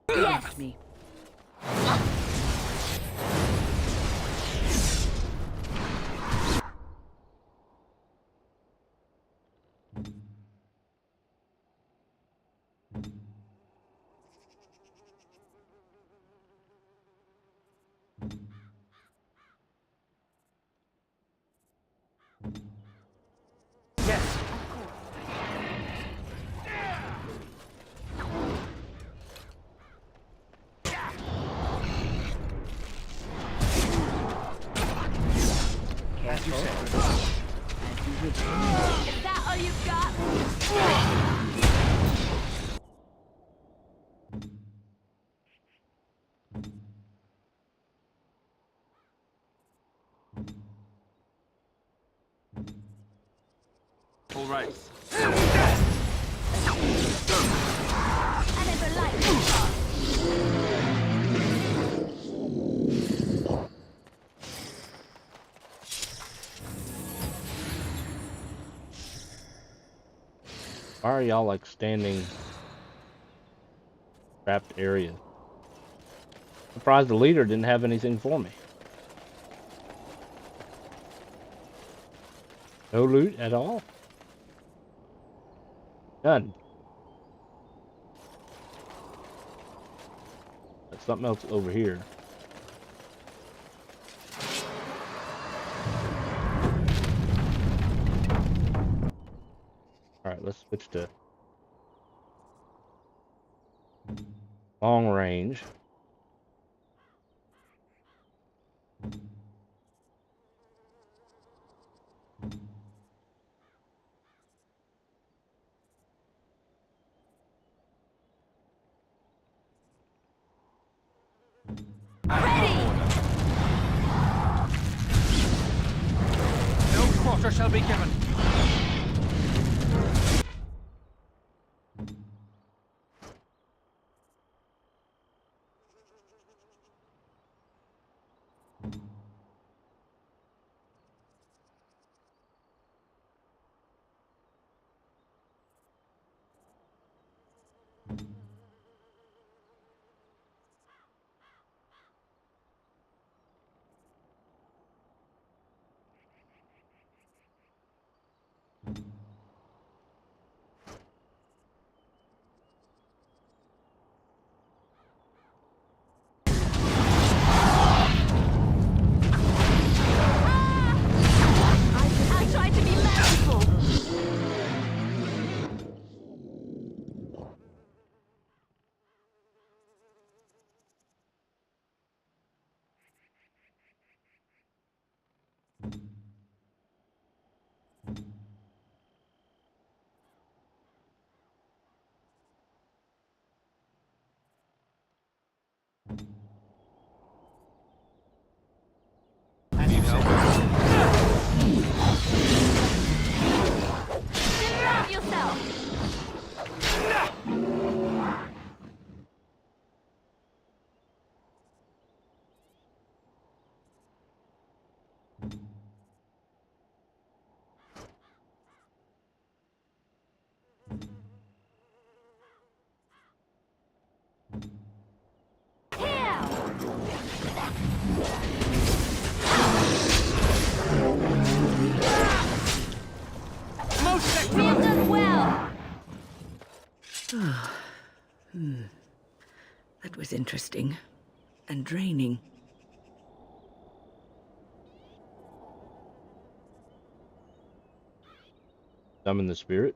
Yes! Me. Yes. As you said. Is that all you've got? All right. I never liked Why are y'all like standing trapped area? Surprised the leader didn't have anything for me. No loot at all? None. There's something else over here. Alright, let's switch to long range. No quarter shall be given. That was interesting. And draining. Summon the spirit?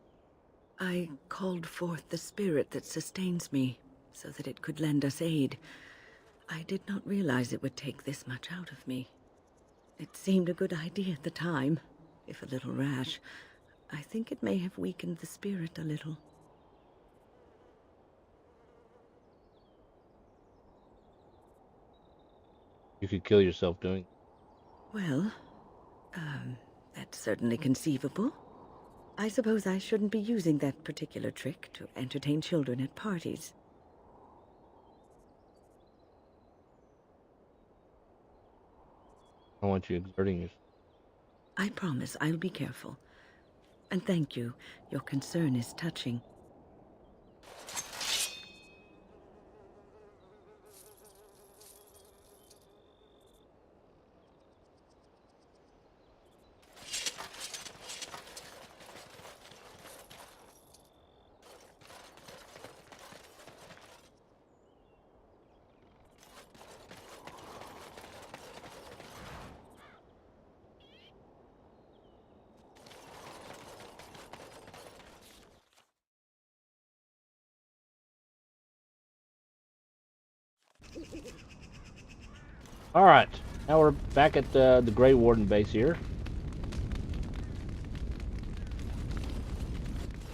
I called forth the spirit that sustains me, so that it could lend us aid. I did not realize it would take this much out of me. It seemed a good idea at the time, if a little rash. I think it may have weakened the spirit a little. You could kill yourself doing. Well, that's certainly conceivable. I suppose I shouldn't be using that particular trick to entertain children at parties. I want you exerting yourself. I promise I'll be careful. And thank you. Your concern is touching. Alright, now we're back at the Grey Warden base here.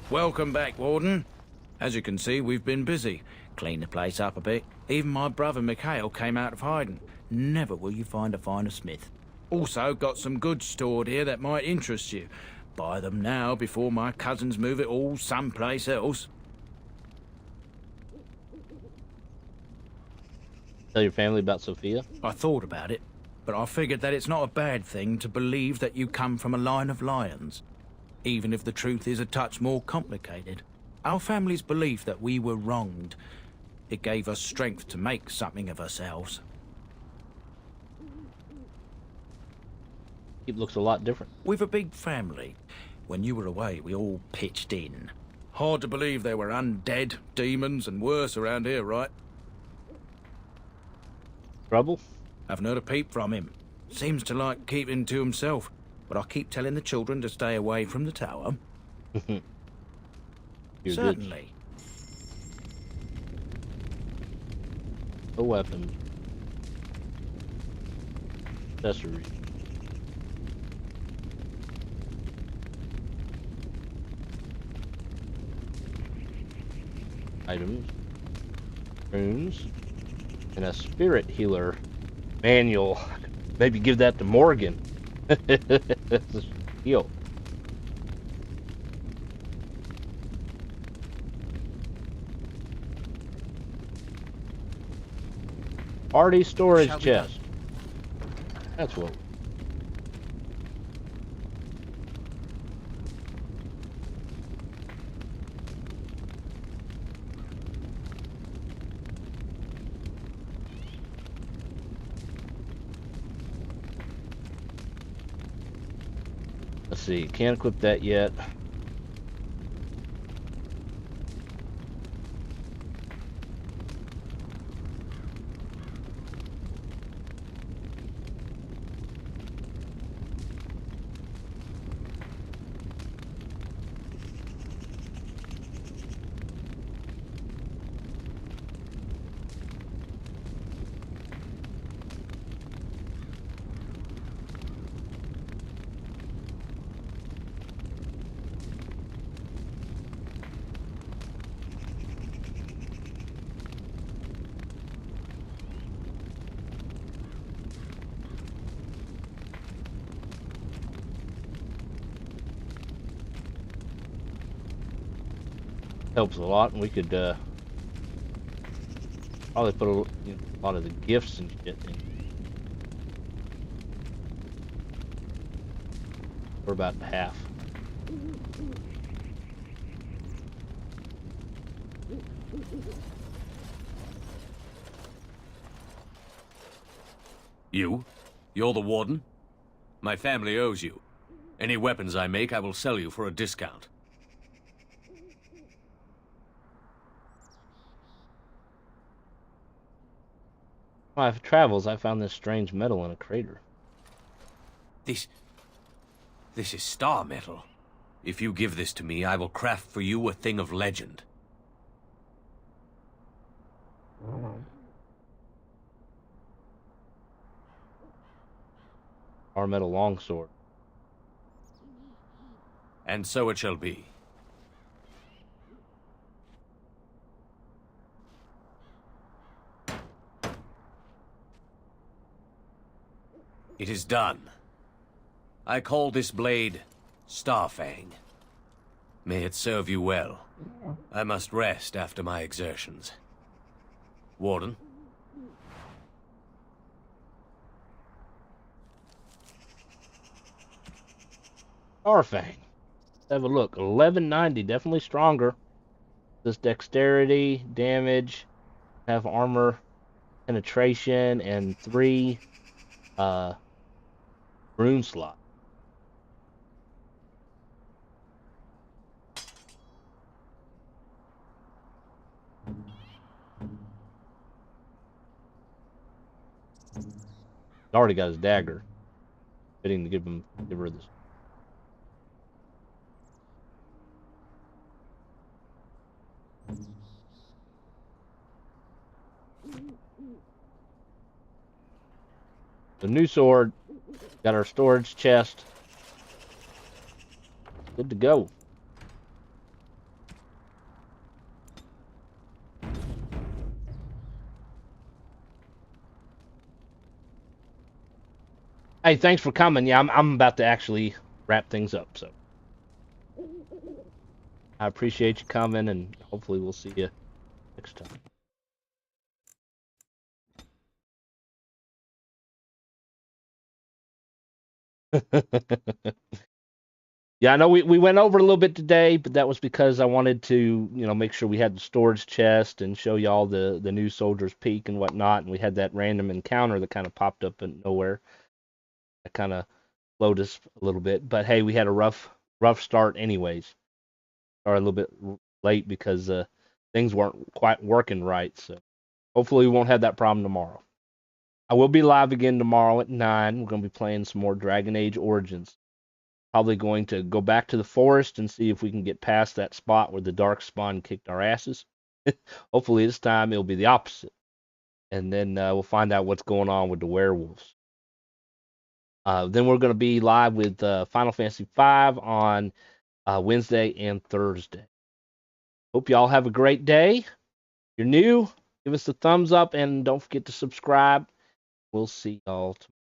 Welcome back, Warden. As you can see, we've been busy. Cleaned the place up a bit. Even my brother Mikhail came out of hiding. Never will you find a finer smith. Also got some goods stored here that might interest you. Buy them now before my cousins move it all someplace else. Tell your family about Sophia? I thought about it, but I figured that it's not a bad thing to believe that you come from a line of lions, even if the truth is a touch more complicated. Our family's belief that we were wronged, it gave us strength to make something of ourselves. It looks a lot different. We've a big family. When you were away, we all pitched in. Hard to believe there were undead, demons, and worse around here, right? Trouble? Haven't heard a peep from him. Seems to like keeping to himself, but I keep telling the children to stay away from the tower. Certainly. A weapon. Accessory. Items. Runes. And a spirit healer manual. Maybe give that to Morgan. Heal. Party storage chest. That's what. Let's see, can't equip that yet. Helps a lot, and we could probably put a lot of the gifts and shit in. We're about half. You? You're the warden? My family owes you. Any weapons I make, I will sell you for a discount. My travels, I found this strange metal in a crater. This is star metal. If you give this to me, I will craft for you a thing of legend. Star metal longsword. And so it shall be. It is done. I call this blade Starfang. May it serve you well. I must rest after my exertions. Warden? Starfang. Let's have a look. 1190, definitely stronger. This dexterity, damage, have armor, penetration, and 3 rune slot. Already got his dagger. Fitting to give her this. The new sword. Got our storage chest. Good to go. Hey, thanks for coming. Yeah, I'm about to actually wrap things up, so I appreciate you coming, and hopefully we'll see you next time. Yeah, I know we went over a little bit today, but that was because I wanted to, make sure we had the storage chest and show y'all the new Soldier's Peak and whatnot, and we had that random encounter that kind of popped up in nowhere. That kind of slowed us a little bit, but hey, we had a rough start anyways. Started a little bit late because things weren't quite working right, so hopefully we won't have that problem tomorrow. I will be live again tomorrow at 9. We're going to be playing some more Dragonage Origins. Probably going to go back to the forest and see if we can get past that spot where the Darkspawn kicked our asses. Hopefully this time it'll be the opposite. And then we'll find out what's going on with the werewolves. Then we're going to be live with Final Fantasy V on Wednesday and Thursday. Hope y'all have a great day. If you're new, give us a thumbs up and don't forget to subscribe. We'll see y'all tomorrow.